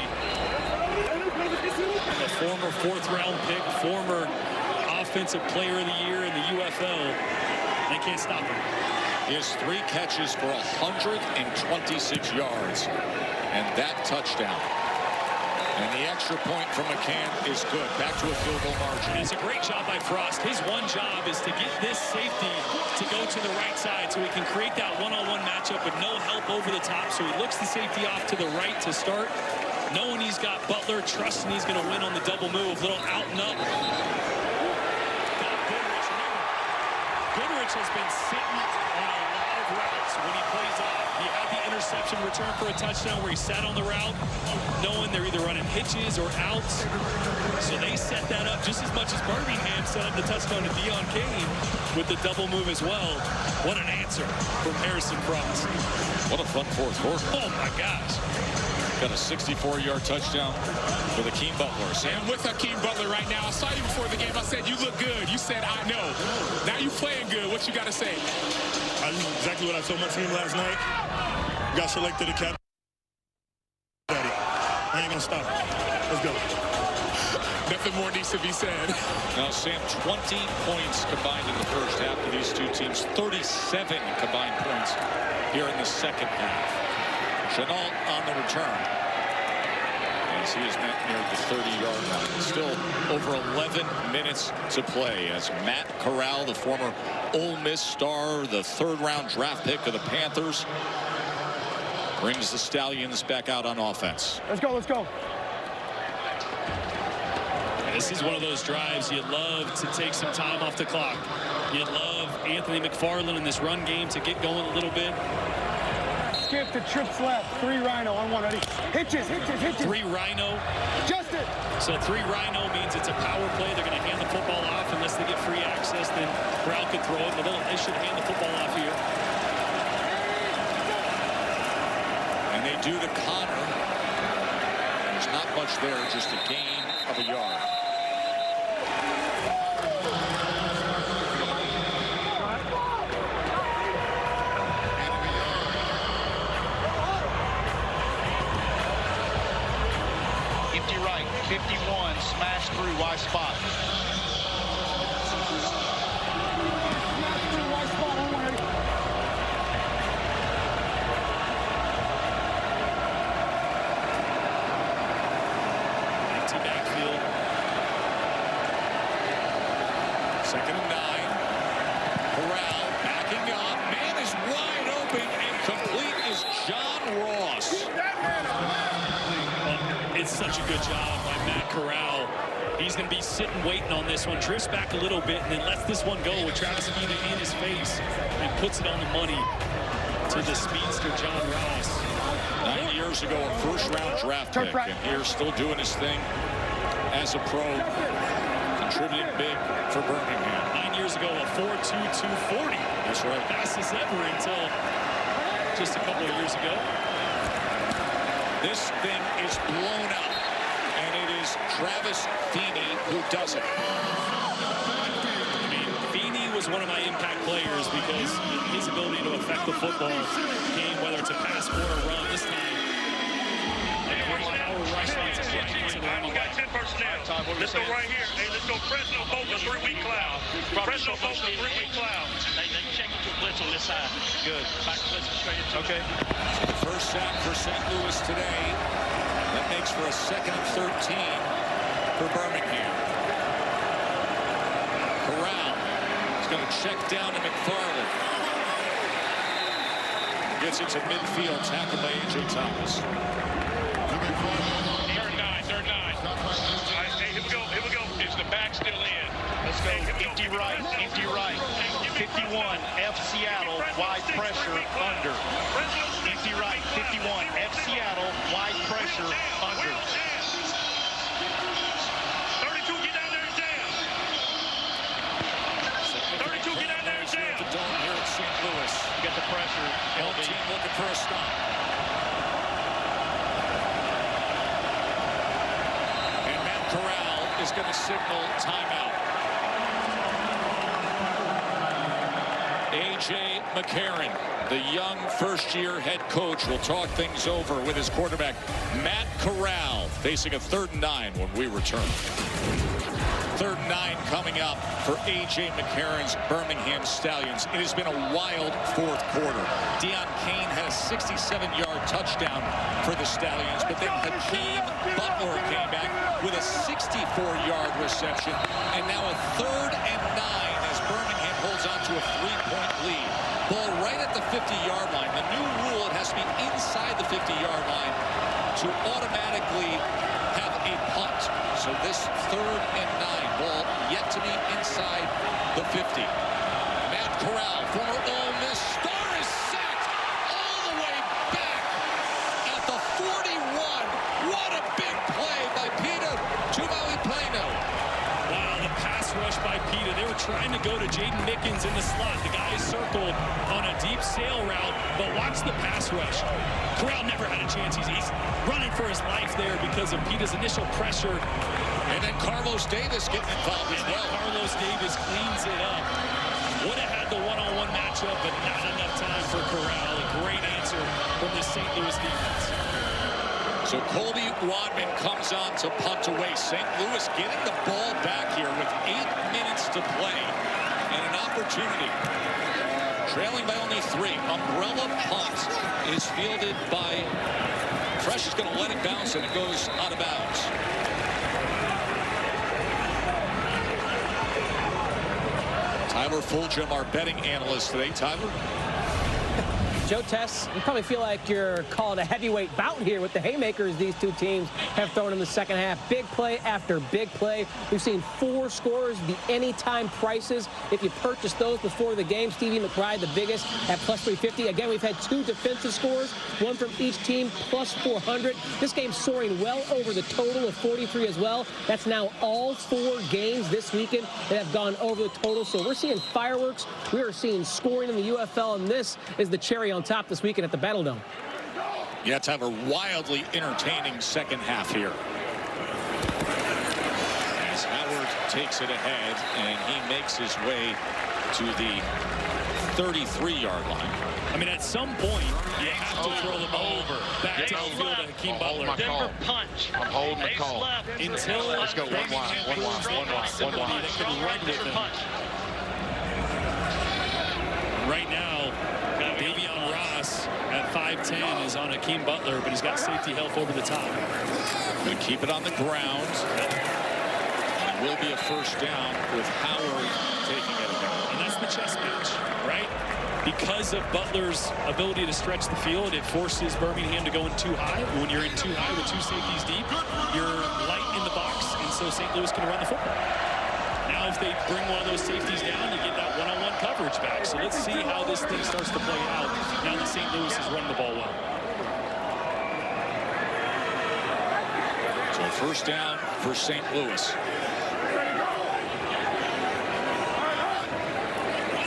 [SPEAKER 2] The former 4th-round pick, former Offensive Player of the Year in the UFL. They can't stop him.
[SPEAKER 1] He has 3 catches for 126 yards. And that touchdown. And the extra point from McCann is good. Back to a field goal margin.
[SPEAKER 2] And it's a great job by Frost. His one job is to get this safety to go to the right side so he can create that one-on-one matchup with no help over the top. So he looks the safety off to the right to start, knowing he's got Butler, trusting he's going to win on the double move. Little out and up. Got Goodrich. Goodrich has been sitting on a lot of routes when he plays off. He had the interception return for a touchdown where he sat on the route, knowing they're either running hitches or outs. So they set that up just as much as Birmingham set up the touchdown to Deon Cain with the double move as well. What an answer from Harrison Frost.
[SPEAKER 1] What a fun fourth quarter.
[SPEAKER 2] Oh, my gosh.
[SPEAKER 1] Got a 64-yard touchdown for Hakeem Butler.
[SPEAKER 5] And with Hakeem Butler right now, I saw you before the game. I said, you look good. You said, I know. Now you playing good. What you got to say?
[SPEAKER 21] Exactly what I told my team last night. Got selected to captain. I ain't gonna stop. Let's go.
[SPEAKER 5] Nothing more needs to be said.
[SPEAKER 1] Now, Sam, 20 points combined in the first half for these two teams. 37 combined points here in the second half. Chenault on the return. As he is met near the 30-yard line. Still over 11 minutes to play as Matt Corral, the former Ole Miss star, the 3rd-round draft pick of the Panthers, brings the Stallions back out on offense.
[SPEAKER 17] Let's go, let's go.
[SPEAKER 2] This is one of those drives you'd love to take some time off the clock. You'd love Anthony McFarland in this run game to get going a little bit.
[SPEAKER 17] Skip to trips left. 3 Rhino on 1. Ready? Hitches.
[SPEAKER 2] 3 Rhino.
[SPEAKER 17] Justin.
[SPEAKER 2] So 3 Rhino means it's a power play. They're going to hand the football off unless they get free access. Then Corral could throw it. But they should hand the football off here.
[SPEAKER 1] And they do to Connor. There's not much there, just a gain of a yard.
[SPEAKER 8] 51, smashed through wide spot.
[SPEAKER 2] Empty backfield.
[SPEAKER 1] 2nd and 9. Corral backing up. Man is wide open, and complete is John Ross.
[SPEAKER 2] It's such a good job by Matt Corral. He's going to be sitting waiting on this one. Drifts back a little bit and then lets this one go with Travis Fina in his face and puts it on the money to the speedster John Ross.
[SPEAKER 1] 9 years ago, a first-round draft pick, and here still doing his thing as a pro, contributing big for Birmingham.
[SPEAKER 2] 9 years ago, a 4.22 240.
[SPEAKER 1] That's right.
[SPEAKER 2] Fastest ever until just a couple of years ago.
[SPEAKER 1] This thing is blown up, and it is Travis Feeney who does it.
[SPEAKER 2] I mean, Feeney was one of my impact players because his ability to affect the football game, whether it's a pass or a run, this time. A great power rush leads us right into the
[SPEAKER 15] We got 10 personnel. Let's go right here. Hey, let's go Fresno Boca 3-week cloud. Fresno Boca 3-week cloud.
[SPEAKER 8] They check into a blitz on this side. Good. Back blitz straight into
[SPEAKER 1] Okay. So the first sack for St. Louis today. That makes for a 2nd and 13 for Birmingham. Corral is going to check down to McFarland. Gets it to midfield, tackled by A.J. Thomas.
[SPEAKER 15] Third 9. All right, hey, here we go. Is the back still in?
[SPEAKER 8] Let's go. Empty right. 51, F Seattle, wide pressure, under. Empty right, 51, F Seattle, wide pressure, under.
[SPEAKER 15] 32, get down there and jam. 32, get down there and jam.
[SPEAKER 1] The dome here at St. Louis.
[SPEAKER 8] Get the pressure.
[SPEAKER 1] Home team looking for a stop. And Matt Corral is going to signal timeout. A.J. McCarron, the young first-year head coach, will talk things over with his quarterback, Matt Corral, facing a 3rd and 9 when we return. 3rd and 9 coming up for A.J. McCarron's Birmingham Stallions. It has been a wild 4th quarter. Deion Kane had a 67-yard touchdown for the Stallions, but then Hakeem Butler came back with a 64-yard reception, and now a 3rd and 9 as Birmingham holds on to a 3-point lead. Ball right at the 50-yard line. The new rule, it has to be inside the 50-yard line to automatically have a punt. So this 3rd and 9, ball yet to be inside the 50. Matt Corral, former Ole Miss star, is sacked all the way back at the 41. What a big play by Peter Tumauipuena.
[SPEAKER 2] Wow, the pass rush by Pita. They were trying to go to Jaden Mickens in the slot. The guy is circled on a deep sail route, but watch the pass rush. Corral never had a chance. He's running for his life there because of Pita's initial pressure.
[SPEAKER 1] And then Carlos Davis getting involved as well.
[SPEAKER 2] Carlos Davis cleans it up. Would have had the one-on-one matchup, but not enough time for Corral. A great answer from the St. Louis defense.
[SPEAKER 1] So Colby Wadman comes on to punt away. St. Louis getting the ball back here with 8 minutes to play and an opportunity. Trailing by only 3. Umbrella punt is fielded by Fresh. Is going to let it bounce, and it goes out of bounds. Tyler Fulgham, our betting analyst today. Tyler?
[SPEAKER 4] Joe Tess, you probably feel like you're calling a heavyweight bout here with the haymakers these two teams have thrown in the second half. Big play after big play. We've seen 4 scores, the anytime prices. If you purchase those before the game, Stevie McBride, the biggest, at plus 350. Again, we've had 2 defensive scores, one from each team, plus 400. This game's soaring well over the total of 43 as well. That's now all 4 games this weekend that have gone over the total. So we're seeing fireworks. We are seeing scoring in the UFL, and this is the cherry on top this weekend at the Battle Dome.
[SPEAKER 1] Yeah, to have a wildly entertaining second half here. As Howard takes it ahead, and he makes his way to the 33-yard line.
[SPEAKER 2] I mean, at some point, you have to throw the ball back downfield to Hakeem Butler.
[SPEAKER 11] Denver punch. I'm holding the call.
[SPEAKER 2] Until
[SPEAKER 11] let's go one wide.
[SPEAKER 2] That can run with him. Right now, Davion Ross at 5'10" is on Hakeem Butler, but he's got safety help over the top.
[SPEAKER 1] Going to keep it on the ground. It will be a first down with Howard taking it again.
[SPEAKER 2] And that's the chess match, right? Because of Butler's ability to stretch the field, it forces Birmingham to go in too high. When you're in too high with two safeties deep, you're light in the box, and so St. Louis can run the football. Now, if they bring one of those safeties down, you get that one-on-one coverage back. So let's see how this thing starts to play out now that St. Louis has run the ball well.
[SPEAKER 1] So first down for St. Louis.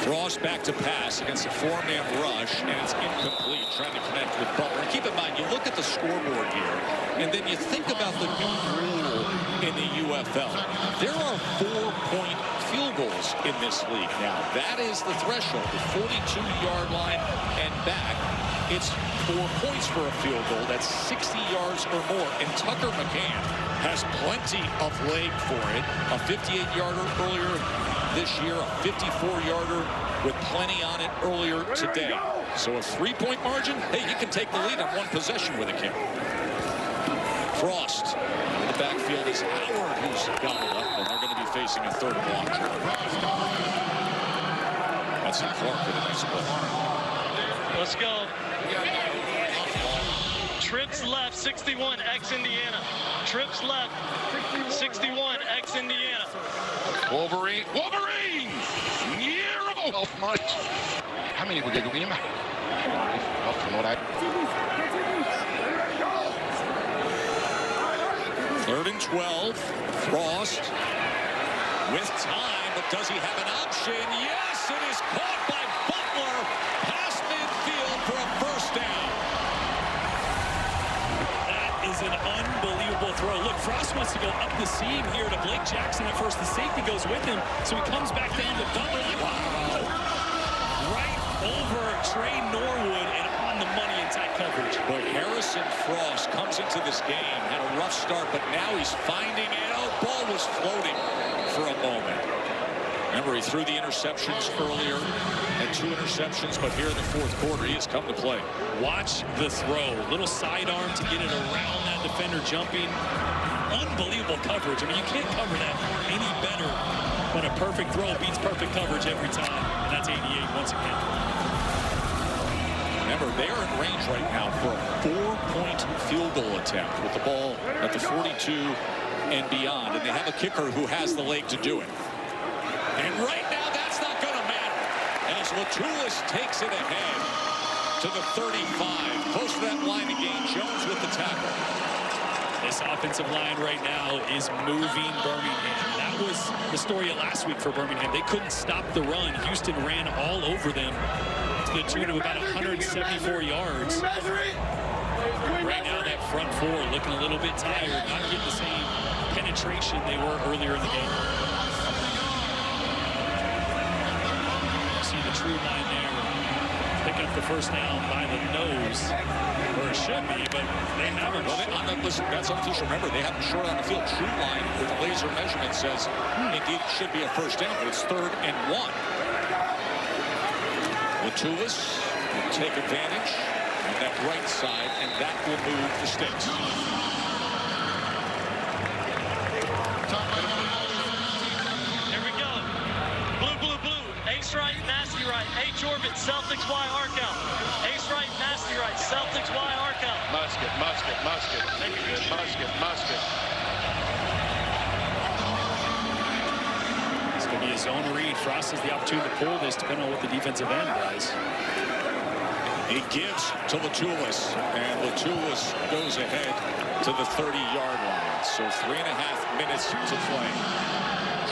[SPEAKER 1] Frost back to pass against a four-man rush, and it's incomplete, trying to connect with Butler. And keep in mind, you look at the scoreboard here, and then you think about the new rule in the UFL. There are 4-point field goals in this league now. That is the threshold, the 42-yard line and back. It's 4 points for a field goal. That's 60 yards or more. And Tucker McCann has plenty of leg for it. A 58-yarder earlier this year, a 54-yarder with plenty on it earlier today. So a 3-point margin, hey, you can take the lead on one possession with a kick. Frost in the backfield is Howard, who's gobbled up, and they're going to be facing a third and long. That's Clark with a nice play.
[SPEAKER 8] Let's go. Trips left, 61, ex-Indiana. Trips left, 61, ex-Indiana.
[SPEAKER 11] Wolverine. Nero. Much. How many we get?
[SPEAKER 1] Third and 12. Frost with time, but does he have an option? Yes, it is caught by Butler past midfield for a first down.
[SPEAKER 2] That is an unbelievable throw. Look, Frost wants to go up the seam here to Blake Jackson at first. The safety goes with him, so he comes back down to Butler. Wow! Right over Trey Norwood and on the money in tight coverage.
[SPEAKER 1] But Harrison Frost comes into this game, had a rough start, but now he's finding it. Oh, ball was floating for a moment. Remember, he threw the interceptions earlier, had 2 interceptions, but here in the fourth quarter, he has come to play.
[SPEAKER 2] Watch the throw. Little sidearm to get it around that defender jumping. Unbelievable coverage. I mean, you can't cover that any better when a perfect throw beats perfect coverage every time. And that's 88 once again.
[SPEAKER 1] Remember, they are in range right now for a 4-point field goal attempt with the ball at the 42 and beyond. And they have a kicker who has the leg to do it. And right now, that's not going to matter as Latulis takes it ahead to the 35. Close to that line again. Jones with the tackle.
[SPEAKER 2] This offensive line right now is moving Birmingham. That was the story of last week for Birmingham. They couldn't stop the run. Houston ran all over them to the tune of about 174 yards. Right now, that front four looking a little bit tired, not getting the same penetration they were earlier in the game. See the true line there, picking up the first down by the nose, or it should be, but they haven't.
[SPEAKER 1] Well, listen, that's unofficial. Remember, they have them short on the field. True line with a laser measurement says indeed it should be a first down, but it's 3rd and 1. Latulis will take advantage on that right side, and that will move the sticks.
[SPEAKER 8] Here we go. Blue. Ace right, nasty right. H orbit, Celtics Y arc out. Ace right, nasty right. Celtics Y arc out.
[SPEAKER 11] Musket.
[SPEAKER 2] It's going to be his own read. Frost has the opportunity to pull this depending on what the defensive end does.
[SPEAKER 1] He gives to Latulis, and Latulis goes ahead to the 30-yard line. So 3.5 minutes to play.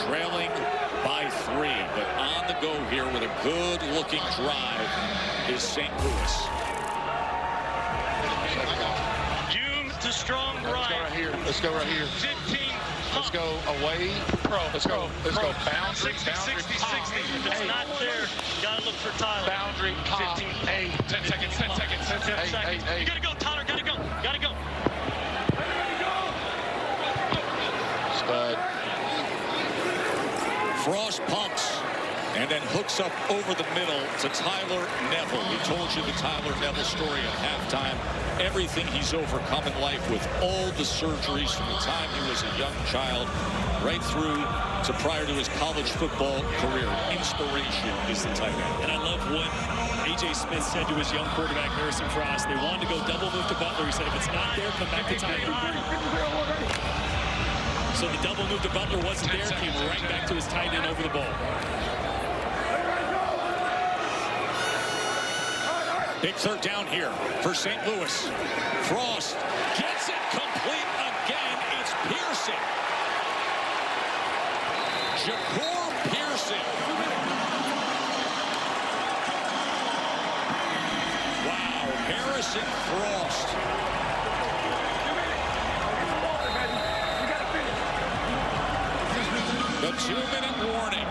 [SPEAKER 1] Trailing by 3, but on the go here with a good-looking drive is St. Louis.
[SPEAKER 8] Hume to strong right.
[SPEAKER 11] Let's go right here.
[SPEAKER 8] 15
[SPEAKER 11] Let's go away. Let's go boundary.
[SPEAKER 8] 60, 60, 60. If it's not there, you got to look for Tyler.
[SPEAKER 11] Boundary. 15. 10 seconds. 10 seconds. 10 seconds.
[SPEAKER 8] You got to go, Tyler. Got to go. Got to go.
[SPEAKER 11] Spud.
[SPEAKER 1] Frost pumps and then hooks up over the middle to Tyler Neville. We told you the Tyler Neville story at halftime. Everything he's overcome in life with all the surgeries from the time he was a young child right through to prior to his college football career. Inspiration is the tight end.
[SPEAKER 2] And I love what A.J. Smith said to his young quarterback, Harrison Frost. They wanted to go double move to Butler. He said, if it's not there, come back to Tyler. So the double move to Butler wasn't there, came right back to his tight end over the ball.
[SPEAKER 1] Big third down here for St. Louis. Frost gets it complete again. It's Pearson. Jahcour Pearson. Wow, Harrison Frost. The 2-minute warning.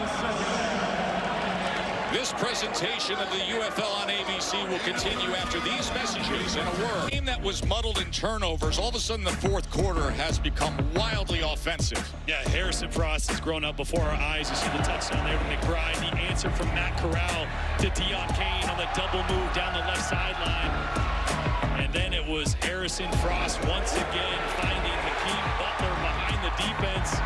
[SPEAKER 1] This presentation of the UFL on ABC will continue after these messages and a word. A game that was muddled in turnovers, all of a sudden the fourth quarter has become wildly offensive.
[SPEAKER 2] Yeah, Harrison Frost has grown up before our eyes. You see the touchdown there to McBride. The answer from Matt Corral to Deon Cain on the double move down the left sideline. And then it was Harrison Frost once again finding Hakeem Butler behind the defense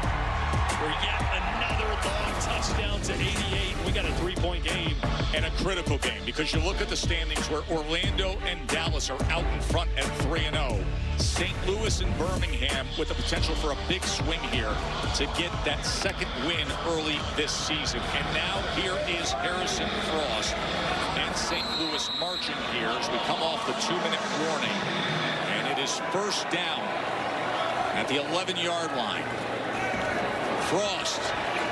[SPEAKER 2] for yet another long touchdown to 88. We got a 3-point game.
[SPEAKER 1] And a critical game because you look at the standings where Orlando and Dallas are out in front at 3-0. St. Louis and Birmingham with the potential for a big swing here to get that second win early this season. And now here is Harrison Frost and St. Louis marching here as we come off the 2-minute warning. And it is first down at the 11-yard line. Frost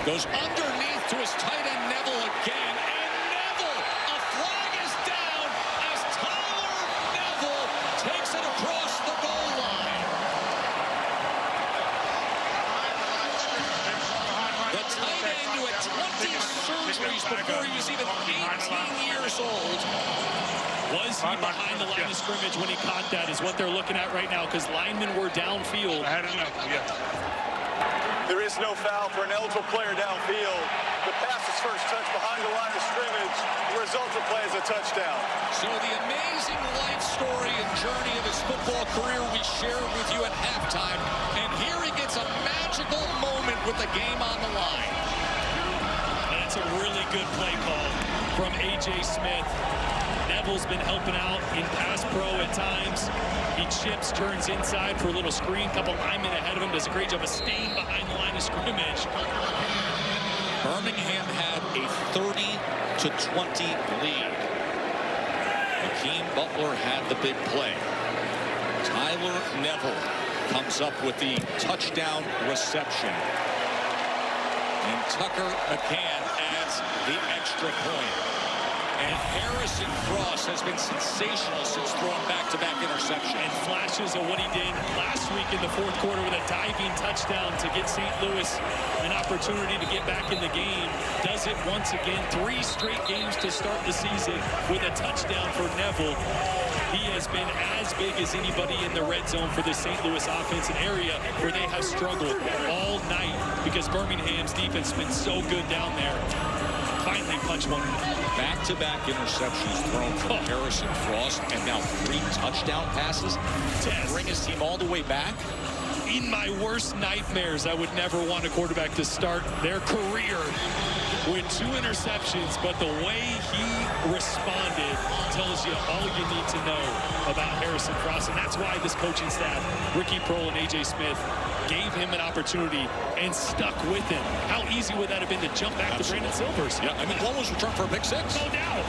[SPEAKER 1] goes underneath to his tight end Neville again, and Neville, a flag is down as Tyler Neville takes it across the goal line. The tight end who had 20 surgeries before he was even 18 years old.
[SPEAKER 2] Was he behind the line of scrimmage when he caught that is what they're looking at right now because linemen were downfield.
[SPEAKER 11] I had enough, yeah.
[SPEAKER 13] There is no foul for an eligible player downfield. The pass is first touch behind the line of scrimmage. The result of the play is a touchdown.
[SPEAKER 1] So the amazing life story and journey of his football career we shared with you at halftime. And here he gets a magical moment with the game on the line.
[SPEAKER 2] And it's a really good play call from A.J. Smith. Neville's been helping out in pass pro at times. He chips, turns inside for a little screen. Couple linemen ahead of him. Does a great job of staying behind the line of scrimmage.
[SPEAKER 1] Birmingham had a 30-20 lead. Hakeem Butler had the big play. Tyler Neville comes up with the touchdown reception. And Tucker McCann adds the extra point. And Harrison Frost has been sensational since throwing back-to-back interception.
[SPEAKER 2] And flashes of what he did last week in the fourth quarter with a diving touchdown to get St. Louis an opportunity to get back in the game. Does it once again. 3 straight games to start the season with a touchdown for Neville. He has been as big as anybody in the red zone for the St. Louis offense, an area where they have struggled all night because Birmingham's defense has been so good down there. Finally punched one.
[SPEAKER 1] Back-to-back interceptions thrown from Harrison Frost, and now 3 touchdown passes to bring his team all the way back.
[SPEAKER 2] In my worst nightmares, I would never want a quarterback to start their career with 2 interceptions, but the way he responded tells you all you need to know about Harrison Frost, and that's why this coaching staff, Ricky Proehl and A.J. Smith, gave him an opportunity and stuck with him. How easy would that have been to jump back to Brandon Silvers?
[SPEAKER 1] Yeah, I mean, one was returned for a pick 6.
[SPEAKER 2] No doubt.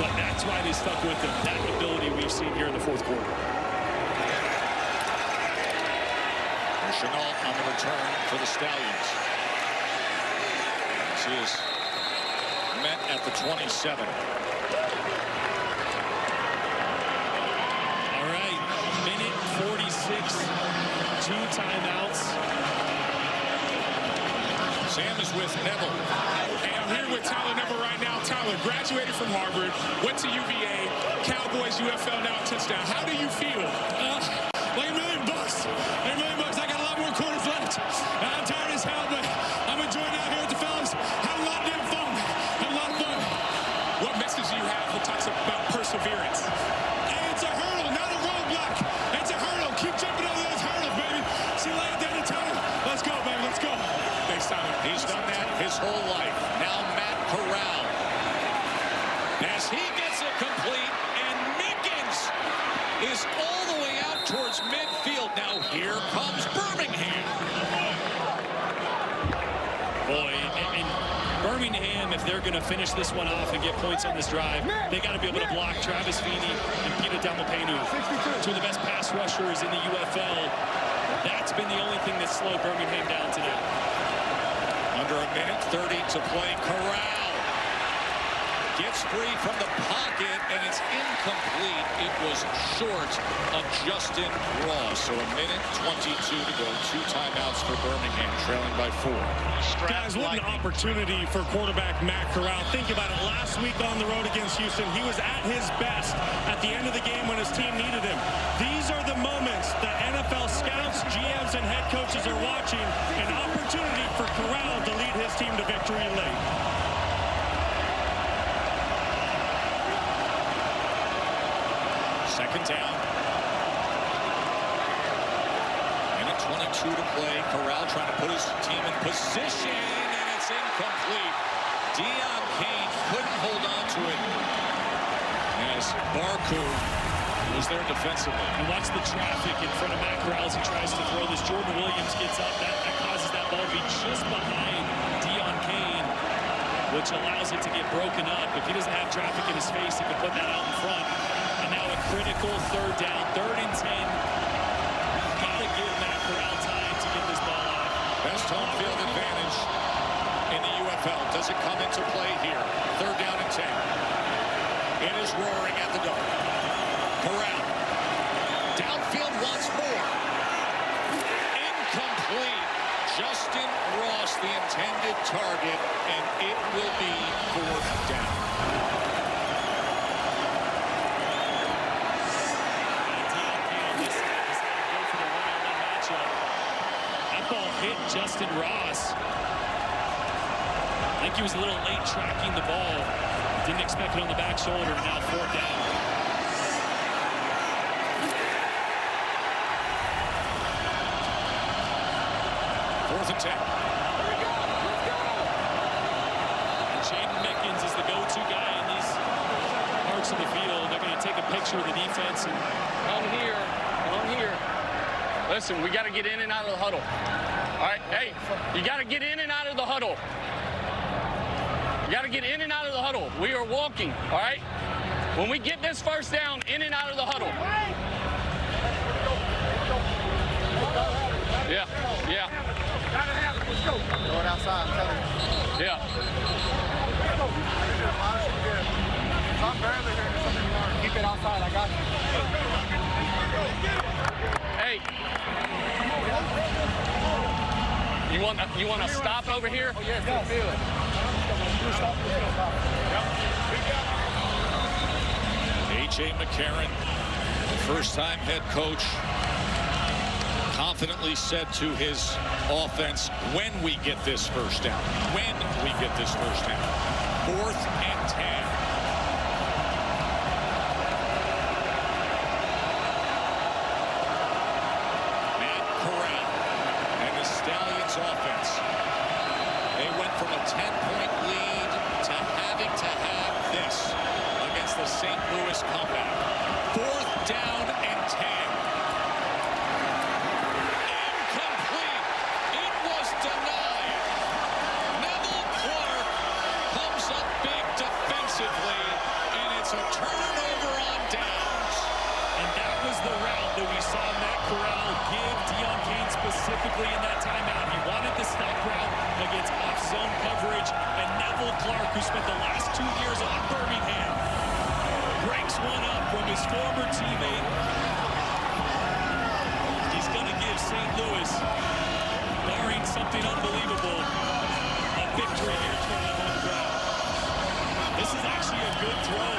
[SPEAKER 2] But that's why they stuck with him. That ability we've seen here in the fourth quarter.
[SPEAKER 1] Chenault on the return for the Stallions. This is met at the 27.
[SPEAKER 2] All right, minute 46, 2 timeouts.
[SPEAKER 1] Sam is with Neville.
[SPEAKER 5] And I'm here with Tyler Neville right now. Tyler graduated from Harvard, went to UVA, Cowboys, UFL, now touchdown. How do you feel?
[SPEAKER 21] Like $1 million. $1 million. I got a lot more quarters left. I'm tired as hell, but I'm enjoying out here with the fellas. Having a lot of damn fun. Having a lot of fun.
[SPEAKER 5] What message do you have that talks about perseverance?
[SPEAKER 21] Hey, it's a hurdle, not a roadblock. It's a hurdle. Keep jumping over those hurdles, baby. See you later, Danny Tyler. Let's go, baby. Let's go.
[SPEAKER 5] Thanks, Tyler.
[SPEAKER 1] He's done that his whole life. Now Matt Corral. As he gets it complete, and Mickens is all the way out towards midfield. Now here comes Birmingham.
[SPEAKER 2] Boy, and Birmingham, if they're going to finish this one off and get points on this drive, they got to be able to block Travis Feeney and Peter Damopenu, two of the best pass rushers in the UFL. That's been the only thing that slowed Birmingham down today.
[SPEAKER 1] Under a minute 30 to play. Corral gets free from the pocket, and it's incomplete. It was short of Justin Ross. So a minute 22 to go. 2 timeouts for Birmingham, trailing by 4.
[SPEAKER 3] Guys, what an opportunity for quarterback Matt Corral. Think about it. Last week on the road against Houston, he was at his best at the end of the game when his team needed him. These are the moments that NFL scouts, GMs, and head coaches are watching. An opportunity for Corral to lead his team to victory late.
[SPEAKER 1] Second down. Minute 22 to play. Corral trying to put his team in position, and it's incomplete. Deon Cain couldn't hold on to it as Barku was there defensively.
[SPEAKER 2] And watch the traffic in front of Matt Corral as he tries to throw this. Jordan Williams gets up. That causes that ball to be just behind Deon Cain, which allows it to get broken up. If he doesn't have traffic in his face, he can put that out in front. And now a critical third down, 3rd and 10. Gotta give Matt Corral time to get this ball out.
[SPEAKER 1] Best home field advantage in the UFL. Does it come into play here? 3rd down and 10. It is roaring at the dome. Corral. Downfield once more. Incomplete. Justin Ross, the intended target, and it will be 4th down.
[SPEAKER 2] Hit Justin Ross. I think he was a little late tracking the ball. Didn't expect it on the back shoulder. Now 4th down.
[SPEAKER 1] Fourth and 10.
[SPEAKER 2] And Jaden Mickens is the go-to guy in these parts of the field. They're going to take a picture of the defense. And
[SPEAKER 12] I'm here. Listen, we got to get in and out of the huddle. All right, hey, you got to get in and out of the huddle. You got to get in and out of the huddle. We are walking, all right? When we get this first down, in and out of the huddle. Yeah.
[SPEAKER 22] Let's go. Throw it outside, I'm telling you.
[SPEAKER 12] Yeah.
[SPEAKER 22] I'm barely here. Keep it outside, I got you.
[SPEAKER 12] Hey. You want to stop over here?
[SPEAKER 22] Oh, yes, I feel it.
[SPEAKER 1] A.J. McCarron, first-time head coach, confidently said to his offense, when we get this first down. 4th and 10. Offense. They went from a 10-point lead to having to have this against the St. Louis comeback. 4th down and 10. Incomplete. It was denied. Neville Clark comes up big defensively, and it's a turnover on downs.
[SPEAKER 2] And that was the route that we saw Matt Corral give Deon Cain specifically in that timeout. He wanted the stop route against off-zone coverage, and Neville Clark, who spent the last 2 years on Birmingham, breaks one up from his former teammate. He's going to give St. Louis, barring something unbelievable, victory here for the home crowd. This is actually a good throw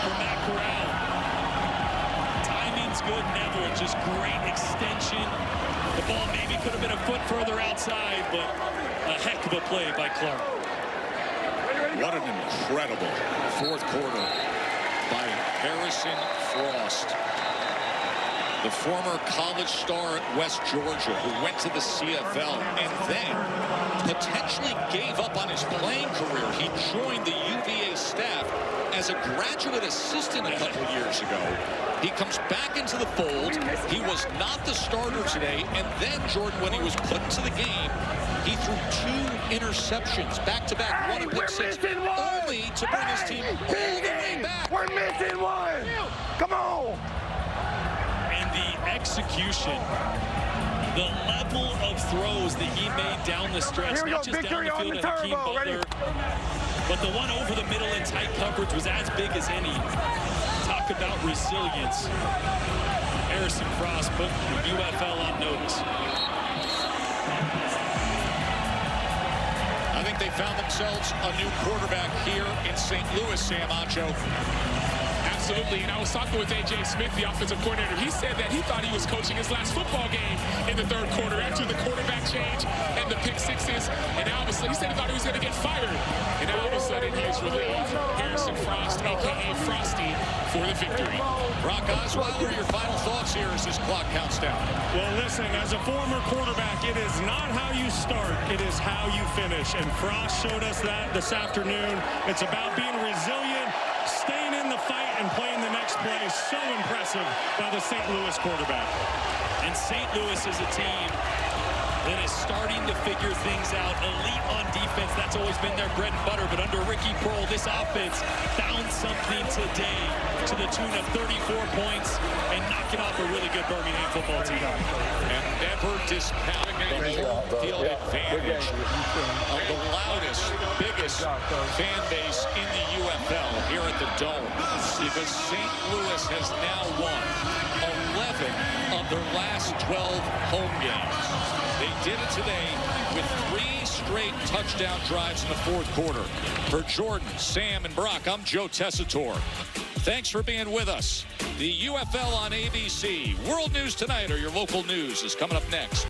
[SPEAKER 2] for Matt Corral. Timing's good, never. Just great extension. The ball maybe could have been a foot further outside, but a heck of a play by Clark.
[SPEAKER 1] What an incredible fourth quarter by Harrison Frost, the former college star at West Georgia who went to the CFL and then potentially gave up on his playing career. He joined the UVA staff as a graduate assistant a couple years ago. He comes back into the fold. He was not the starter today. And then, Jordan, when he was put into the game, he threw 2 interceptions, back-to-back, one pick six, only to bring his team all the way back.
[SPEAKER 15] We're missing one. Come on.
[SPEAKER 2] And the execution, the level of throws that he made down the stretch,
[SPEAKER 15] Here we
[SPEAKER 2] not
[SPEAKER 15] go.
[SPEAKER 2] just
[SPEAKER 15] Victory
[SPEAKER 2] down the
[SPEAKER 15] on
[SPEAKER 2] field
[SPEAKER 15] the
[SPEAKER 2] to Hakeem
[SPEAKER 15] turbo.
[SPEAKER 2] Butler,
[SPEAKER 15] Ready?
[SPEAKER 2] but the one over the middle in tight coverage was as big as any. Talk about resilience. Harrison Frost put the UFL on notice.
[SPEAKER 1] I think they found themselves a new quarterback here in St. Louis, Sam Acho.
[SPEAKER 5] Absolutely, and I was talking with A.J. Smith, the offensive coordinator. He said that he thought he was coaching his last football game in the third quarter after the quarterback change and the pick sixes. And now, he said he thought he was going to get fired. And now all of a sudden, he is relieved. Harrison Frost, a.k.a. Frosty, for the victory.
[SPEAKER 1] Brock Osweiler, your final thoughts here as this clock counts down.
[SPEAKER 3] Well, listen, as a former quarterback, it is not how you start, it is how you finish. And Frost showed us that this afternoon. It's about being resilient, staying in the fight, and playing the next play. So impressive by the St. Louis quarterback.
[SPEAKER 2] And St. Louis is a team that is starting to figure things out. Elite on defense, that's always been their bread and butter. But under Ricky Proehl, this offense found something today to the tune of 34 points and knocking off a really good Birmingham football team.
[SPEAKER 1] And never discounting the home field advantage of the loudest, biggest fan base in the UFL here at the Dome. Because St. Louis has now won 11 of their last 12 home games. They did it today with 3 straight touchdown drives in the fourth quarter. For Jordan, Sam, and Brock, I'm Joe Tessitore. Thanks for being with us. The UFL on ABC. World News Tonight, or your local news, is coming up next.